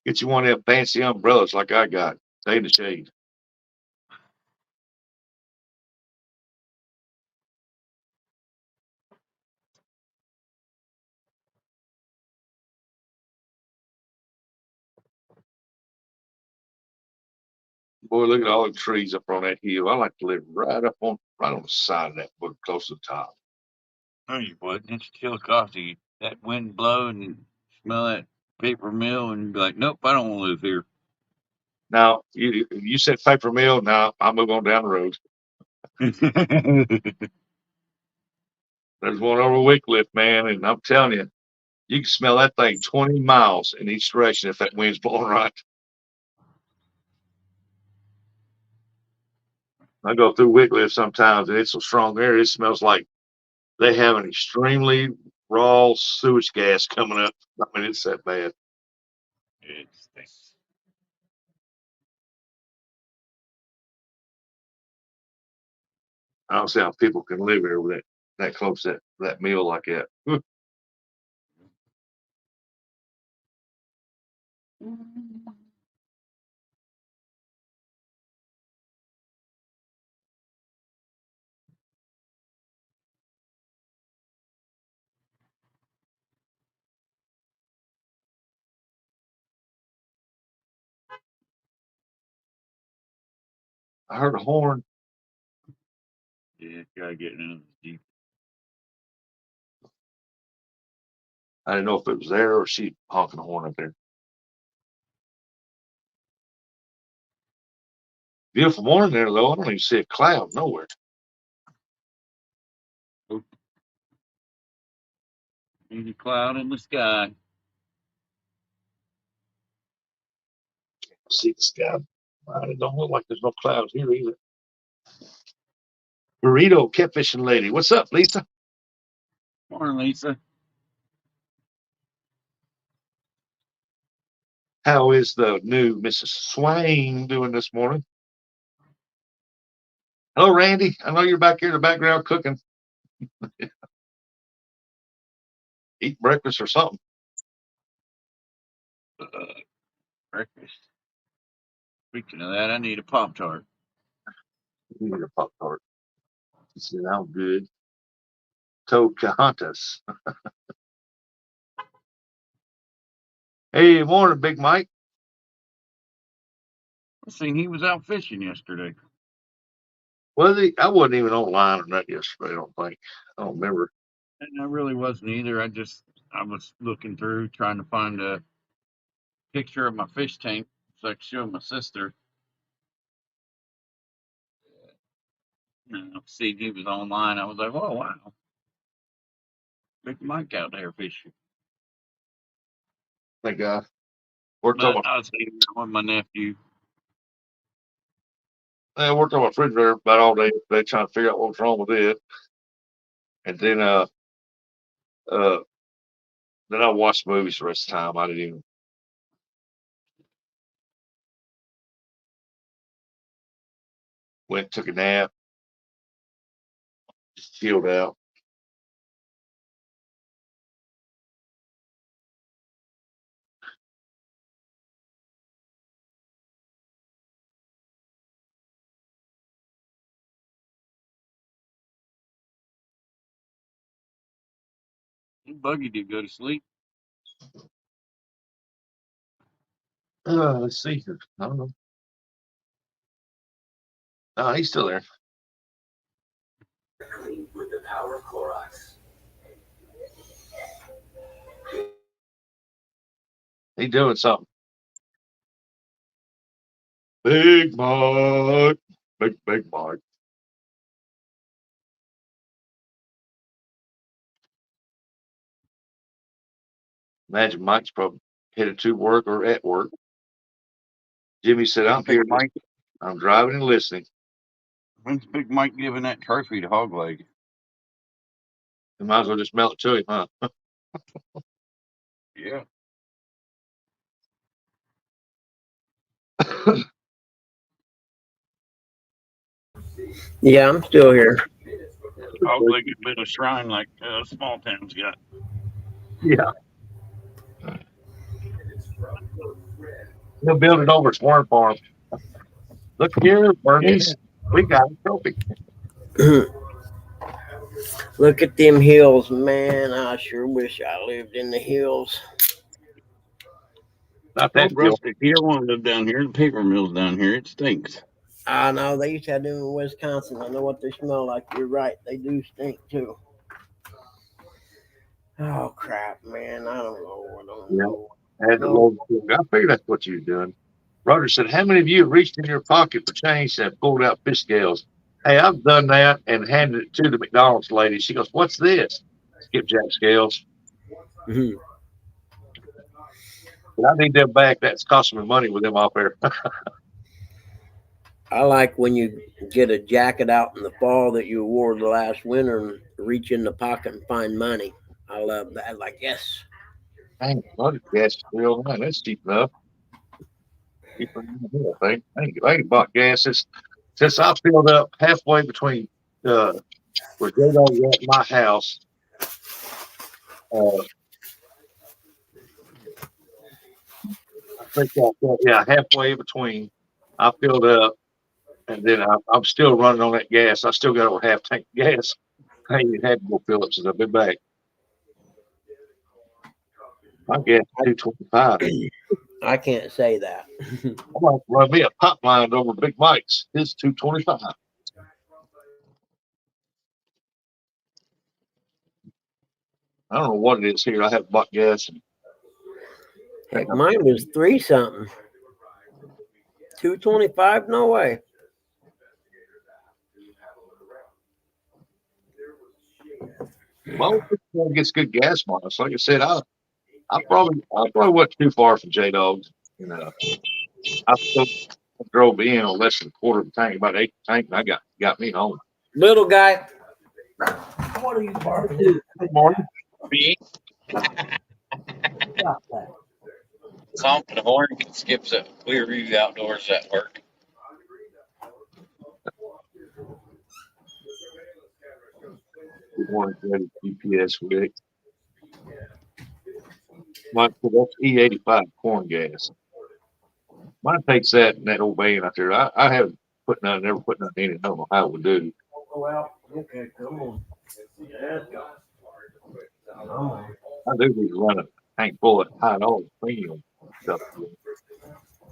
Get you one of them fancy umbrellas like I got. Stay in the shade. Boy, look at all the trees up on that hill. I like to live right on the side of that book, close to the top. No, you wouldn't. It's Chillicothe. That wind blow and smell that paper mill and be like, nope, I don't want to live here. Now, you said paper mill. Now I'll move on down the road. There's one over Wycliffe, man, and I'm telling you, you can smell that thing 20 miles in each direction if that wind's blowing right. I go through Wycliffe sometimes, and it's so strong there, it smells like they have an extremely raw sewage gas coming up. I mean, it's that bad. It stinks. I don't see how people can live here with that close to that mill like that. I heard a horn. Yeah, gotta get into the Jeep. I didn't know if it was there or she honking a horn up there. Beautiful morning there, though. I don't even see a cloud nowhere. Any cloud in the sky. See the sky. It don't look like there's no clouds here either. Burrito catfishing lady. What's up, Lisa? Morning, Lisa. How is the new Mrs. Swain doing this morning? Hello, Randy. I know you're back here in the background cooking. Eat breakfast or something. Breakfast. Speaking of that, I need a Pop-Tart. You need a Pop-Tart. He said, I'm good. Toad Cajantas. Hey, morning, Big Mike. I seen he was out fishing yesterday. Was he? I wasn't even online or nothing yesterday, I don't think. I don't remember. And I really wasn't either. I was looking through trying to find a picture of my fish tank so I could show my sister. And I seen he was online. I was like, oh wow. Big Mike out there fishing. Thank God. We're But talking I was hanging out with my nephew. worked on my refrigerator about all day today trying to figure out what was wrong with it. And then then I watched movies the rest of the time. I didn't even went took a nap, just chilled out. Buggy did go to sleep. Let's see here. I don't know. No, he's still there. Clean with the power of Clorox. He doing something. Big Mike. Big Mike. Imagine Mike's probably headed to work or at work. Jimmy said, I'm here. Mike. I'm driving and listening. When's Big Mike giving that trophy to Hogleg? You might as well just mail it to him, huh? Yeah. Yeah, I'm still here. Hopefully, get a bit of shrine like small towns got. Yeah. They'll build it over Swarm Farm. Look here, Bernice. We got a trophy. Look at them hills, man. I sure wish I lived in the hills. Not Oh, that deal. Rustic, you don't want to live down here. The paper mill's down here. It stinks. I know they used to have them in Wisconsin. I know what they smell like. You're right. They do stink too. Oh crap, man. I don't know. I had to load the I figured that's what you were doing. Roger said, how many of you have reached in your pocket for change and pulled out fish scales? Hey, I've done that and handed it to the McDonald's lady. She goes, what's this? Skipjack scales. Mhm. But I need them back. That's costing me money with them out there. I like when you get a jacket out in the fall that you wore the last winter and reach in the pocket and find money. I love that. Like, yes. Dang, money gas is $3.09. That's cheap enough. Cheaper than here, I think. I ain't bought gas since I filled up halfway between where J-Dog was at my house. I think halfway between. I filled up, and then I'm still running on that gas. I still got over half tank of gas. I ain't even had to go fill up since I've been back. My gas $2.25. I can't say that. I'm like run me a pop line over Big Mike's. It's $2.25. I don't know what it is here. I haven't bought gas. Heck, mine was 3 something. 225? No way. Well, it gets good gas mileage. Like I said, I probably wasn't too far from J Dogs. I drove in on less than a quarter of the tank, about 8 tank, and I got me home. Little guy. What are you barking? Good morning. Me, Stop that. honking the horn skips a clear view outdoors at work. Good morning, Freddie. GPS Rick. Mike, so that's E85 corn gas. Mine takes that and that old van out there. I haven't never put nothing in it. I don't know how it would do. Well, okay, come on. Yeah. Come on. I do need to run a tank full of high oil premium stuff.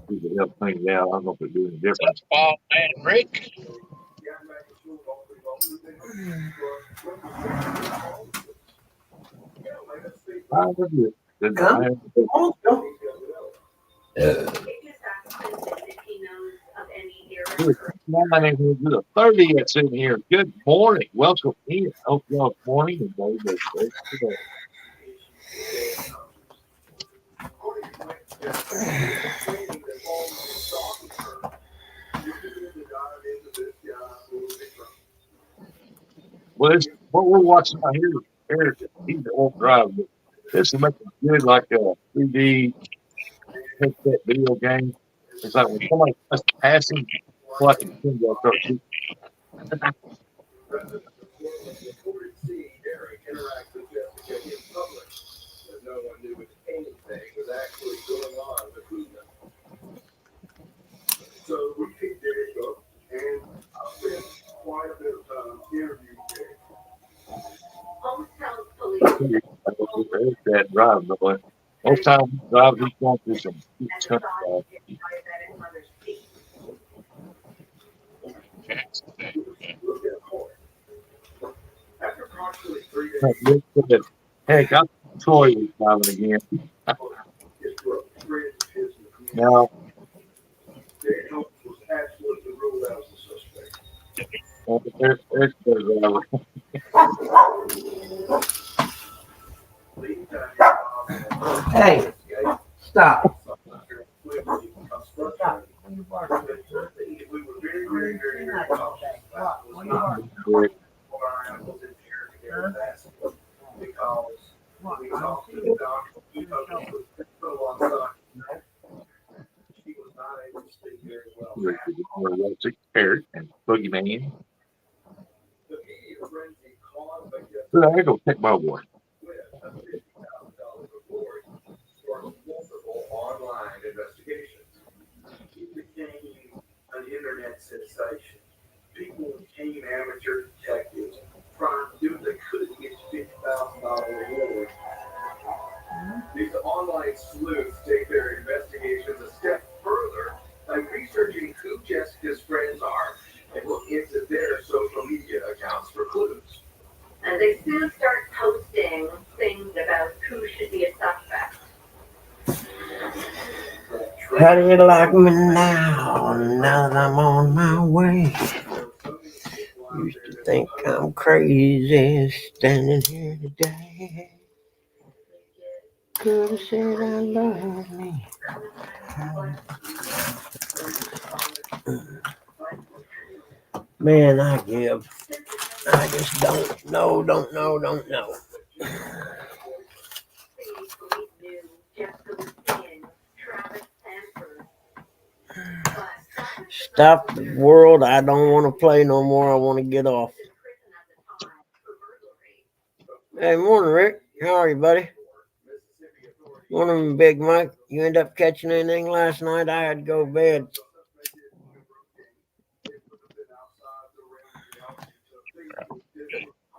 You could help clean it out. I don't know if it'd do any difference. Ball man, Rick. My name is 30 that's in here. Good morning. Welcome in. Hope y'all morning and day. Well, what we're watching out here, Eric, he's the old drive, but this is making it good like a 3D headset video game. It's like when somebody starts passing, like a thing goes start shooting. So we picked Derek up, and I spent quite a bit of time interviewing Derek. Hometown police. There's that drive, but most times he drives, he's going through some stuff. After approximately 3 days, Heck, I'm Troy was driving again. his brother, friends of his in the community, Now, Derek Holmes was absolutely ruled out as a suspect. there's the driver. Hey, stop. We were very, very, very, very cautious about it. Was not put our animals in here together because we talked to the doctor, we talked to the hospital on site. She was not able to speak very well. Parrot and Boogeyman. The media frenzy caused by Jeff So I go take my water. Swift, a $50,000 reward for multiple online investigations. He became an internet sensation. People became amateur detectives trying to do what they could to get $50,000 reward. These online sleuths take their investigations a step further by researching who Jessica's friends are and look into their social media accounts for clues. And they soon start posting things about who should be a suspect. How do you like me now? Now that I'm on my way. Used to think I'm crazy standing here today. Could have said I love me. Man, I give. I just don't know. Stop the world. I don't want to play no more. I want to get off. Hey, morning, Rick. How are you, buddy? Morning, Big Mike. You end up catching anything last night? I had to go to bed.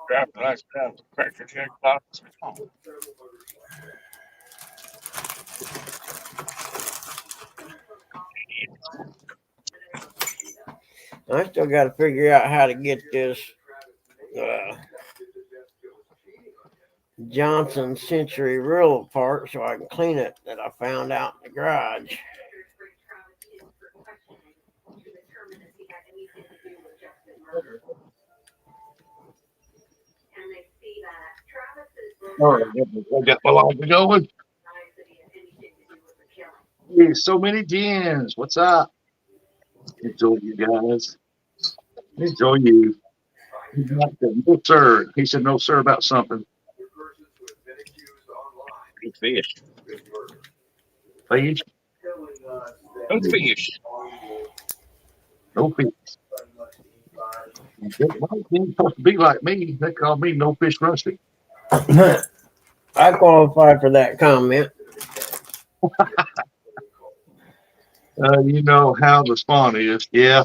Driving lights down, cracker jack box. I still got to figure out how to get this Johnson Century Reel apart so I can clean it that I found out in the garage. All right, I got my life going. Hey, so many gens. What's up? Enjoy you guys. Enjoy you. No, sir. He said no, sir, about something. Good fish. Fish? Good fish. No fish. Ain't supposed to be like me. They call me No Fish Rusty. I qualify for that comment. You know how the spawn is. Yeah.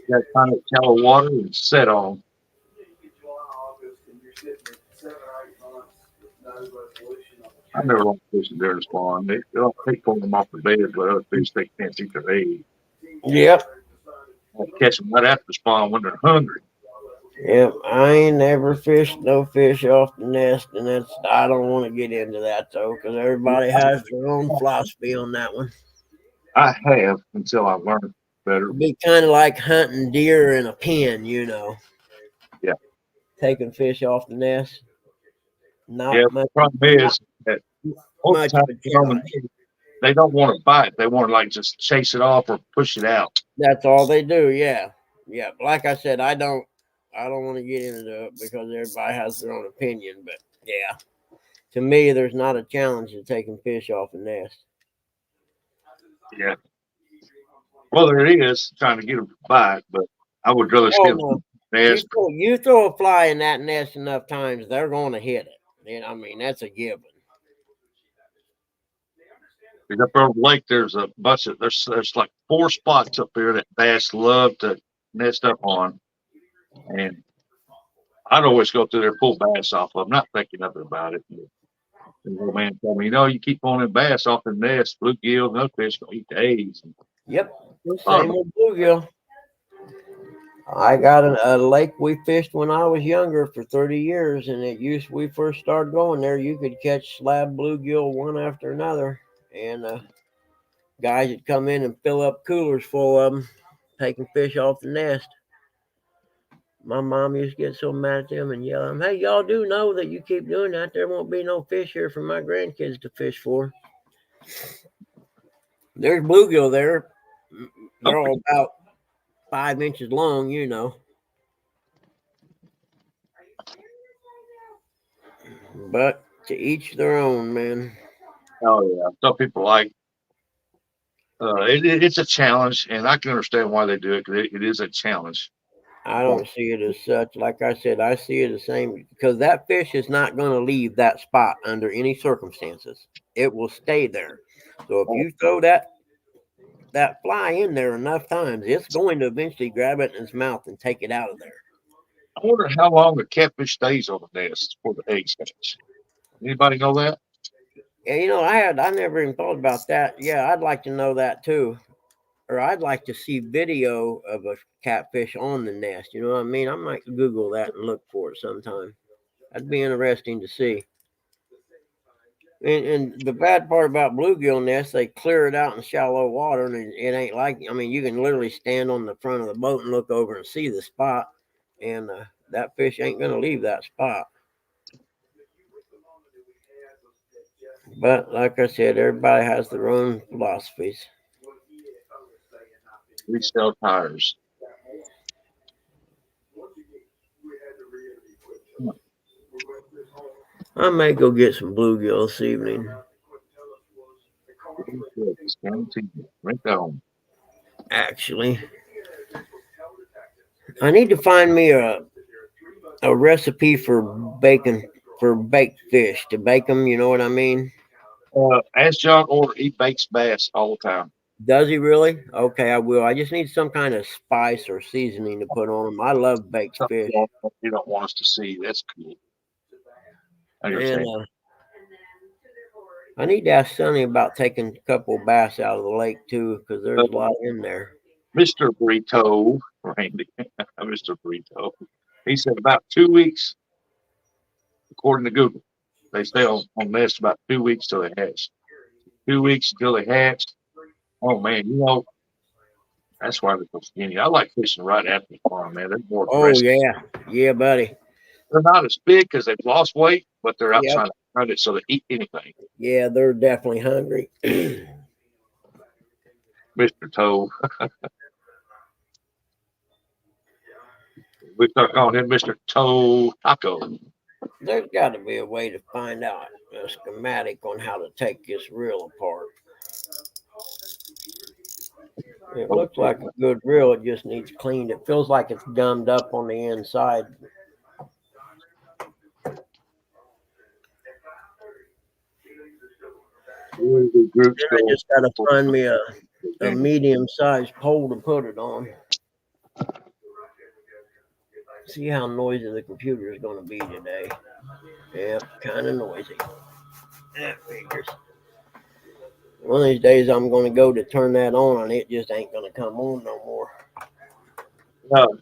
That kind of shallow water and set on. I never like fishing during the spawn. They pull them off the bed, but other fish they can't eat their eggs. Yep. I catch them right after the spawn when they're hungry. Yep. I ain't never fished no fish off the nest, and I don't want to get into that though, because everybody has their own philosophy on that one. I have until I learned better. It'd be kind of like hunting deer in a pen, you know. Yeah. Taking fish off the nest. Not Yeah, much. the problem is that most of the time they don't want to bite. They want to like just chase it off or push it out. That's all they do. Yeah. Yeah. Like I said, I don't want to get into it because everybody has their own opinion. But yeah, to me, there's not a challenge to taking fish off the nest. Yeah. Well, there is trying to get them to bite, but I would rather see them nest. You throw a fly in that nest enough times, they're going to hit it. And I mean, that's a given. Up there on the lake, there's a bunch of there's like 4 spots up there that bass love to nest up on, and I'd always go through there and pull bass off of them, not thinking nothing about it. The old man told me, you keep pulling bass off the nest, bluegill, no fish gonna eat the eggs. Yep, same with bluegill. I got a lake we fished when I was younger for 30 years, and we first started going there, you could catch slab bluegill one after another, and guys would come in and fill up coolers full of them, taking fish off the nest. My mom used to get so mad at them and yell at them, "Hey, y'all do know that you keep doing that, there won't be no fish here for my grandkids to fish for." There's bluegill there. They're all about 5 inches long, you know. But to each their own, man. Oh yeah, some people like It's a challenge, and I can understand why they do it because it is a challenge. I don't see it as such. Like I said, I see it the same because that fish is not going to leave that spot under any circumstances. It will stay there. So if you throw that fly in there enough times, it's going to eventually grab it in its mouth and take it out of there. I wonder how long a catfish stays on the nest before the eggs hatch. Anybody know that? Yeah, I never even thought about that. Yeah, I'd like to know that too. Or I'd like to see video of a catfish on the nest. You know what I mean? I might Google that and look for it sometime. That'd be interesting to see. And the bad part about bluegill nests, they clear it out in shallow water, and it ain't like, I mean, you can literally stand on the front of the boat and look over and see the spot, and that fish ain't going to leave that spot. But like I said, everybody has their own philosophies. We sell tires. I may go get some bluegill this evening. Right down. Actually, I need to find me a recipe for baked fish, to bake them. You know what I mean? Ask John Orr. He bakes bass all the time. Does he really? Okay, I will. I just need some kind of spice or seasoning to put on them. I love baked fish. You don't want us to see. That's cool. And I need to ask Sonny about taking a couple of bass out of the lake too, because there's a lot in there. Mr. Burrito, Randy, Mr. Burrito, he said about 2 weeks, according to Google. They stay on nest about 2 weeks till they hatch. 2 weeks until they hatch. Oh man, that's why they're so skinny. I like fishing right after the farm, man. They're more aggressive. Yeah, buddy. They're not as big because they've lost weight, but they're out trying to hunt it so they eat anything. Yeah, they're definitely hungry. Mr. Toe. We start calling him Mr. Toe Taco. There's got to be a way to find out a schematic on how to take this reel apart. It looks like a good reel. It just needs cleaned. It feels like it's gummed up on the inside. I just got to find me a medium-sized pole to put it on. See how noisy the computer is going to be today. Yeah, kind of noisy. That figures. One of these days I'm going to go to turn that on and it just ain't going to come on no more.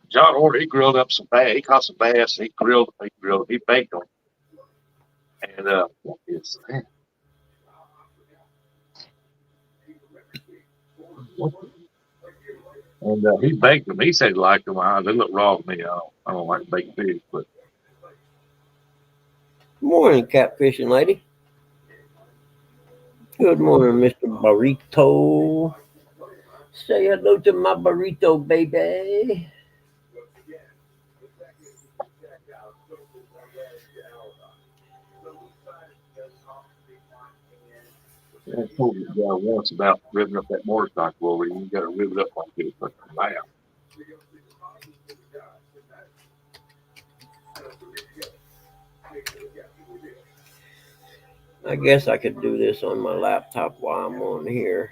John Orr, he grilled up some bass. He caught some bass. He baked them. And what is that? And he baked them. He said he liked them. They look raw to me. I don't like baked fish, but. Morning, catfishing lady. Good morning, Mr. Burrito. Say hello to my burrito, baby. I told you once about ripping up that motorcycle over. You got to rip it up like this, but wow. I guess I could do this on my laptop while I'm on here.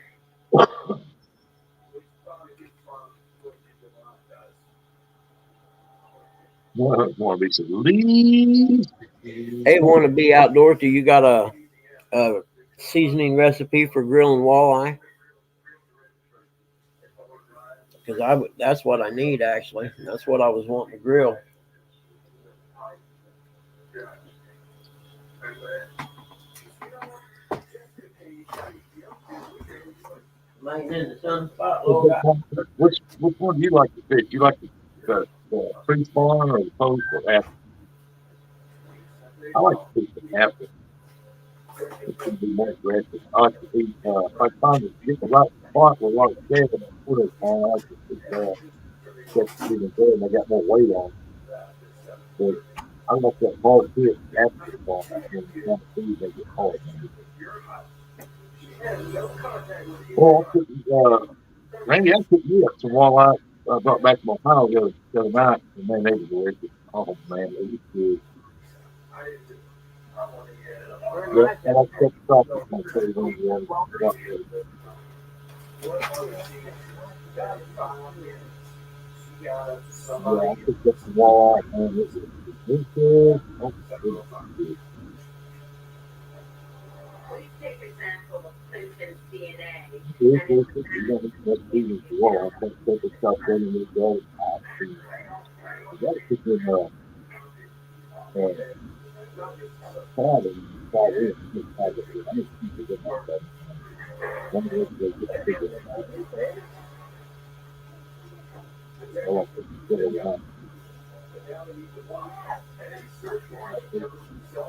Want to be some leaves? Hey, want to be outdoors? Do you got a seasoning recipe for grilling walleye? Because that's what I need, actually. That's what I was wanting to grill. Laying in the sunspot. Which one do you like to fish? You like the pre-spawn or the post or after? I like to fish the after. It can be more aggressive. I like to fish. I find it get the right spot with a lot of shad and put it on. I like to fish even there, and they got more weight on. But I like that hard fish after the spawn, and the see they get hard. Well, Randy, I picked you up some walleye. I brought back from Ohio the other night, and man, they were delicious. Oh man, they were good. Yeah, I like that stuff. My favorite one, yeah, yeah, yeah, I picked up some walleye, man. It was delicious. Oh, goodness, it Please take a sample of Clinton's DNA. was delicious. You know, that's eating the walleye. I think they could stop running this day. You got to put in pad and try it. Just try it. I need to keep it in my stuff. One of those days, get the bigger one. I like to get it on.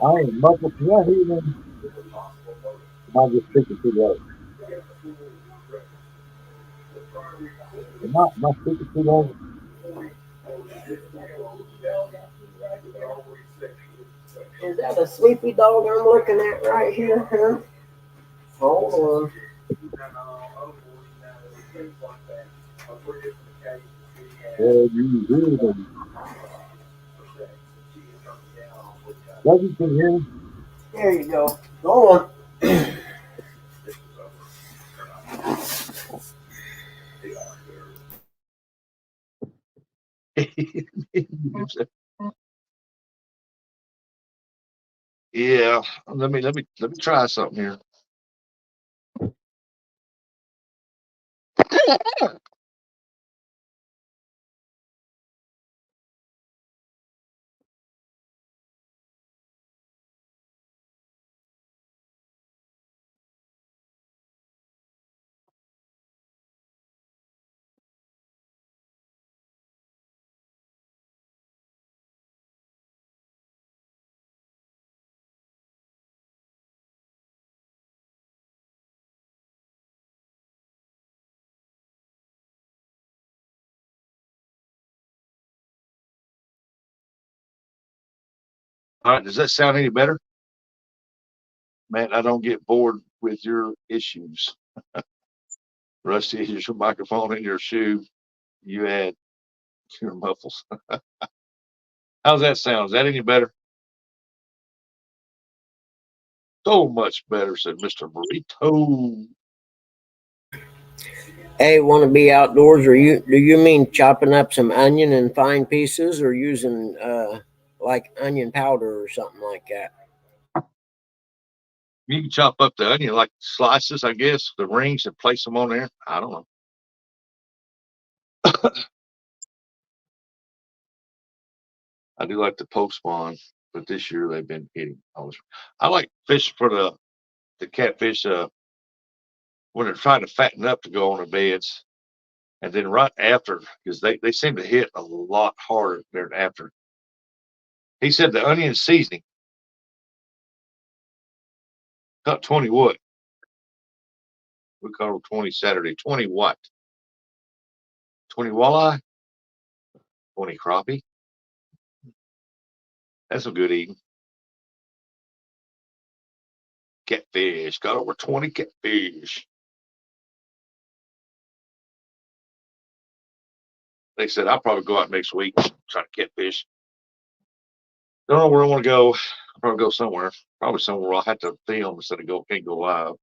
I ain't muffled to that even. I just speaking too low. Am I speaking too low? Is that a sleepy dog I'm looking at right here? Huh? Hold on. Well, you really Doug, you can hear me? There you go. Go on. Yeah, let me try something here. All right, does that sound any better? Man, I don't get bored with your issues. Rusty, is your microphone in your shoe? You had your muffles. How's that sound? Is that any better? So much better, said Mr. Burrito. Hey, want to be outdoors? Do you mean chopping up some onion in fine pieces, or using like onion powder or something like that? You can chop up the onion like slices, I guess, the rings, and place them on there. I don't know. I do like the post spawn, but this year they've been hitting. I like fish for the catfish when they're trying to fatten up to go on the beds, and then right after, because they seem to hit a lot harder there after. He said the onion seasoning cut 20 what? We call it 20 Saturday. 20 what? 20 walleye? 20 crappie? That's some good eating. Catfish. Got over 20 catfish. They said I'll probably go out next week try to catfish. Don't know where I want to go. I'll probably go somewhere. Probably somewhere where I'll have to film instead of can't go live.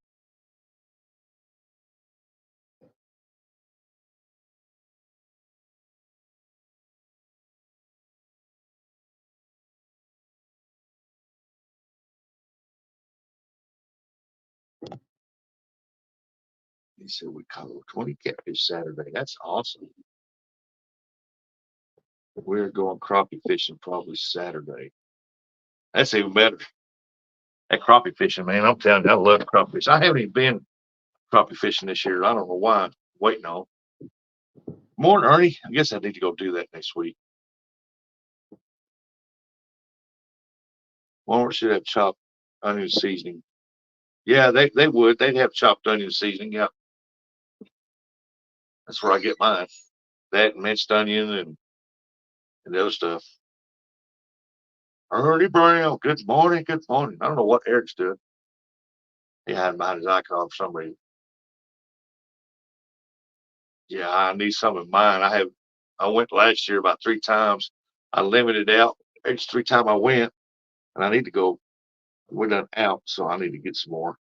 He said we caught over 20 catfish Saturday. That's awesome. We're going crappie fishing probably Saturday. That's even better. That crappie fishing, man. I'm telling you, I love crappie fishing. I haven't even been crappie fishing this year. I don't know why. I'm waiting on. Morning, Ernie. I guess I need to go do that next week. Walmart should have chopped onion seasoning. Yeah, they would. They'd have chopped onion seasoning. Yeah. That's where I get mine. That and minced onion and the other stuff. Ernie Brown, good morning, good morning. I don't know what Eric's doing. He had behind his icon for some reason. Yeah, I need some of mine. I went last year about 3 times. I limited out each 3 time I went, and I need to go. We're done out, so I need to get some more.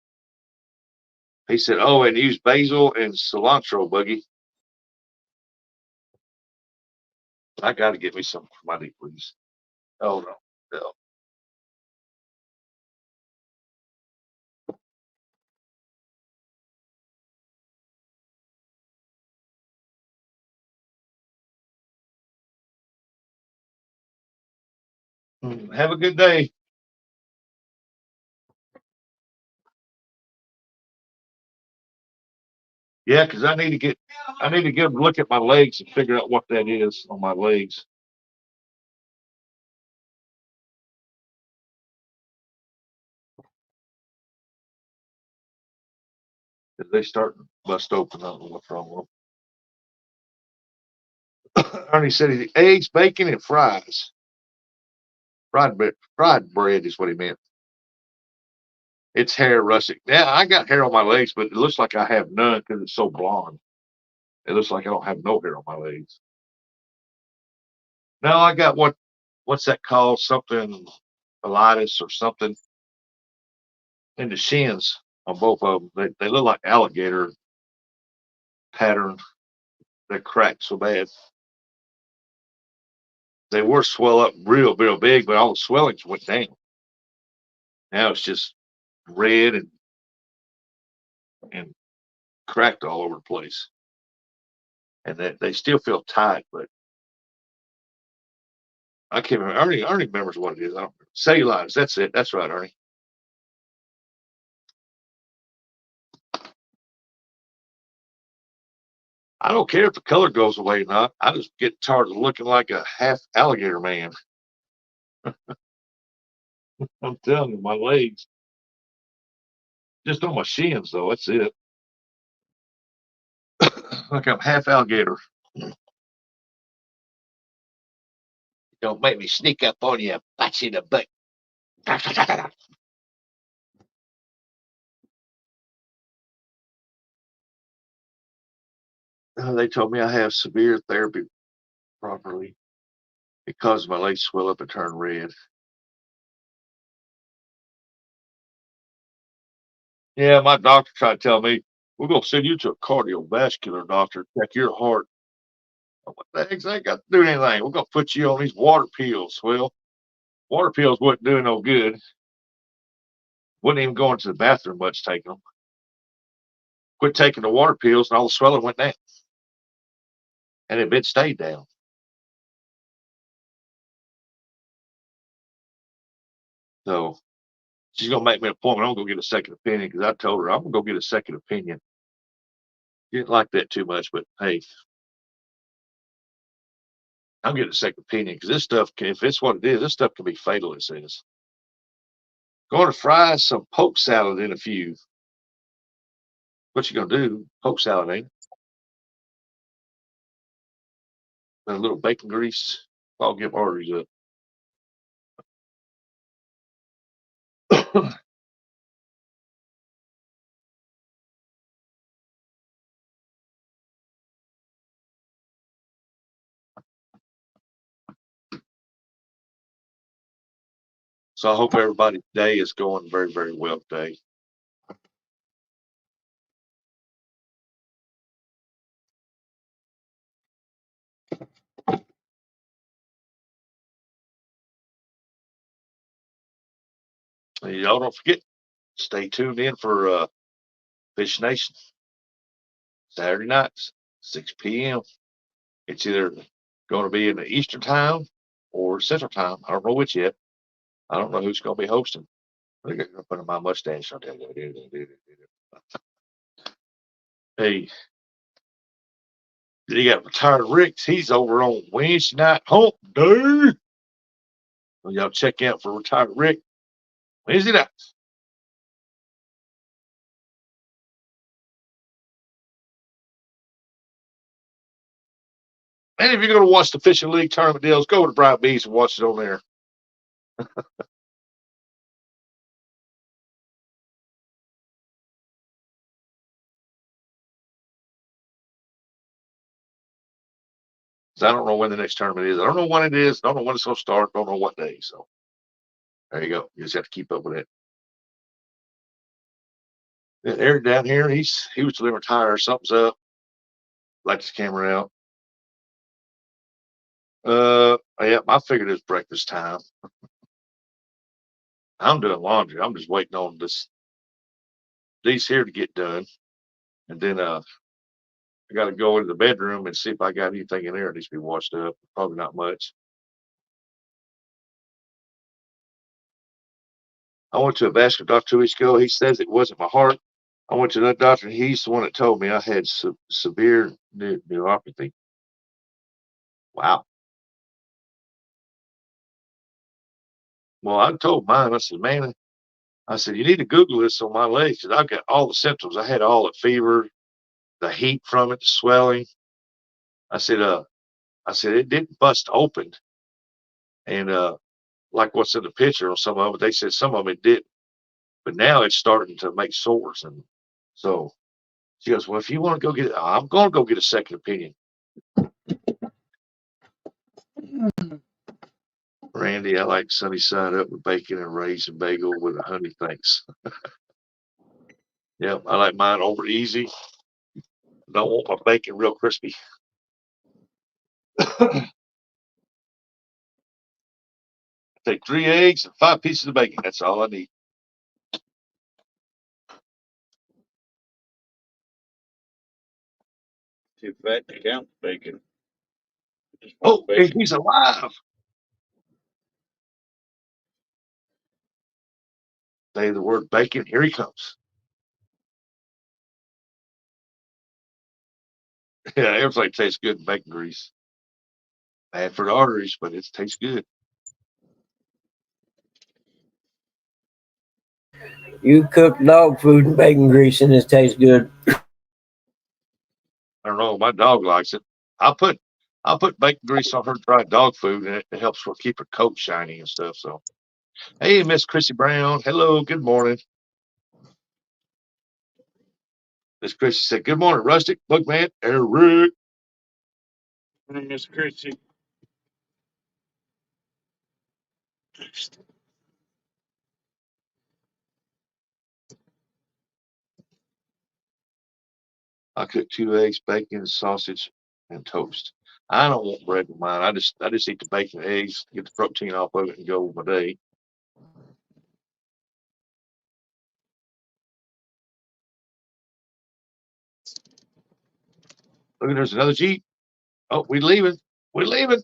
He said, "Oh, and use basil and cilantro, Buggy." I got to get me some for my deep freeze. Oh no, no. Have a good day. Yeah, because I need to get a look at my legs and figure out what that is on my legs. Because they start to bust open. I don't know what's wrong with them. Ernie said he eggs, bacon, and fries. Fried bread is what he meant. It's hair, rustic. Yeah, I got hair on my legs, but it looks like I have none because it's so blonde. It looks like I don't have no hair on my legs. No, I got what's that called? Something colitis or something in the shins on both of them. They look like alligator pattern. They cracked so bad. They were swell up real big, but all the swellings went down. Now it's just red and cracked all over the place. And they still feel tight, but I can't remember. Ernie remembers what it is. I don't remember. Cellulitis. That's it. That's right, Ernie. I don't care if the color goes away or not. I just get tired of looking like a half alligator man. I'm telling you, my legs. Just on my shins, though. That's it. Like I'm half alligator. Don't make me sneak up on you, bite you in the butt. They told me I have severe therapy properly because my legs swell up and turn red. Yeah, my doctor tried to tell me, we're going to send you to a cardiovascular doctor, check your heart. What the heck's that got to do with anything? We're going to put you on these water pills. Well, water pills wasn't doing no good. Wasn't even going to the bathroom much taking them. Quit taking the water pills and all the swelling went down. And it stayed down. So she's going to make me an appointment. I'm going to go get a second opinion because I told her I'm going to go get a second opinion. Didn't like that too much, but hey, I'm getting a second opinion because this stuff can, if it's what it is, this stuff can be fatal, it says. Going to fry some poke salad in a few. What you gonna do? Poke salad, ain't it? And a little bacon grease. I'll get my arteries up. So I hope everybody's day is going very, very well today. And y'all don't forget, stay tuned in for Fish Nation. Saturday nights, 6 p.m. It's either going to be in the Eastern time or Central time. I don't know which yet. I don't know who's going to be hosting. I got to put on my mustache. Hey, you got retired Ricks. He's over on Wednesday night hump day. So y'all check out for retired Rick Wednesday nights. And if you're going to watch the Fishing League tournament deals, go to Bright Bees and watch it on there. I don't know when the next tournament is. I don't know when it is. Don't know when it's going to start. Don't know what day. So there you go. You just have to keep up with it. And Eric down here, he was delivering tires. Something's up. Light this camera out. Yeah, I figured it's breakfast time. I'm doing laundry. I'm just waiting on these here to get done. And then I got to go into the bedroom and see if I got anything in there that needs to be washed up. Probably not much. I went to a vascular doctor 2 weeks ago. He says it wasn't my heart. I went to another doctor. He's the one that told me I had severe neuropathy. Wow. Well, I told mine, I said, man, I said, you need to Google this on my legs because I've got all the symptoms. I had all the fever, the heat from it, the swelling. I said, it didn't bust open. And like what's in the picture on some of it, they said some of it didn't. But now it's starting to make sores. And so she goes, well, if you want to go get it, I'm going to go get a second opinion. Randy, I like sunny side up with bacon and raisin bagel with a honey, thanks. Yep, I like mine over easy. Don't want my bacon real crispy. Take 3 eggs and 5 pieces of bacon. That's all I need. Too fat to count bacon. Oh, he's alive. Say the word bacon. Here he comes. Yeah, everything tastes good in bacon grease. Bad for the arteries, but it tastes good. You cook dog food and bacon grease and it tastes good. I don't know. My dog likes it. I'll put bacon grease on her dry dog food, and it helps her keep her coat shiny and stuff. So, hey, Miss Chrissy Brown. Hello. Good morning. Miss Chrissy said, "Good morning, Rustic, Boogman, Eric." Miss Chrissy. I cook 2 eggs, bacon, sausage, and toast. I don't want bread with mine. I just eat the bacon and eggs, get the protein off of it, and go with my day. Look, there's another Jeep. Oh, we're leaving. We're leaving.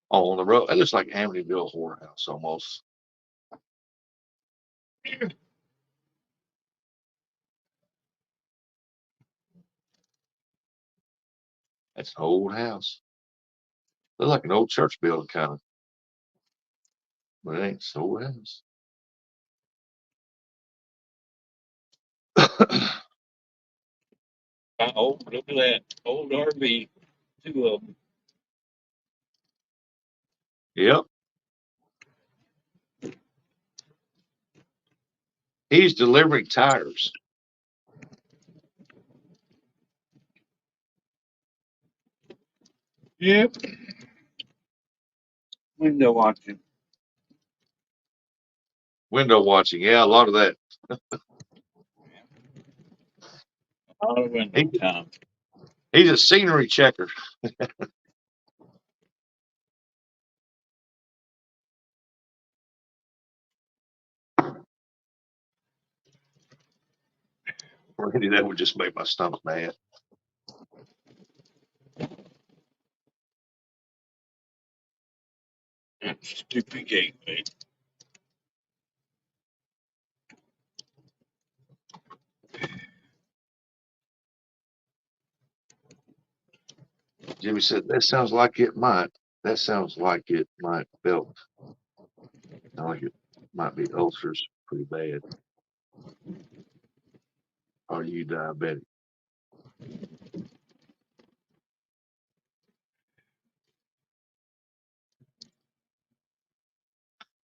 Oh, on the road. That looks like Amityville Horror House almost. That's an old house. Looks like an old church building, kind of. But it ain't. It's an old house. Oh, look at that. Old RV. 2 of them. Yep. He's delivering tires. Yep. Window watching. Window watching. Yeah, a lot of that. A lot of window time. He's a scenery checker. Randy, that would just make my stomach mad. Stupid gateway. Jimmy said, that sounds like it might. That sounds like it might belt. Sound like it might be ulcers pretty bad. Are you diabetic?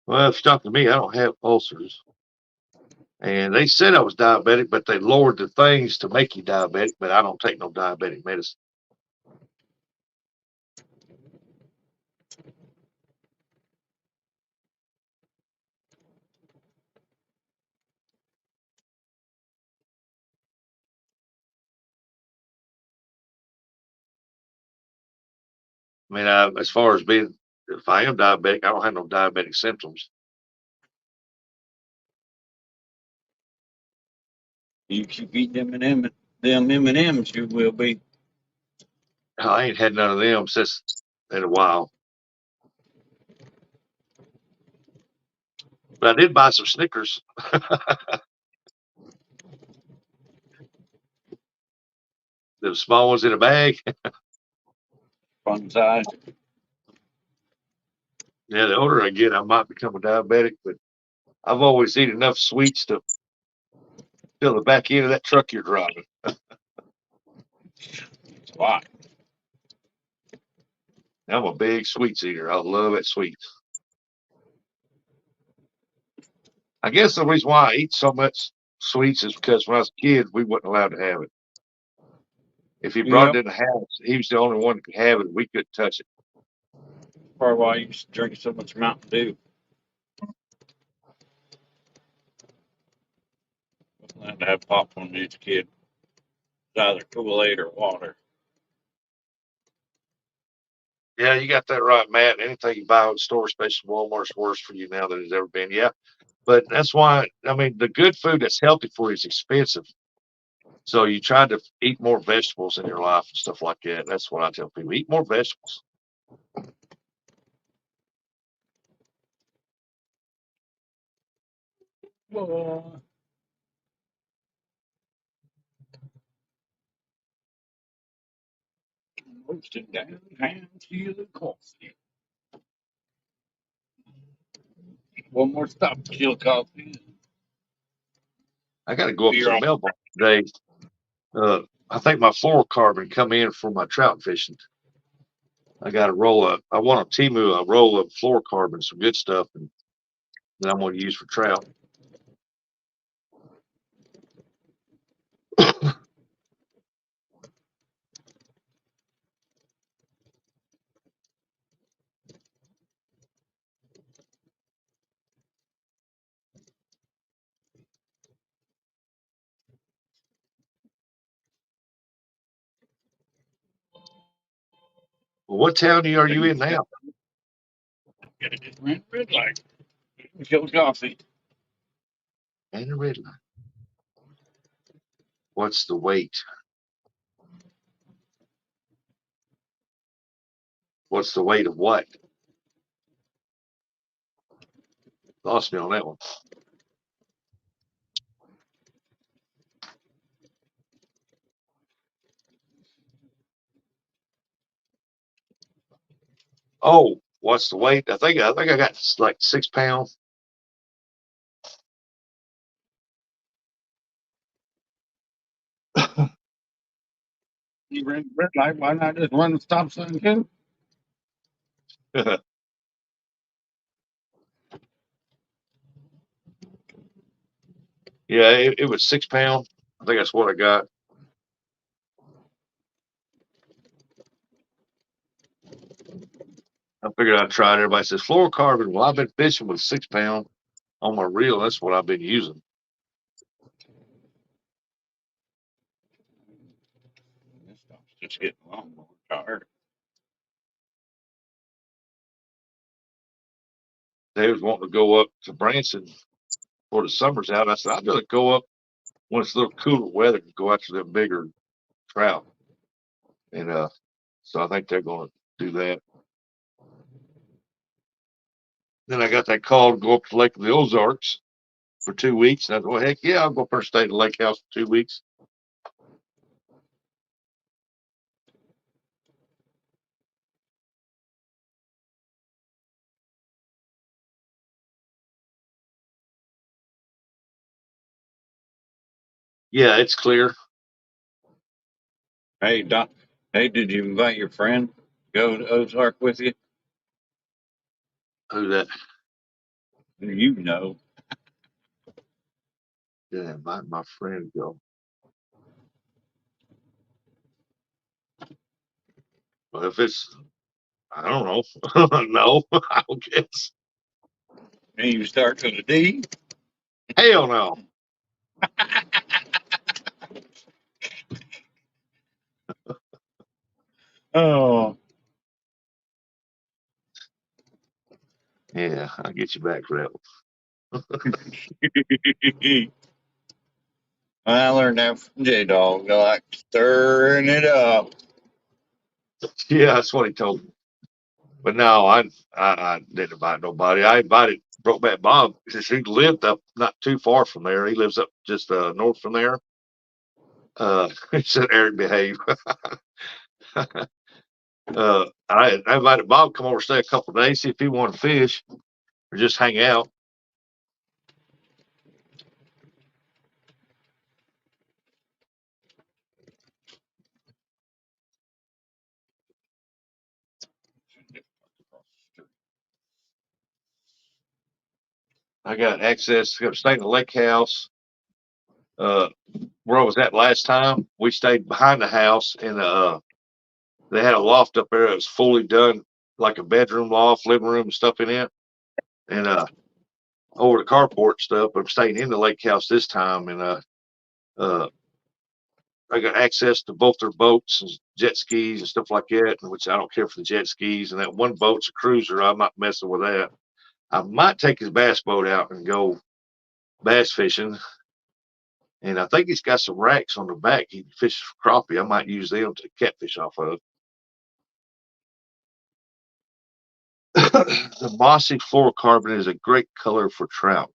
Well, if it's talking to me, I don't have ulcers. And they said I was diabetic, but they lowered the things to make you diabetic, but I don't take no diabetic medicine. I mean, as far as being, if I am diabetic, I don't have no diabetic symptoms. You keep eating them M&Ms, you will be. I ain't had none of them since in a while. But I did buy some Snickers. The small ones in a bag. Fun size. Yeah, the older I get, I might become a diabetic, but I've always eaten enough sweets to fill the back end of that truck you're driving. It's a lot. I'm a big sweets eater. I love it sweets. I guess the reason why I eat so much sweets is because when I was a kid, we wasn't allowed to have it. If he brought it in the house, he was the only one that could have it. We couldn't touch it. Probably why you used to drink so much Mountain Dew. Wasn't allowed to have popcorn when you was a kid. It's either Kool-Aid or water. Yeah, you got that right, Matt. Anything you buy at the store, especially Walmart's worse for you now than it's ever been. Yeah. But that's why, I mean, the good food that's healthy for you is expensive. So you try to eat more vegetables in your life and stuff like that. That's what I tell people. Eat more vegetables. Well, roasted down ham, tea, and coffee. One more stop, chill coffee. I got to go up to Beer the on. mailbox today. I think my fluorocarbon come in for my trout fishing. I got a roll of, I want a Timu, a roll of fluorocarbon, some good stuff, and that I'm going to use for trout. Well, what town are you in now? Get it just red light. Chill coffee. And a red line. What's the weight? What's the weight of what? Lost me on that one. Oh, what's the weight? I think I got like 6 pounds. You ran red light. Why not just run the stop sign too? Yeah, it was 6 pounds. I think that's what I got. I figured I'd try it. Everybody says fluorocarbon. Well, I've been fishing with 6 pounds on my reel. That's what I've been using. This stop's just getting long. I'm tired. They was wanting to go up to Branson before the summer's out. I said, I'd rather go up when it's a little cooler weather and go after them bigger trout. And so I think they're going to do that. Then I got that call to go up to Lake of the Ozarks for 2 weeks. And I thought, well, heck yeah, I'll go up there and stay at the lake house for 2 weeks. Yeah, it's clear. Hey, Doc. Hey, did you invite your friend go to Ozark with you? Who that? You know. Yeah, invite my friend to go. But if it's, I don't know. No, I don't guess. And you start with a D. Hell no. Oh. Yeah, I'll get you back for that I learned that from J Dog. I like stirring it up. one. Yeah, that's what he told me. But no, I didn't invite nobody. I invited Brokeback Bob because he lived up not too far from there. He lives up just north from there. He said Eric behave. I invited Bob to come over stay a couple of days, see if he wanted to fish or just hang out. I got access to stay in the lake house. Where I was at last time, we stayed behind the house and they had a loft up there that was fully done, like a bedroom loft, living room and stuff in it. And over the carport stuff, I'm staying in the lake house this time and uh I got access to both their boats and jet skis and stuff like that, which I don't care for the jet skis. And that one boat's a cruiser. I'm not messing with that. I might take his bass boat out and go bass fishing. And I think he's got some racks on the back. He fishes for crappie. I might use them to catfish off of. The mossy fluorocarbon is a great color for trout.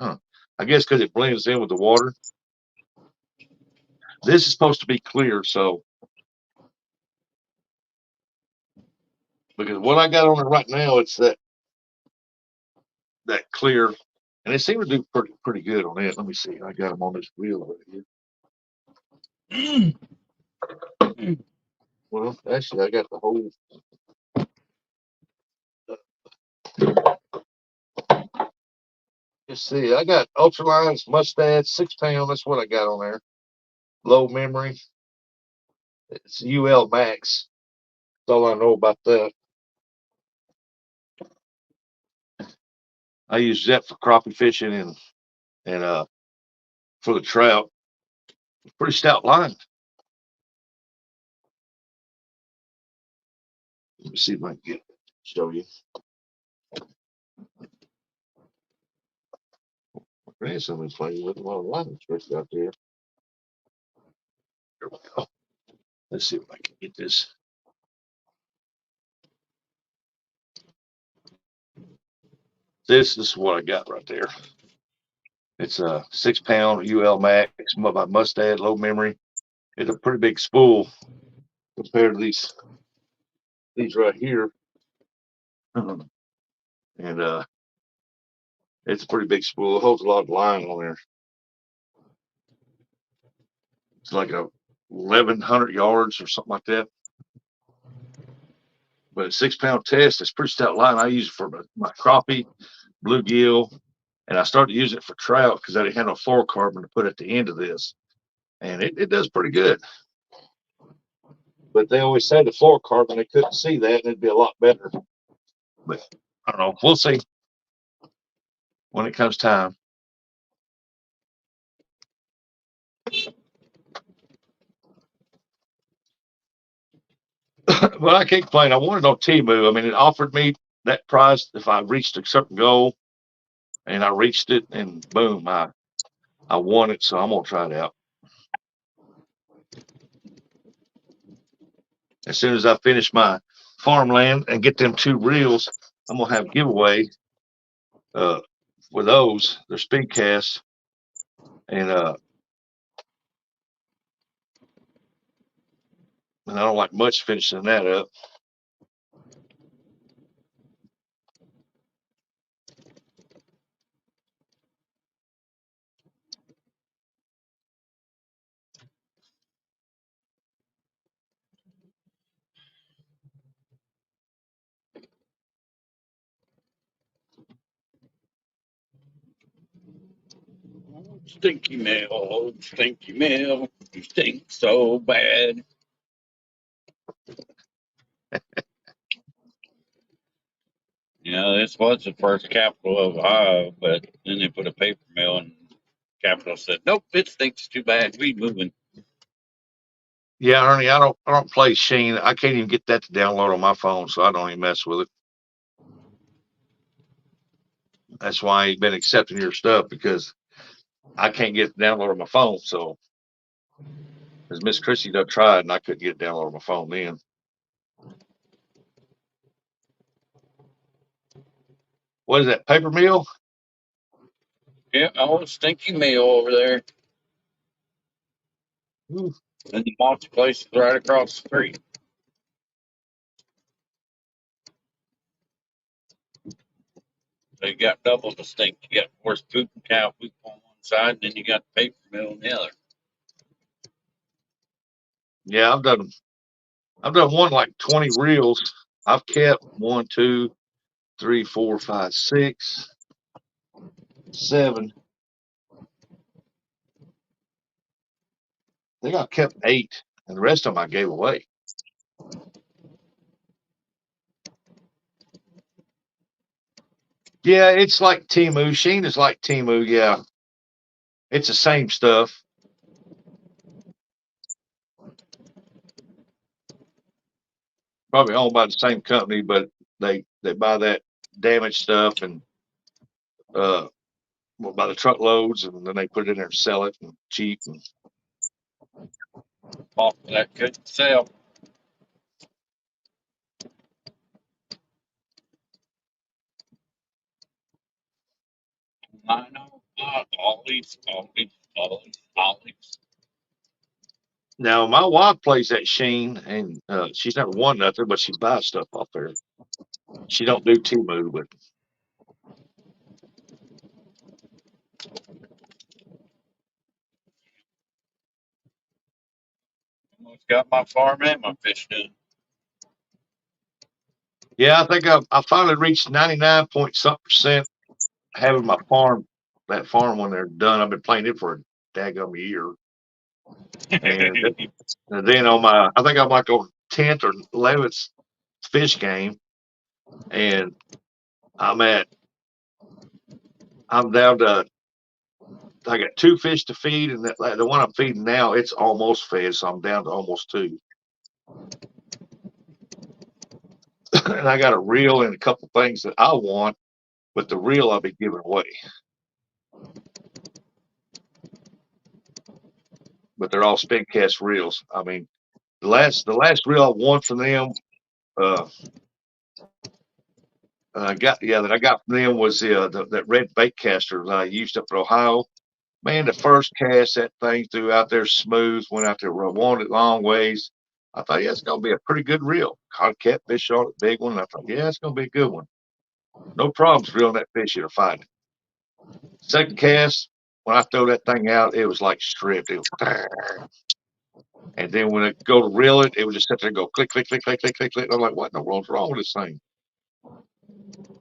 Huh. I guess because it blends in with the water. This is supposed to be clear, so because what I got on it right now, it's that clear, and it seemed to do pretty good on it. Let me see. I got them on this reel over here. Well, actually, I got the whole. Let's see. I got ultralines, mustad, 6 pound. That's what I got on there. Low memory. It's UL Max. That's all I know about that. I use that for crappie fishing and for the trout. Pretty stout line. Let me see if I can show you. There's something playing with a lot of line stretched out there. There we go. Let's see if I can get this. This is what I got right there. It's a 6 pound UL Max by Mustad, low memory. It's a pretty big spool compared to these right here. And it's a pretty big spool. It holds a lot of line on there. It's like 1,100 yards or something like that. But a 6 pound test, it's pretty stout line. I use it for my crappie, bluegill, and I started to use it for trout because I didn't have no fluorocarbon to put at the end of this. And it does pretty good. But they always say the fluorocarbon, they couldn't see that, and it'd be a lot better. But I don't know. We'll see when it comes time. But I can't complain. I wanted on Temu. I mean, it offered me that price if I reached a certain goal, and I reached it, and boom, I won it. So I'm gonna try it out. As soon as I finish my farmland and get them 2 reels, I'm gonna have a giveaway with those. They're speed casts, and I don't like much finishing that up. Stinky Mill, oh, Stinky Mill, you stink so bad. This was the first capital of Ohio, but then they put a paper mill and Capital said, nope, it stinks too bad. We moving. Yeah, Ernie, I don't play Sheen. I can't even get that to download on my phone, so I don't even mess with it. That's why I ain't been accepting your stuff, because I can't get it downloaded on my phone. So, as Miss Chrissy done tried, and I couldn't get it downloaded on my phone then. What is that, paper mill? Yeah, old Stinky Mill over there. Ooh. And the multi place is right across the street. So you got double the stink. You got horse poop and cow poop on one side, and then you got the paper mill on the other. Yeah, I've done one like 20 reels. I've kept 1, 2, 3, 4, 5, 6, 7. I think I kept 8, and the rest of them I gave away. Yeah, it's like Temu. Sheen is like Temu. Yeah, it's the same stuff. Probably owned by the same company, but they buy that damaged stuff and by the truckloads, and then they put it in there and sell it and cheap. And That couldn't sell. I know. Always. now my wife plays that Sheen, and she's never won nothing, but she buys stuff off there. She don't do Temu, but Almost got my farm and my fish done. yeah, I think I finally reached 99 point something % having my farm, that farm when they're done. I've been playing it for a daggum year. And then I think I'm like on 10th or 11th fish game, and I'm down to, I got 2 fish to feed, and the one I'm feeding now, it's almost fed, so I'm down to almost 2. And I got a reel and a couple things that I want, but the reel I'll be giving away. But they're all spin cast reels. I mean, the last reel I won from them, that I got from them was that red bait caster that I used up in Ohio. Man, the first cast that thing threw out there smooth, went out there, wound it long ways. I thought, yeah, it's gonna be a pretty good reel. Caught a catfish on it, big one. And I thought, yeah, it's gonna be a good one. No problems reeling that fish to find it. Second cast, when I throw that thing out, it was like stripped. It was, and then when it go to reel it, it would just sit there and go click, click, click, click, click, click, click. I'm like, what in the world's wrong with this thing?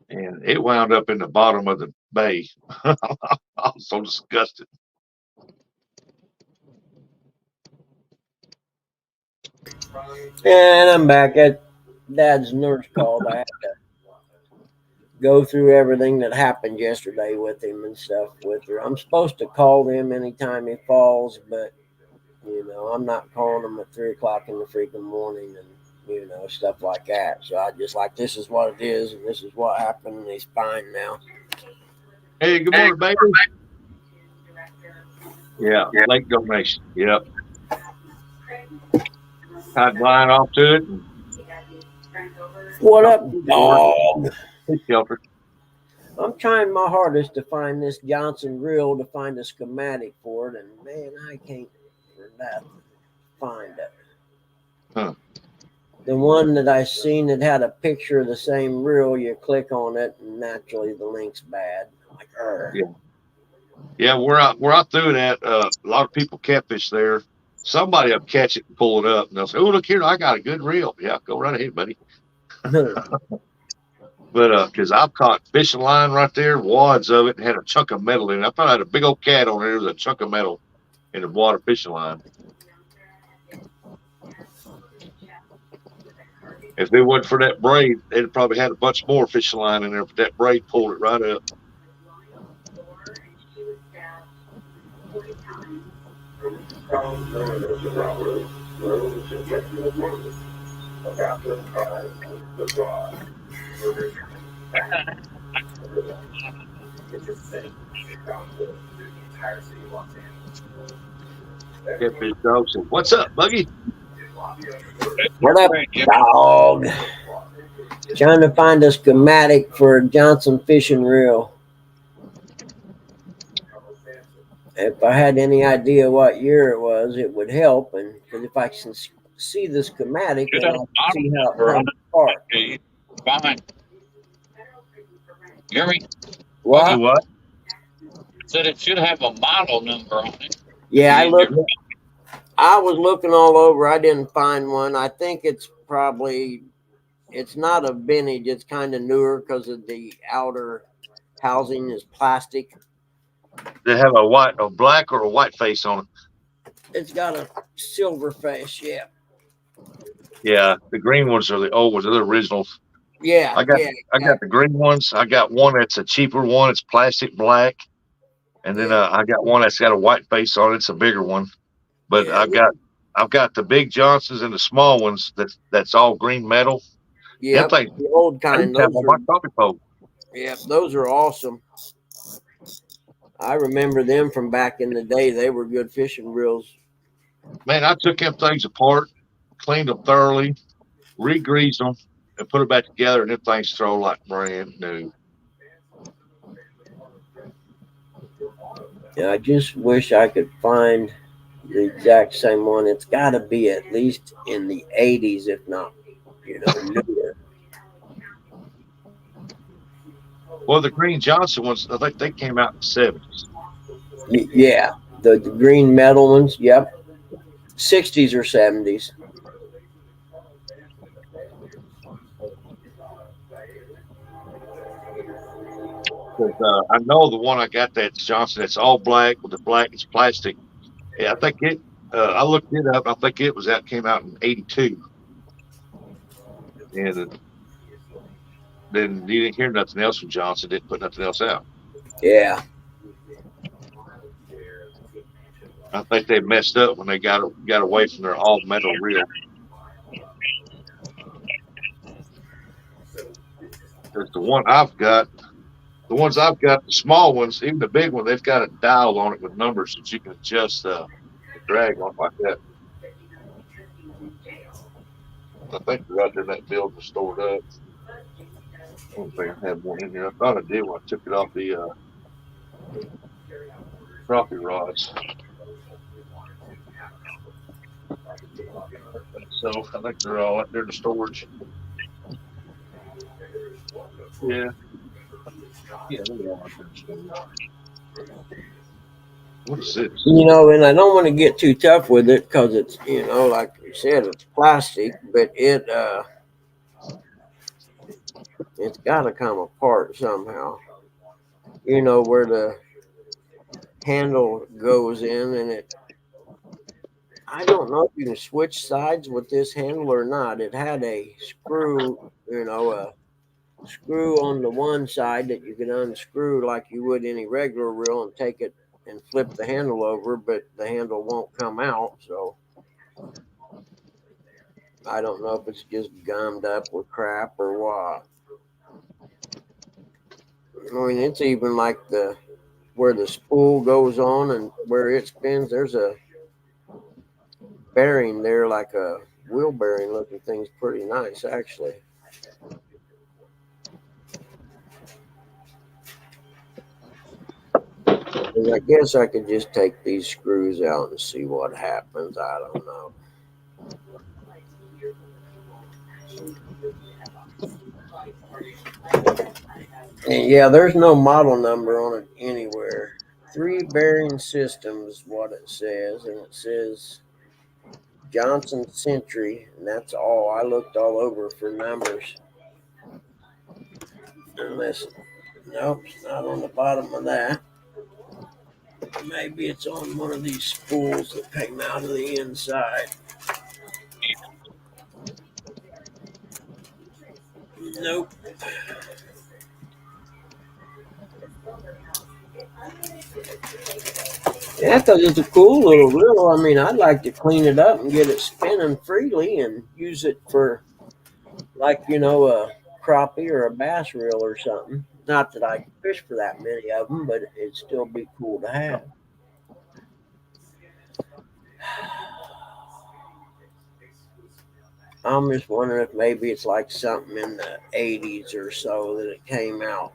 And it wound up in the bottom of the bay. I was so disgusted. And I'm back at Dad's nurse called. I had to go through everything that happened yesterday with him and stuff with her. I'm supposed to call them anytime he falls, but I'm not calling them at 3 o'clock in the freaking morning and stuff like that. So I just like, this is what it is, and this is what happened, and he's fine now. Hey, good morning, baby. Yeah, lake donation. Yep. Tied line off to it. What up, dog? Hey, Shelter. I'm trying my hardest to find this Johnson reel, to find a schematic for it, and man, I can't for nothing find it. Huh. The one that I seen that had a picture of the same reel, you click on it, and naturally the link's bad. I'm like, Yeah, where I threw it at, a lot of people catfish there. Somebody will catch it and pull it up, and they'll say, "Oh, look here, I got a good reel." Yeah, go right ahead, buddy. But cause I've caught fishing line right there, wads of it, and had a chunk of metal in it. I thought I had a big old cat on there. There was a chunk of metal in the water fishing line. If it wasn't for that braid, they'd probably had a bunch more fishing line in there, but that braid pulled it right up. Catfish dog said, "What's up, Buggy?" What up, dog? Trying to find a schematic for a Johnson fishing reel. If I had any idea what year it was, it would help. And because if I can see the schematic, then I can see how it comes apart. Okay, fine. You hear me? What? What? Said it should have a model number on it. Yeah, I was looking all over. I didn't find one. I think it's not a vintage. It's kind of newer because of the outer housing is plastic. They have a black or a white face on it. It's got a silver face. Yeah. Yeah, the green ones are the old ones. They're the originals. Yeah. I got the green ones. I got one that's a cheaper one. It's plastic black, and then I got one that's got a white face on it. It's a bigger one. But I've got the big Johnsons and the small ones that's all green metal. Yeah, like the old kind. on my coffee pole. Yeah, those are awesome. I remember them from back in the day. They were good fishing reels. Man, I took them things apart, cleaned them thoroughly, re-greased them, and put them back together, and them things throw like brand new. Yeah, I just wish I could find the exact same one. It's got to be at least in the 80s, if not, newer. Well, the Green Johnson ones, I think they came out in the 70s. Yeah, the green metal ones. Yep, 60s or 70s. I know the one I got that's Johnson. It's all black with the black. It's plastic. Yeah, I think it. I looked it up. I think it came out in '82, and then you didn't hear nothing else from Johnson. Didn't put nothing else out. Yeah. I think they messed up when they got away from their all metal reel. Because the ones I've got, the small ones, even the big one, they've got a dial on it with numbers that you can adjust the drag on like that. I think they're out there in that building stored up. I don't think I have one in here. I thought I did when I took it off the crappie rods. So I think they're all out there in the storage. Yeah. Yeah, they're all out there in the storage. What is this? And I don't want to get too tough with it because it's, like you said, it's plastic, but it's got to come apart somehow. Where the handle goes in, and I don't know if you can switch sides with this handle or not. It had a screw, a screw on the one side that you can unscrew like you would any regular reel and take it and flip the handle over, but the handle won't come out. So I don't know if it's just gummed up with crap or what. I mean, it's even like where the spool goes on and where it spins, there's a bearing there, like a wheel bearing looking thing's pretty nice, actually. I guess I could just take these screws out and see what happens. I don't know. And yeah, there's no model number on it anywhere. 3 bearing systems, what it says, and it says Johnson Century, and that's all. I looked all over for numbers. Unless, nope, it's not on the bottom of that. Maybe it's on one of these spools that came out of the inside. Nope. Yeah, because it's a cool little reel. I mean, I'd like to clean it up and get it spinning freely and use it for, like, you know, a crappie or a bass reel or something. Not that I can fish for that many of them, but it'd still be cool to have. I'm just wondering if maybe it's like something in the 80s or so that it came out.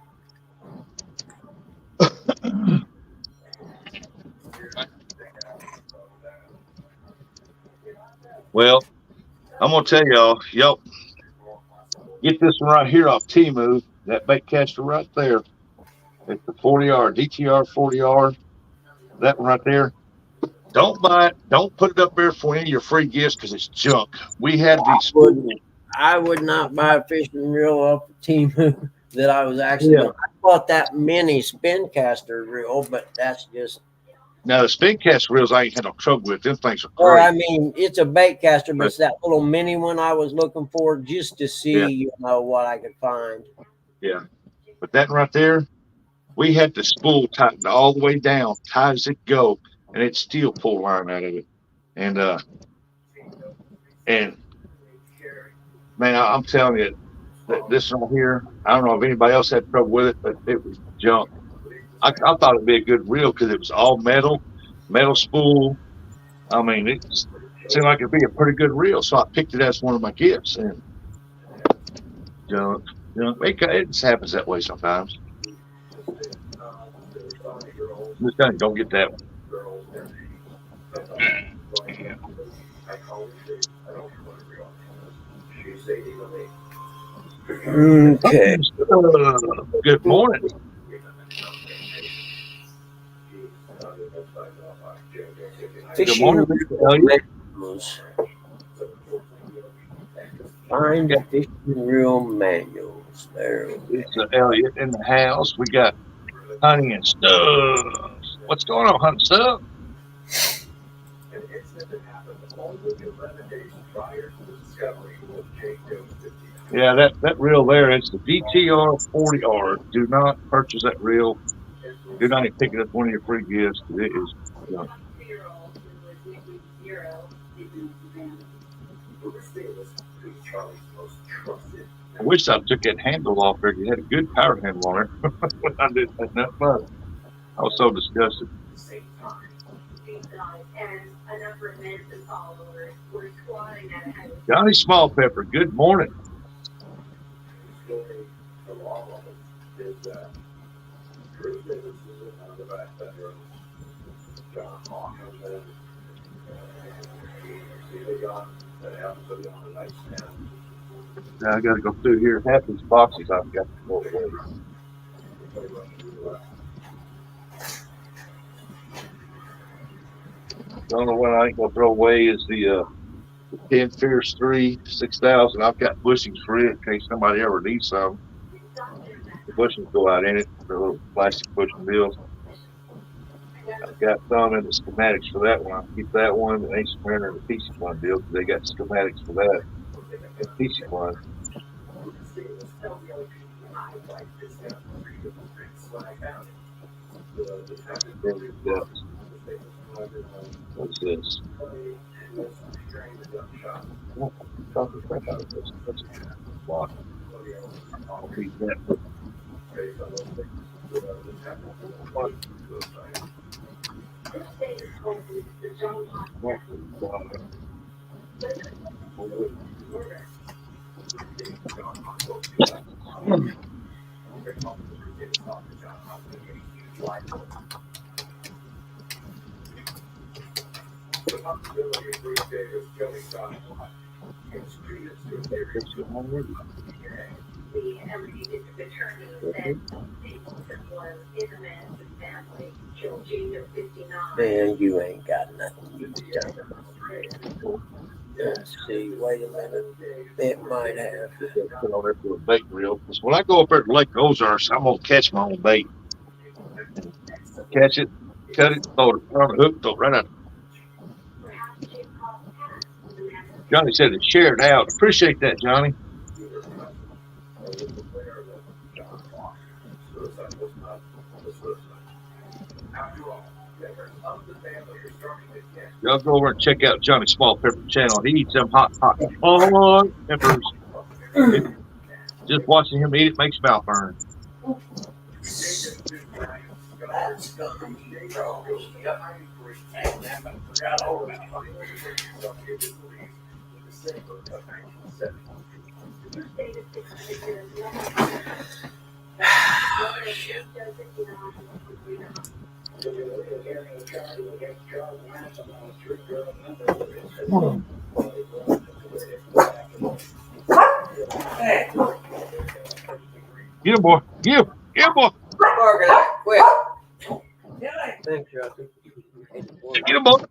Well, I'm gonna tell y'all, get this one right here off Temu. That bait caster right there. It's the 40R DTR 40R. That one right there. Don't buy it. Don't put it up there for any of your free gifts because it's junk. We had these. I would not buy a fishing reel off of Temu that I was actually. Yeah. I bought that mini spin caster reel, but that's just. Now the spin cast reels I ain't had no trouble with. Them things are Or great. I mean, it's a bait caster, but it's that little mini one I was looking for just to see, you know, what I could find. Yeah, but that right there, we had the spool tightened all the way down, tight as it go, and it still pulled line out of it. And man, I'm telling you, that this one here, I don't know if anybody else had trouble with it, but it was junk. I thought it'd be a good reel because it was all metal spool. I mean, it seemed like it'd be a pretty good reel, so I picked it as one of my gifts. And junk. It just happens that way sometimes. Just don't get that one. Okay. Good morning. Fishing Good morning, Mr. Elliott. Find the fishing reel manuals. There. It's Elliott in the house. We got Honey and Stuff. What's going on, Honey Stuff? Yeah, that reel there, it's the DTR 40R. Do not purchase that reel. Do not even pick it up one of your free gifts. It is junk. I wish I took that handle off there. It had a good power handle on it. I didn't have that much. I was so disgusted. Johnny Small Pepper, good morning. Now I got to go through here. Half these boxes I've got to go away. The only one I ain't gonna throw away is the 10 Fierce 3 6000. I've got bushings for it in case somebody ever needs some. The bushings go out in it. They're little plastic bushing deals. I've got some in the schematics for that one. I'll keep that one, the Ace Mariner, and the PC one deal because they got schematics for that. The PC one. What's this? I'll keep that. Man, you ain't got nothing. You can tell. Let's see. Wait a minute. It might have. Put on there for a bait reel. 'Cause when I go up there to Lake Ozarks, I'm gonna catch my own bait. Catch it, cut it, throw it on the hook, throw it right out. Johnny said to share it out. Appreciate that, Johnny. Y'all go over and check out Johnny Small Pepper channel. He eats them hot peppers. Just watching him eat it makes mouth burn. That's gonna be trouble. Yep. And I forgot all about it. Shit. Hey, Get him, boy. Get him, boy. Mark it out, quick. Thanks, Justin. Get him, boy.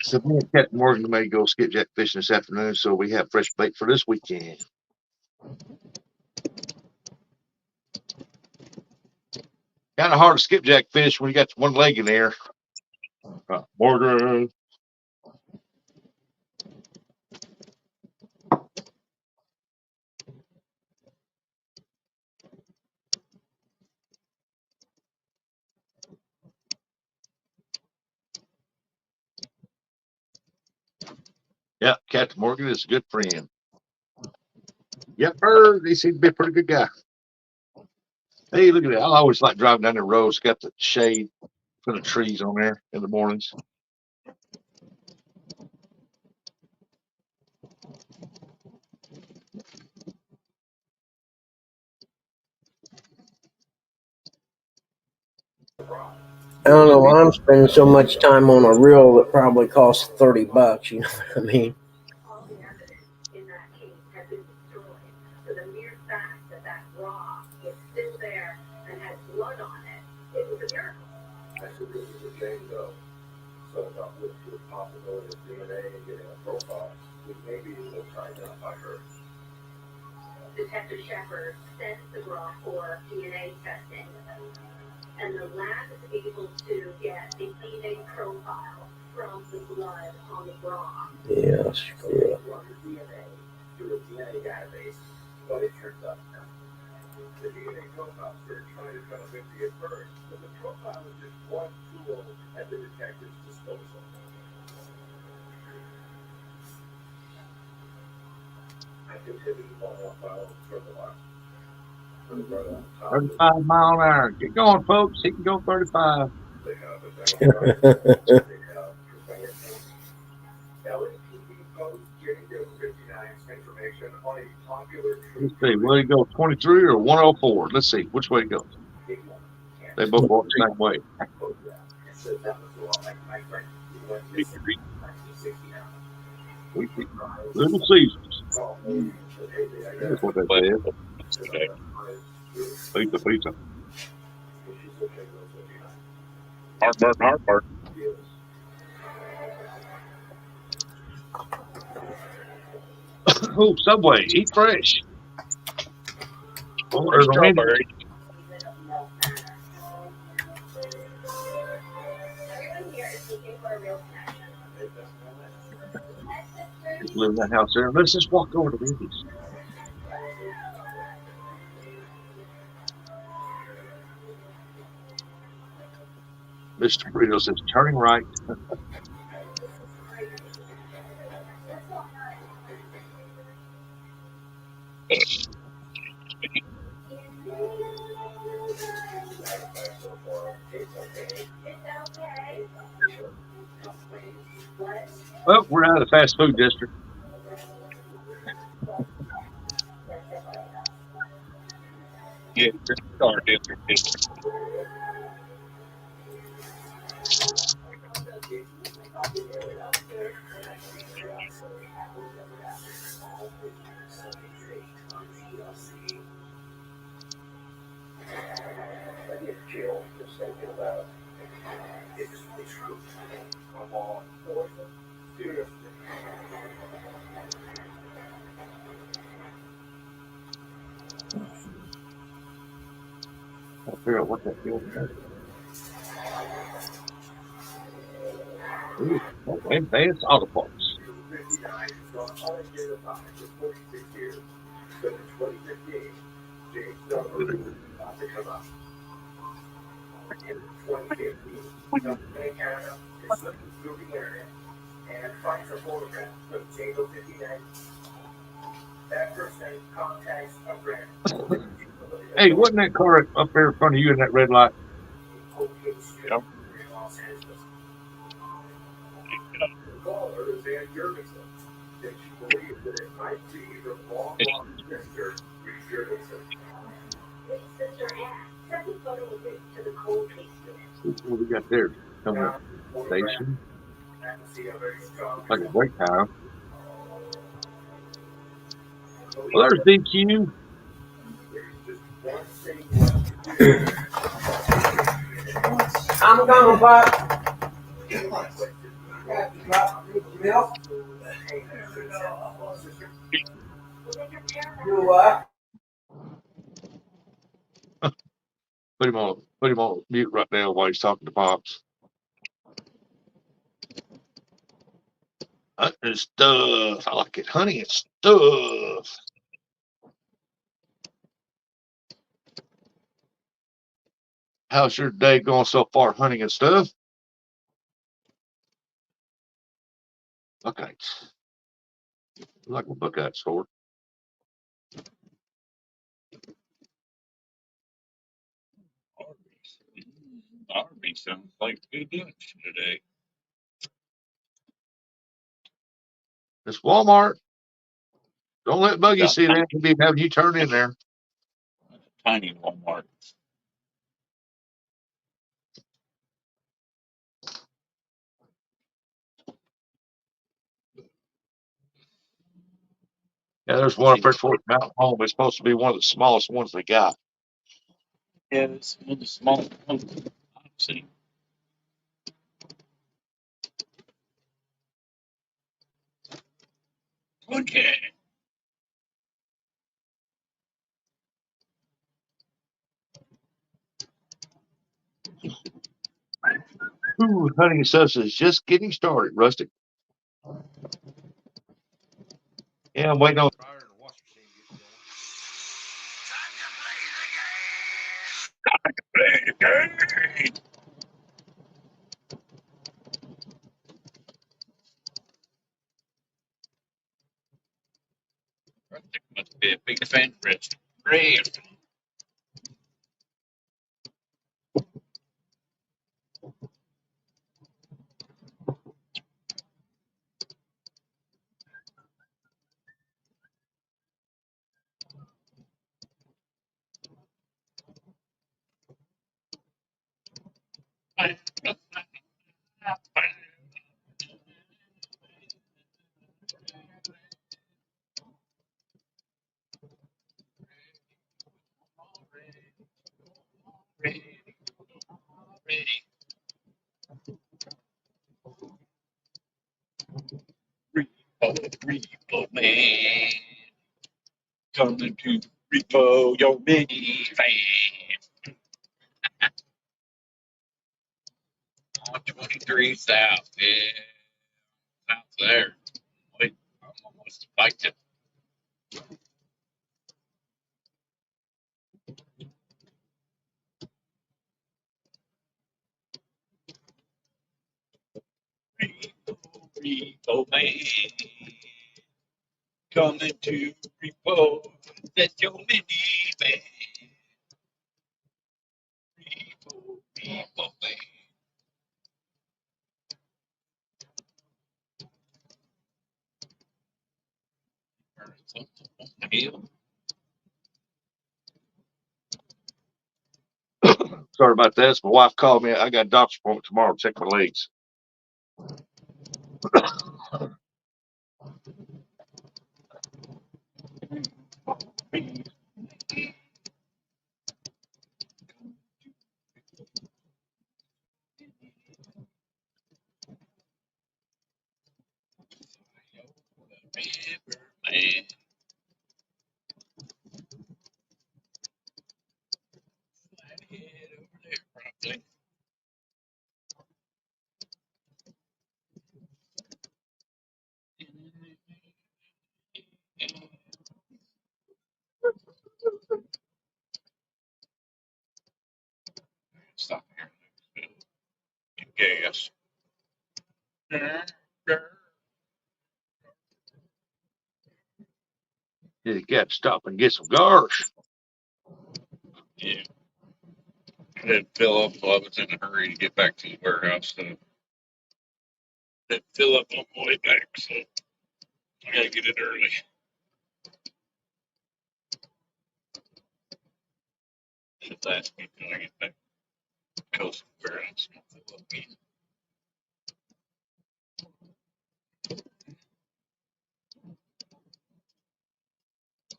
So me and Captain Morgan may go skipjack fishing this afternoon, so we have fresh bait for this weekend. Kind of hard to skipjack fish when you got one leg in there. Morgan. Yeah, Captain Morgan is a good friend. Yep, he seems to be a pretty good guy. Hey, look at that. I always like driving down the road. It's got the shade from the trees on there in the mornings. I don't know why I'm spending so much time on a reel that probably costs $30. You know what I mean? All the evidence in that case had been destroyed. So the mere fact that that rock was still there and had blood on it, it was a miracle. I said, this is a shame though. So about with the possibility of DNA and getting a profile, we may be able to identify her. Detective Shepard sent the bra for DNA testing, and the lab is able to get a DNA profile from the blood on the bra. Yeah, So they run the DNA through a DNA database, but it turns out no. The DNA profiles were trying to kind of empty at first, but the profile is just one tool at the detective's disposal. I continue to follow up files for the last. 35 mile an hour. Get going, folks. He can go 35. They have identified, they have LAPD post January 59's information on a popular Let's see. Will he go 23 or 104? Let's see which way it goes. They both walk the same way. Little Caesars. That's what they say. Pizza. Heartburn. Oh, Subway. Eat fresh. Oh, there's a strawberry. Everyone here is looking for a real connection. Just live in that house there. Let's just walk over to Wendy's. Mr. Burrito says, turning right. Well, we're out of the fast food district. Yeah, it's our district. I get chills just thinking about it. It's true. Come on, boys. Seriously. I'll figure out what that deal is. Ooh, okay, advanced auto parts. 59 has gone unidentified for 46 years. But in 2015, James Dover was about to come up. In 2015, Company Canada is looking through the internet and finds a photograph of Tango 59. That person contacts a friend. Hey, wasn't that car up there in front of you in that red light? Yep. In Los Angeles. The caller is Ann Jurgensen, and she believes that it might be the long-lost sister, Reed Jurgensen. It's Sister Anna. Send the photo of it to the cold case unit. What we got there? Coming up station. Like a break time. Well, there's DQ. I'm coming, Pop. Milk? You what? Put him on mute right now while he's talking to Pops. And stuff. I like it. Honey and stuff. How's your day going so far, hunting and stuff? Okay. Like a Buckeye sword. Arby's sounds like good lunch today. It's Walmart. Don't let Buggy Yeah, see that and be having you turn in there. tiny Walmart. Yeah, there's one up there towards Mountain Home. It's supposed to be one of the smallest ones they got. Yeah, it's one of the smallest ones I've seen. Okay. Ooh, hunting and stuff is just getting started, Rustic. Yeah, I'm waiting on the dryer and the washing machine to get Play the game. Rustic must be a big fan of Rustic. Great. Repo man, coming to repo your minivan. On 23 South, yeah, south there. Wait, I'm almost spiked it. Repo man, coming to repo that your minivan. Repo man. Hell, Sorry about that. My wife called me. I got a doctor's appointment tomorrow to check my legs. Man. Flathead over there, probably. Stop here. Gas. You got to stop and get some garbage. Yeah. I didn't fill up while I was in a hurry to get back to the warehouse. So I didn't fill up on my way back. So I gotta get it early. Should last me till I get back to Coast Warehouse. Fill up again.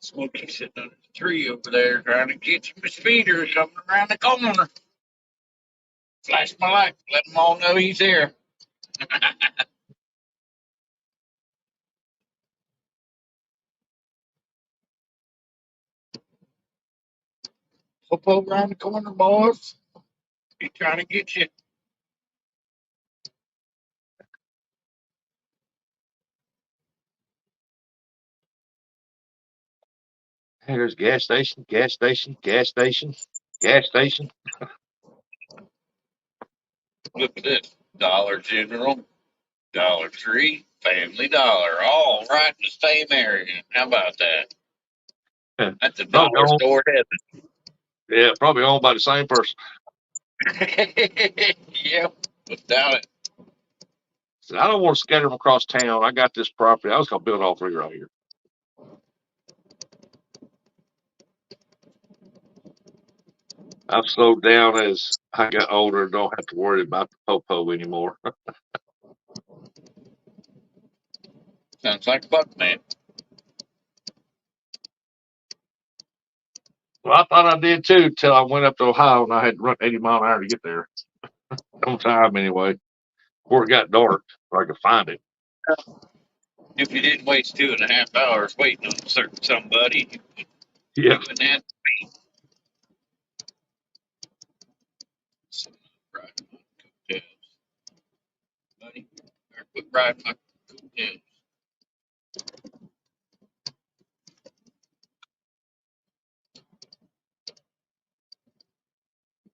Smokey sitting under the tree over there trying to get some speeders coming around the corner. Flash my light, let them all know he's there. Popo around the corner, boys. He's trying to get you. Hey, there's gas station, gas station, gas station, gas station. Look at this. Dollar General, Dollar Tree, Family Dollar, all right in the same area. How about that? That's a Probably dollar owned, store yeah, probably owned by the same person. heaven. Yep, without it. So I don't want to scatter them across town. I got this property. I was gonna build all three right here. I've slowed down as I got older and don't have to worry about the popo anymore. Sounds like Buck Man. Well, I thought I did too till I went up to Ohio and I had to run 80 mile an hour to get there. On time anyway. Before it got dark, so I could find it. If you didn't waste 2.5 hours waiting on a certain somebody, Yeah. you wouldn't have to be. So, riding my coattails. Buddy, or quit riding my coattails.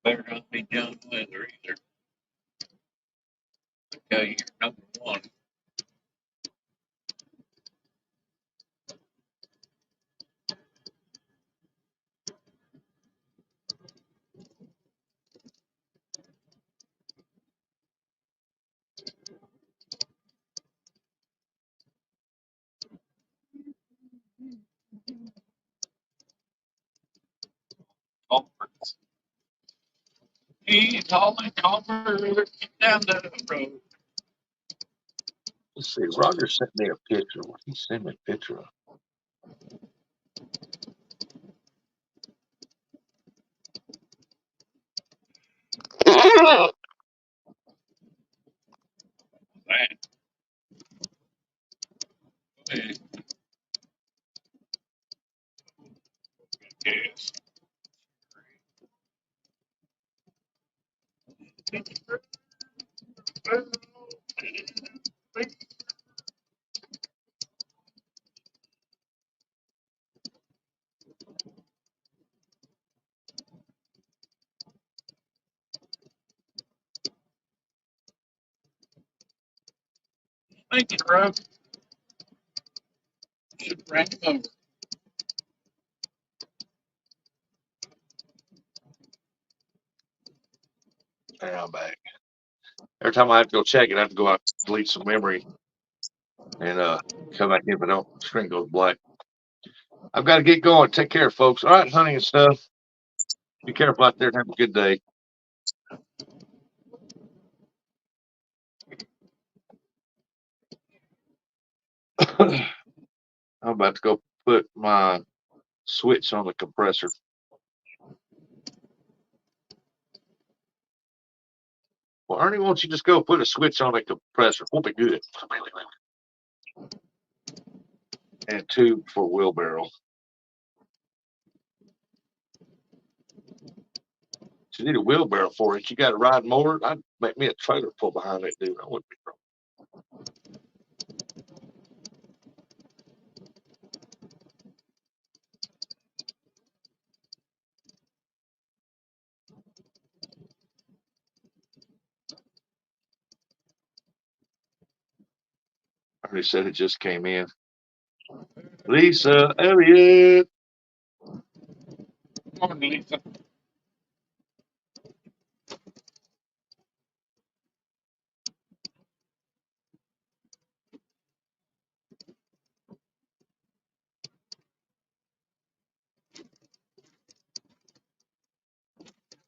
Better not be John Weather either. Okay, you're number one. Conference. He's hauling Conference down the road. Let's see. Roger sent me a picture. What he sent me a picture of? Man. Hey, yes. Thank you, bro. Should bring him over. And I'm back. Every time I have to go check it, I have to go out, delete some memory, and come back in. If I don't, the screen goes black. I've got to get going. Take care, folks. All right, honey and stuff. Be careful out there and have a good day. I'm about to go put my switch on the compressor. Well, Ernie, won't you just go put a switch on the compressor? Won't be good. and 2 for wheelbarrow. You need a wheelbarrow for it. You got a ride mower. I'd make me a trailer pull behind it, dude. I wouldn't be wrong. I already said it just came in. Lisa Elliott. Morning, Lisa.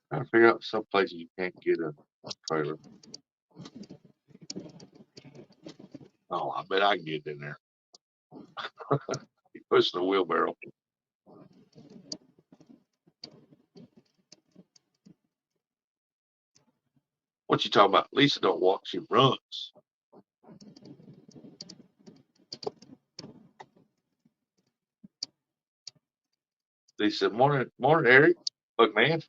Trying to figure out some places you can't get a trailer. Oh, I bet I can get in there. You push the wheelbarrow. What you talking about? Lisa don't walk, she runs. Lisa, morning, Eric. Look, man.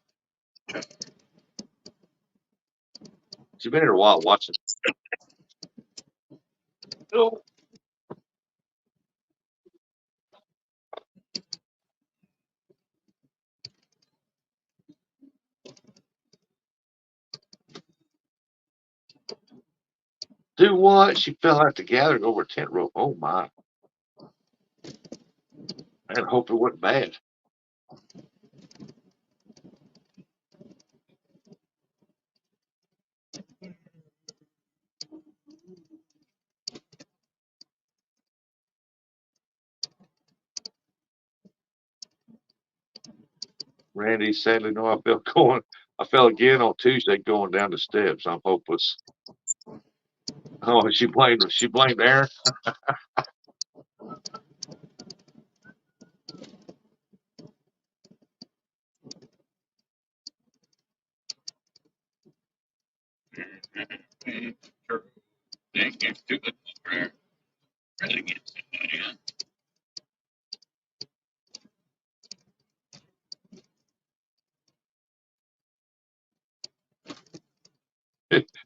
She's been here a while watching. Oh, do what? She fell out the gathering over a tent rope. Oh my. I hope it wasn't bad. Randy, sadly, no, I fell again on Tuesday going down the steps. I'm hopeless. Oh, she blamed Aaron. Sure. They get to it. Really get to it, yeah.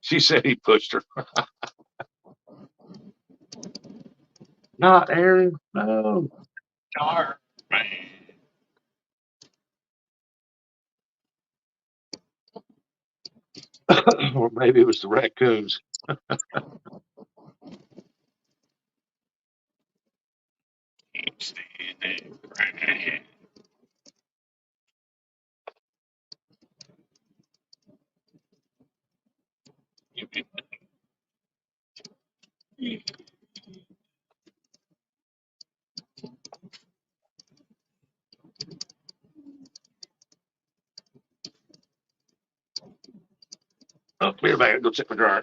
She said he pushed her. Not Aaron. No. Darn, man. Or maybe it was the raccoons. Can't stand it. Right. Oh, beer bag. Go check my dryer.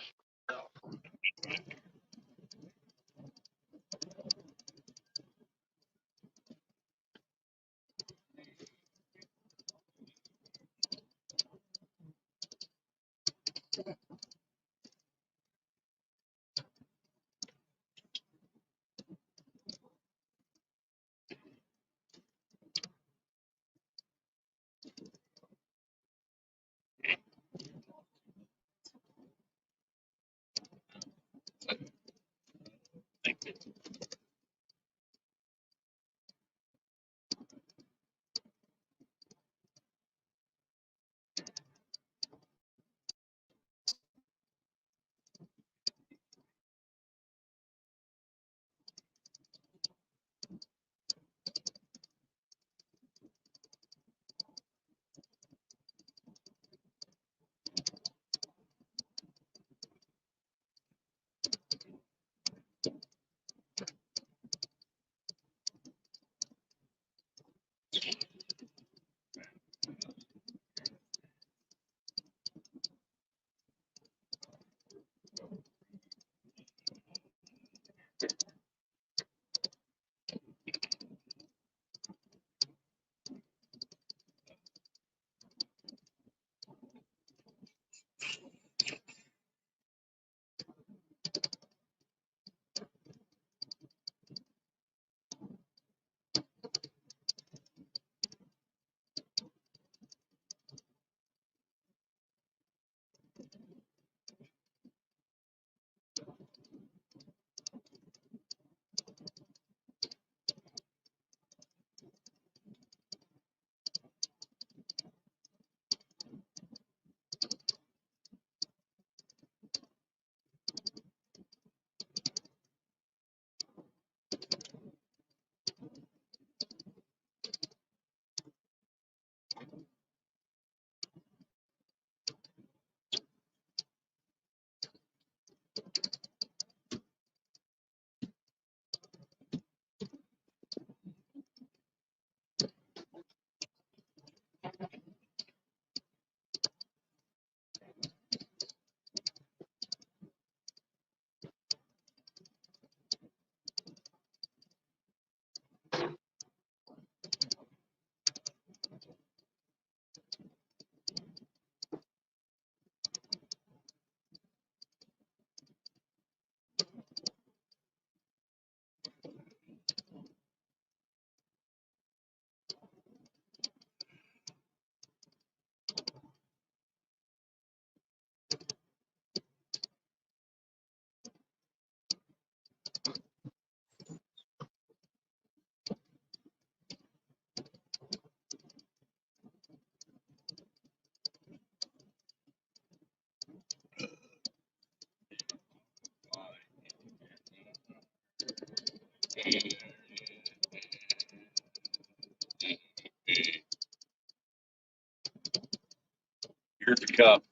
Here's the cup.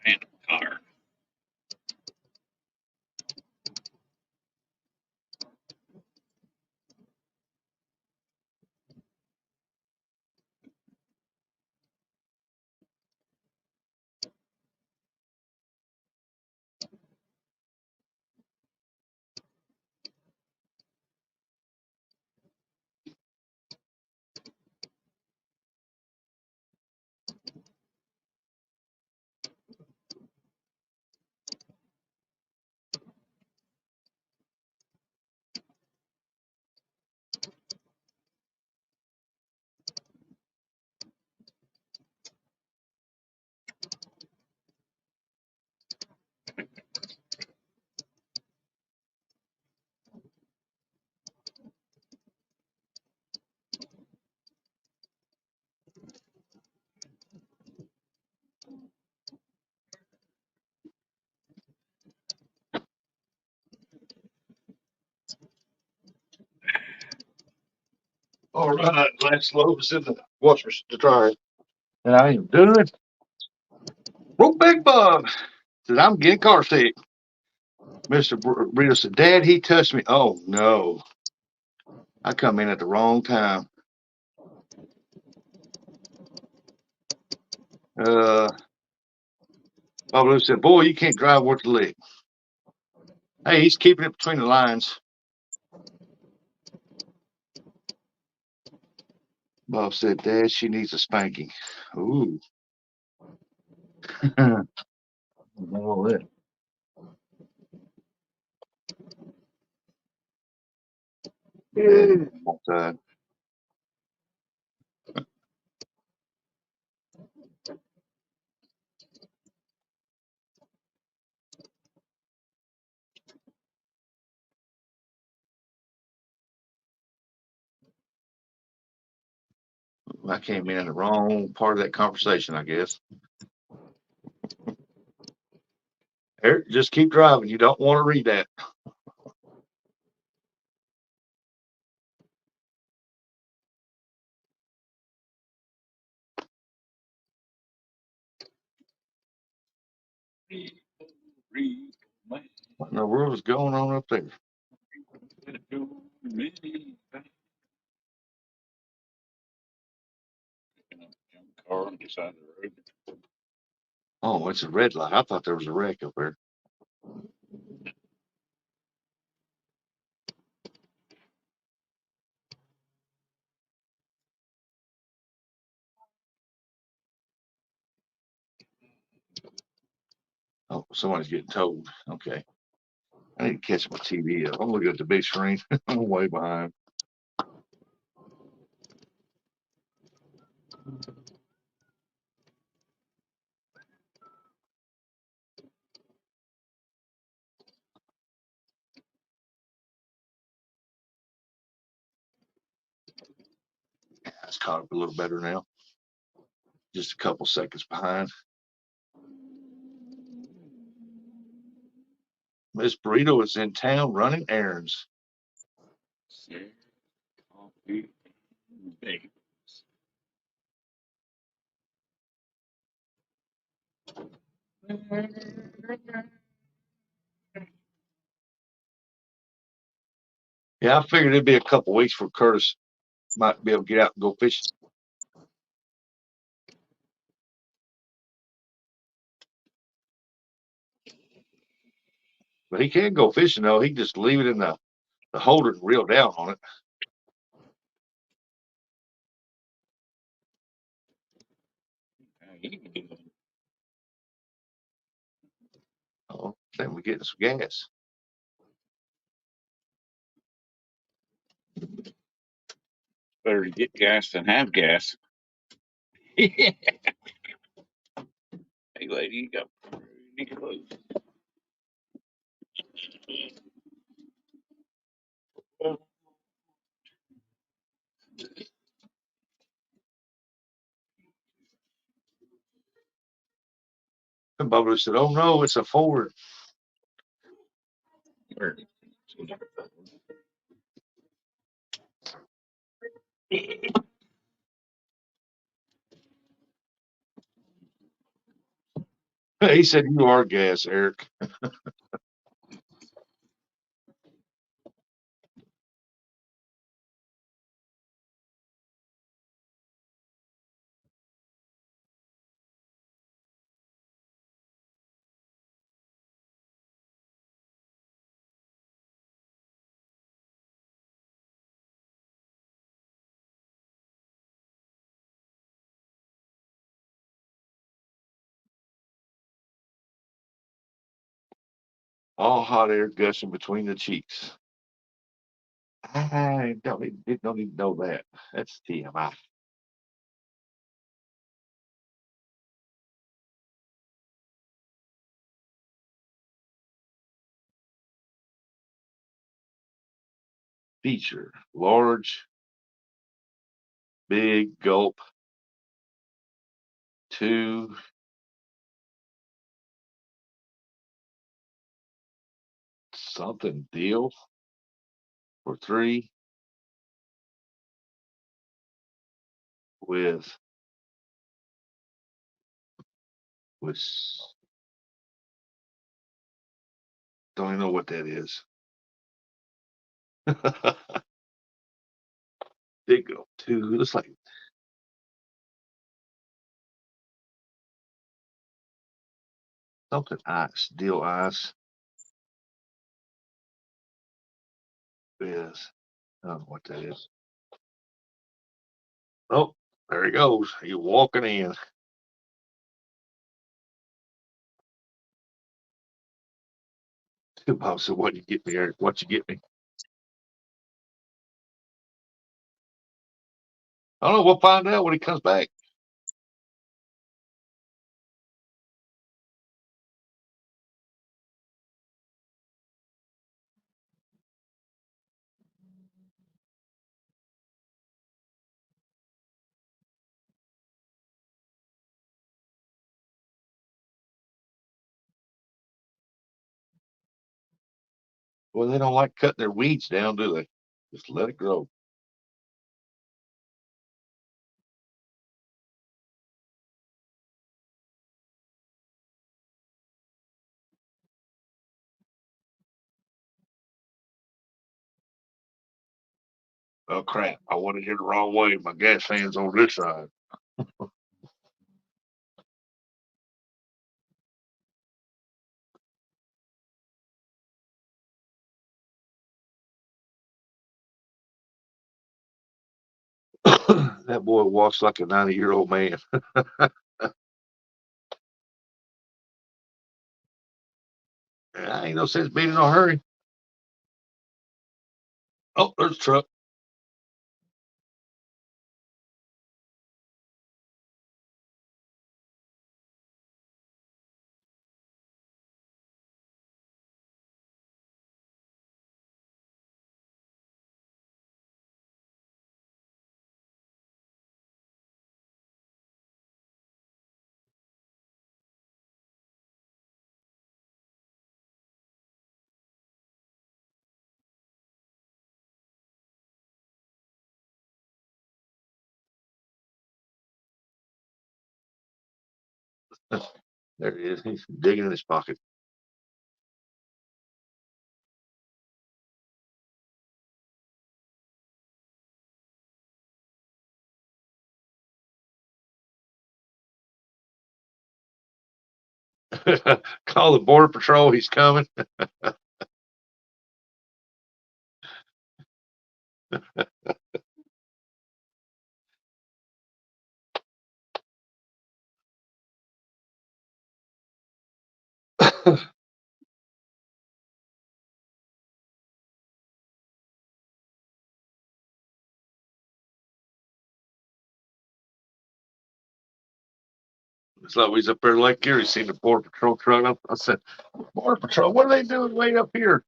And the car. All right, last load is in the washers to dry. And I am done. Broke Big Bob said, I'm getting car sick. Mr. Rita said, Dad, he touched me. Oh, no. I come in at the wrong time. Bob Lou said, boy, you can't drive worth the lick. Hey, he's keeping it between the lines. Bob said, Dad, she needs a spanking. Ooh. All that. Outside. I came in the wrong part of that conversation, I guess. Eric, just keep driving. You don't want to read that. What in the world is going on up there? Car on the side of the road. Oh, it's a red light. I thought there was a wreck up there. Oh, somebody's getting towed. Okay. I need to catch my TV up. I'm looking at the big screen. I'm way behind. It's caught up a little better now. Just a couple seconds behind. Miss Burrito is in town running errands. Yeah, I figured it'd be a couple weeks for Curtis might be able to get out and go fishing. But he can go fishing though. He can just leave it in the holder and reel down on it. Oh, then we're getting some gas. Better to get gas than have gas. Hey, lady, you got pretty close. And Bubba said, oh no, it's a Ford. He said you are gas, Eric. All hot air gushing between the cheeks. I don't even know that. That's TMI. Feature large, big gulp, 2 something deal for 3 with with don't even know what that is. Big gulp 2. Looks like something ice, deal ice with I don't know what that is. Oh, there he goes. He's walking in. Bob said, "What you get me, Eric? What you get me?" I don't know. We'll find out when he comes back. Well, they don't like cutting their weeds down, do they? Just let it grow. Oh crap! I wanted here the wrong way. My gas fan's on this side. That boy walks like a 90-year-old man. I ain't no sense being in a hurry. Oh, there's a truck. There he is. He's digging in his pocket. Call the border patrol. He's coming. It's like he's up there like Gary seen the border patrol truck. I said, "Border patrol, what are they doing way up here?"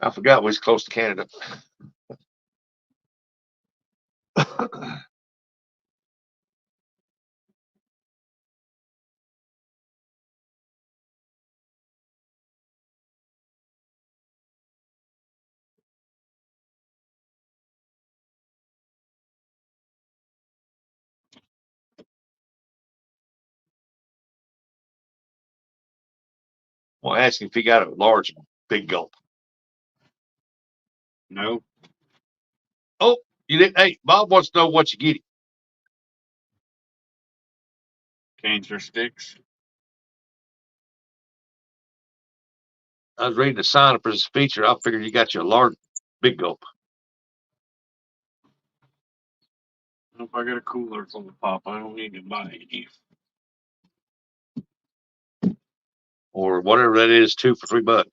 I forgot we was close to Canada. Well, ask him if he got a large big gulp. No, Oh, you didn't. Hey, Bob wants to know what you get him. cancer sticks. I was reading the sign up for this feature. I figured you got you a large big gulp. If I got a cooler full of pop, I don't need to buy any. Or whatever that is, 2 for $3.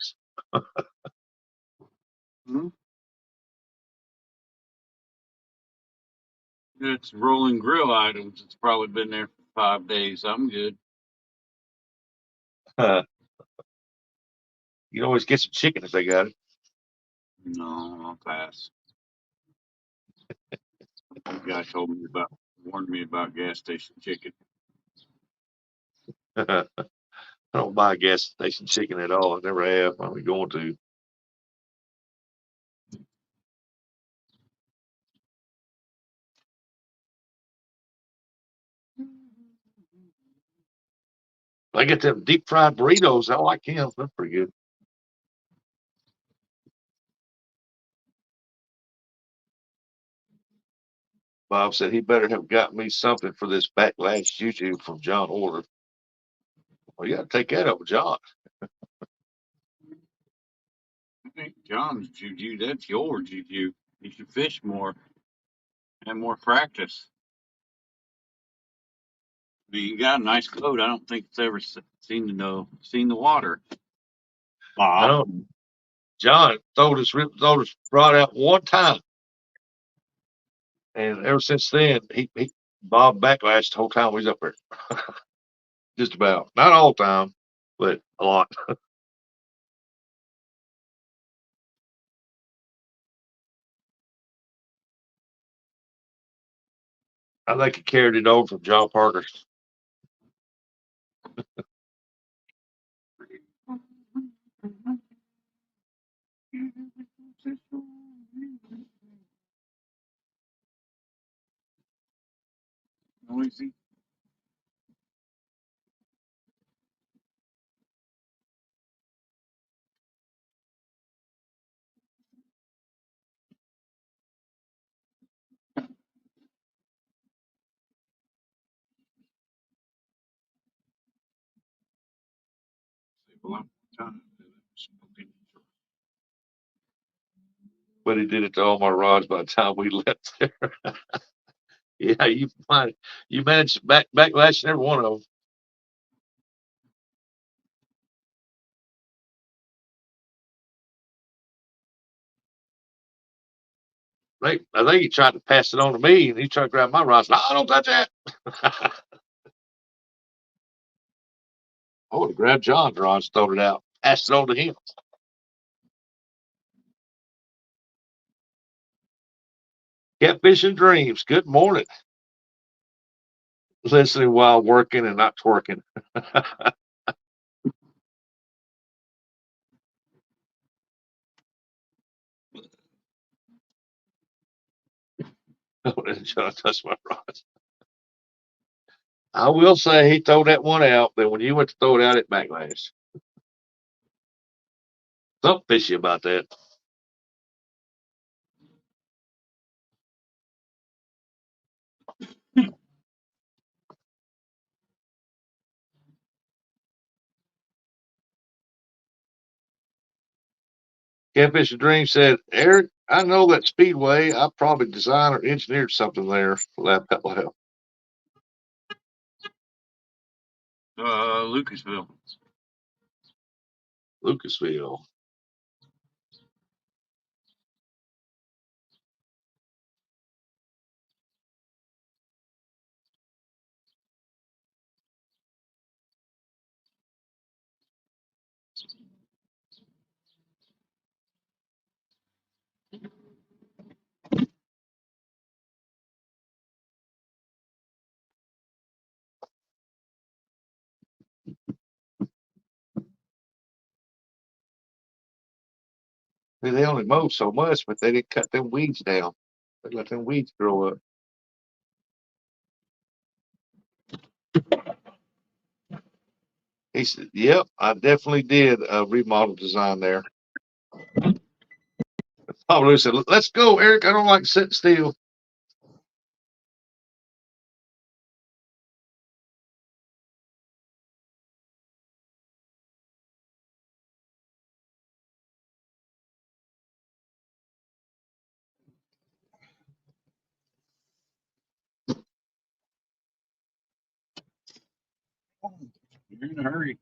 Hmm? It's rolling grill items. It's probably been there for 5 days. I'm good. You can always get some chicken if they got it. No, I'll pass. The guy warned me about gas station chicken. I don't buy gas station chicken at all. I never have. I'm going to. I get them deep fried burritos. I like them. They're pretty good. Bob said he better have got me something for this backlash juju from John Order. Well, you got to take that up with John. I think John's juju. That's your juju. You should fish more. Have more practice. I mean, you got a nice boat. I don't think it's ever seen the water. I Bob. know John throwed his rod out one time, and ever since then he Bob backlashed the whole time we was up there. Just about, not all the time, but a lot. I think he carried it over from John Parker. Noisy. But he did it to all my rods by the time we left there. Yeah, you managed backlashing every one of them. I think he tried to pass it on to me, and he tried to grab my rods. No, don't touch that. I would have grabbed John's rods, thrown it out, passed it on to him. Catfish and Dreams. Good morning. Listening while working and not twerking. Don't let John touch my rods. I will say he threw that one out. Then when you went to throw it out, it backlashed. Something fishy about that. Catfish and Dreams said, Eric, I know that Speedway. I probably designed or engineered something there. Laugh out loud. Lucasville. Lucasville. They only mow so much, but they didn't cut them weeds down. They let them weeds grow up. He said, "Yep, I definitely did a remodel design there." Papa Lou said, "Let's go, Eric. I don't like sitting still." You're in a hurry.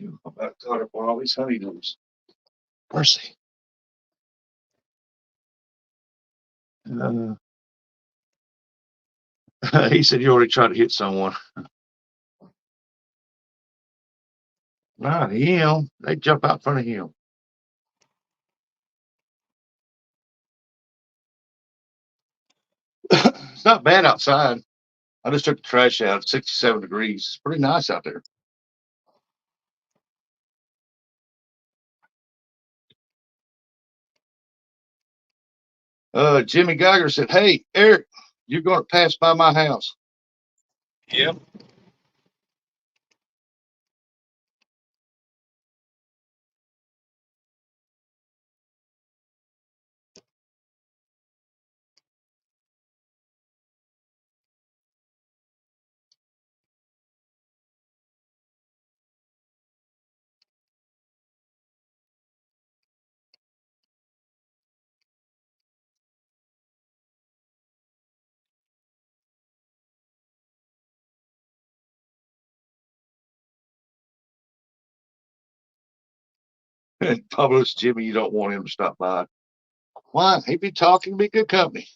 I'm about caught up on all these honeydews. Mercy. Uh, he said you already tried to hit someone. Not him. They jump out in front of him. It's not bad outside. I just took the trash out. It's 67 degrees. It's pretty nice out there. Jimmy Geiger said, "Hey, Eric, you're going to pass by my house." Yep. And Publish Jimmy, you don't want him to stop by. Why? He'd be talking, be good company.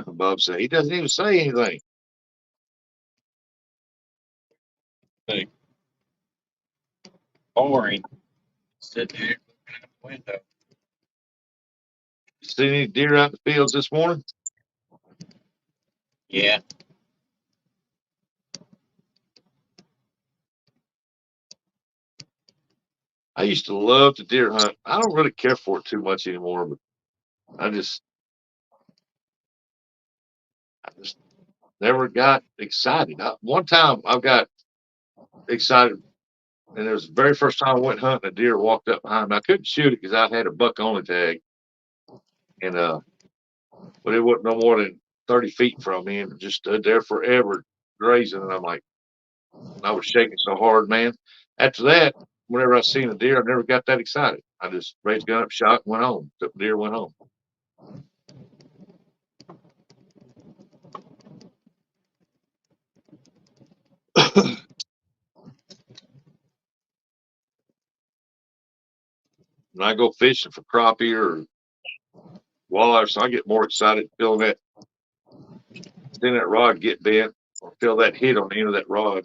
Bob said he doesn't even say anything. Hey. Boring. Sitting here looking out the window. See any deer out in the fields this morning? Yeah. I used to love to deer hunt. I don't really care for it too much anymore, but I just never got excited. One time I got excited, and it was the very first time I went hunting. A deer walked up behind me. I couldn't shoot it because I had a buck only tag, and but it wasn't no more than 30 feet from me, and it just stood there forever grazing. And I'm like, I was shaking so hard, man. After that, whenever I seen a deer, I never got that excited. I just raised the gun up, shot, and went home. Took the deer, went home. When I go fishing for crappie or walleye, so I get more excited feeling that, seeing that rod get bent or feel that hit on the end of that rod.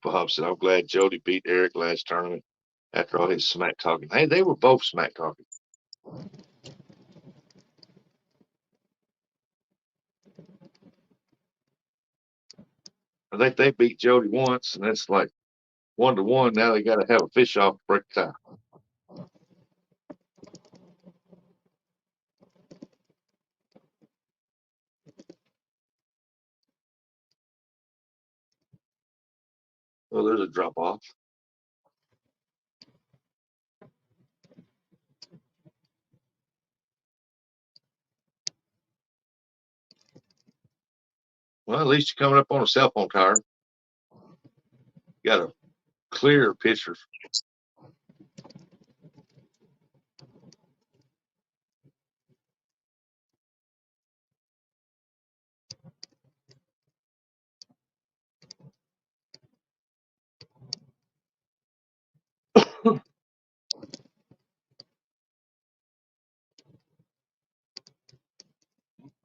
Bob said, I'm glad Jody beat Eric last tournament after all his smack talking. Hey, they were both smack talking. I think they beat Jody once, and that's like 1-1. Now they got to have a fish off to break the tie. Well, there's a drop off. Well, at least you're coming up on a cell phone tower. You got a clear picture.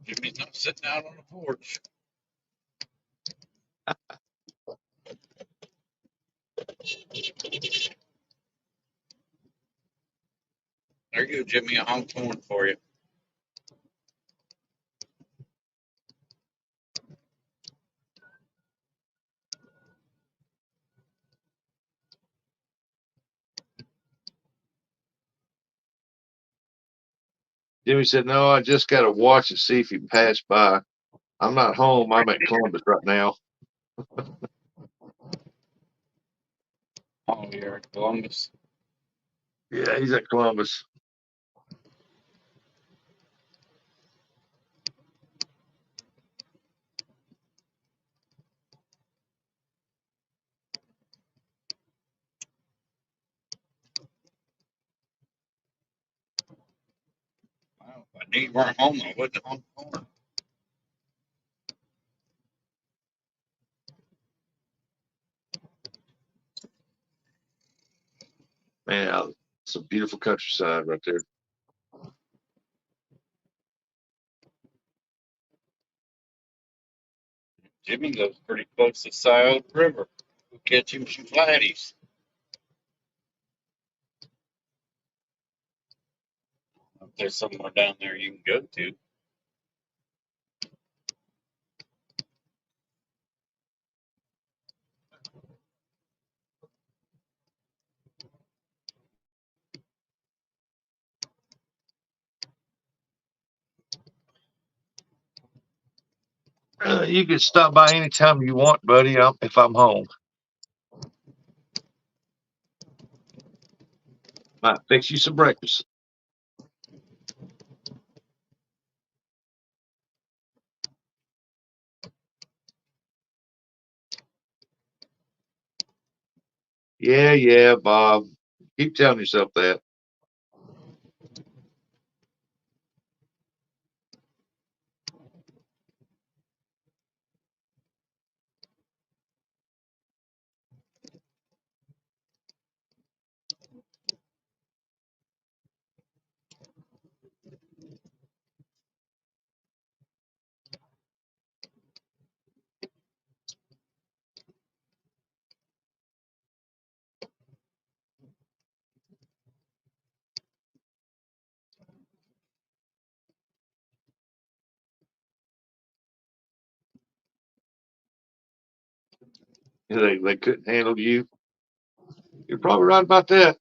Jimmy's not sitting out on the porch. There you go, Jimmy. A honk horn for you. Jimmy said, no, I just got to watch and see if he passed by. I'm not home. I'm at Columbus right now. Oh, you're in Columbus. Yeah, he's at Columbus. Wow, if I knew you weren't home, I wouldn't honk horn. Man, it's a beautiful countryside right there. Jimmy lives pretty close to Scioto River. We'll catch him some flatties. If there's somewhere down there you can go to. You can stop by anytime you want, buddy. If I'm home, might fix you some breakfast. Yeah, yeah, Bob. Keep telling yourself that. They couldn't handle you. You're probably right about that.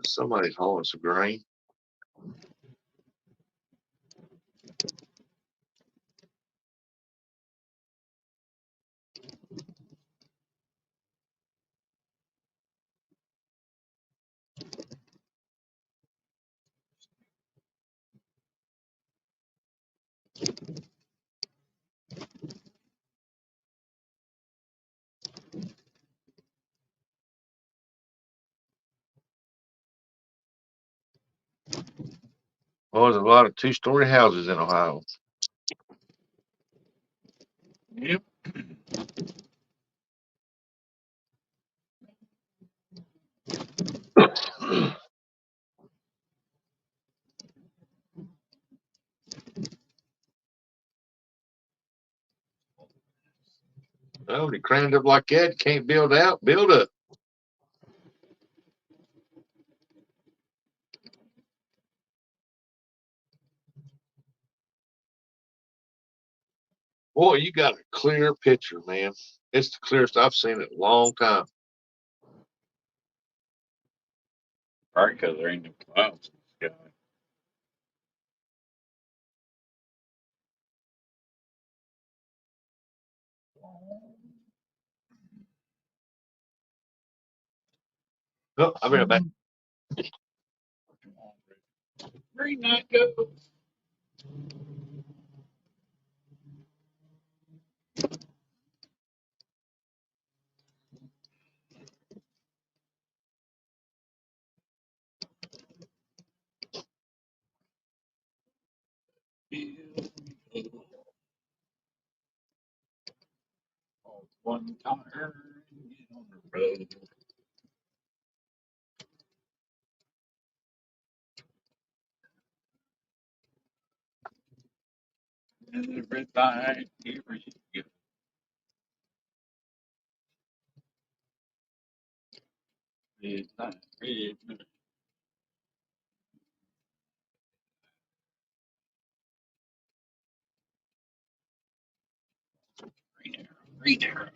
Somebody's hauling some grain. Oh, there's a lot of two-story houses in Ohio. Yep. Well, they crammed up like that. Can't build out. Build up. Boy, you got a clear picture, man. It's the clearest I've seen it in a long time. Probably because there ain't no clouds in the sky. Oh, I'll be right back. Green Knight go. One tire on the road. And everybody, here we go. Midnight, midnight. Green arrow, green arrow.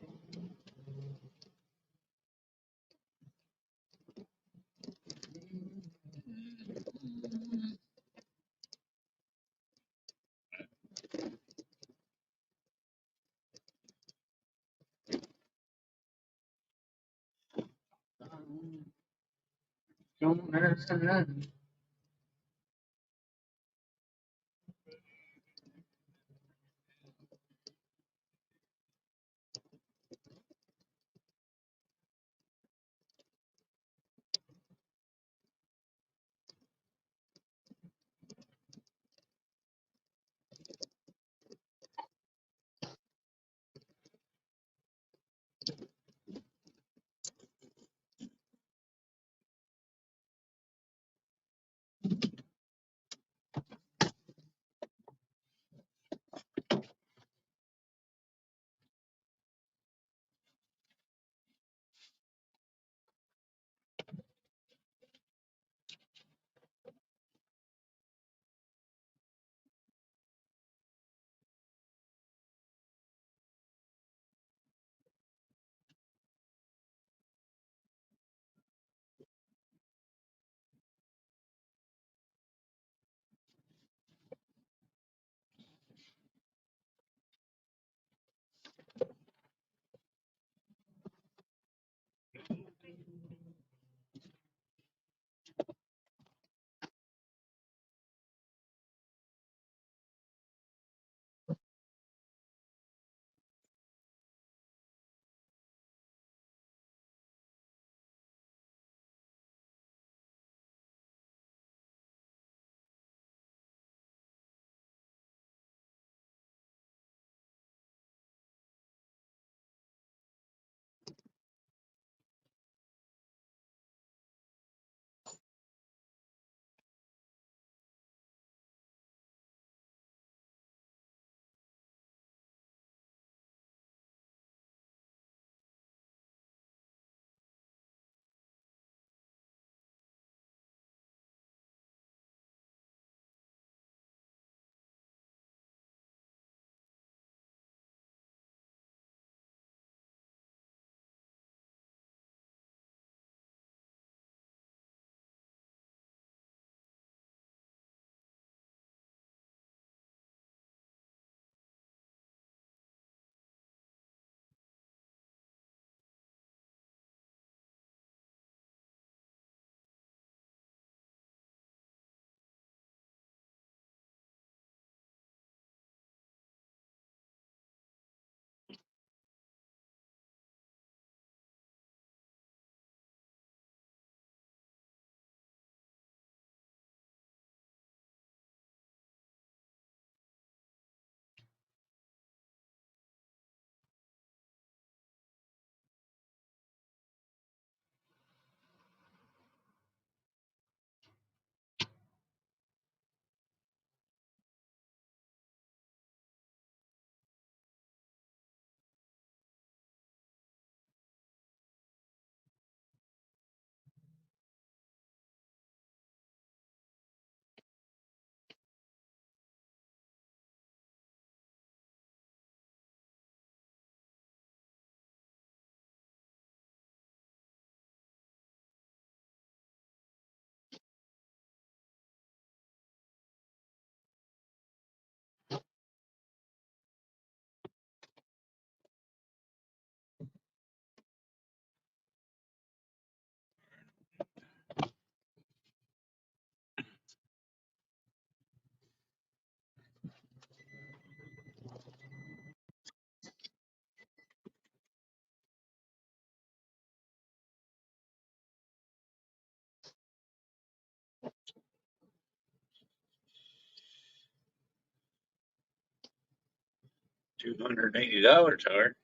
$280, Howard.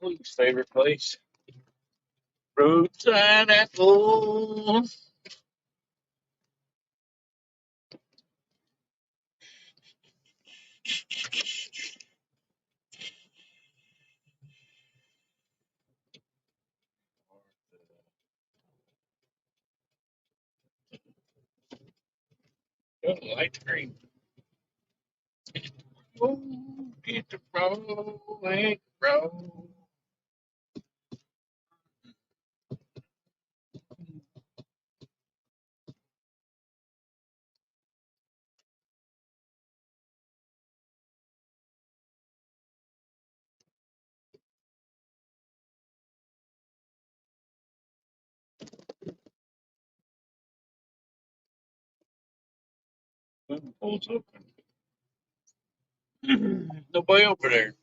Lee's favorite place. Roadside apples. Light green. Oh, get the rolling, roll. Oh, it's open. Nobody over there.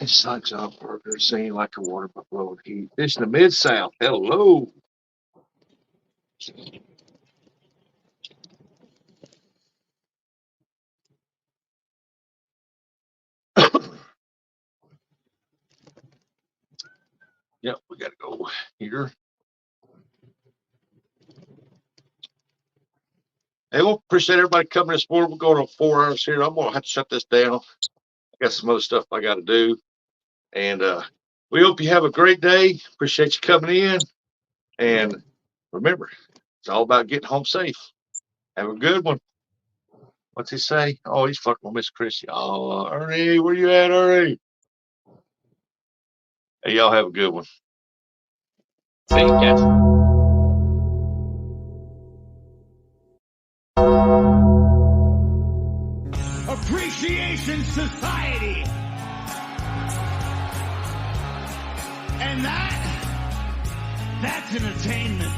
It sucks off burger, singing like a water buffalo in heat. This is the Mid South. Hello. Yep, we gotta go here. Hey, we'll appreciate everybody coming this morning. We're going on 4 hours here. I'm gonna have to shut this down. I got some other stuff I gotta do. And we hope you have a great day. Appreciate you coming in. And remember, it's all about getting home safe. Have a good one. What's he say? Oh, he's fucking with Miss Chrissy. Oh, Ernie, where you at, Ernie? Hey, y'all have a good one. See you guys. Appreciation Society. And that's entertainment.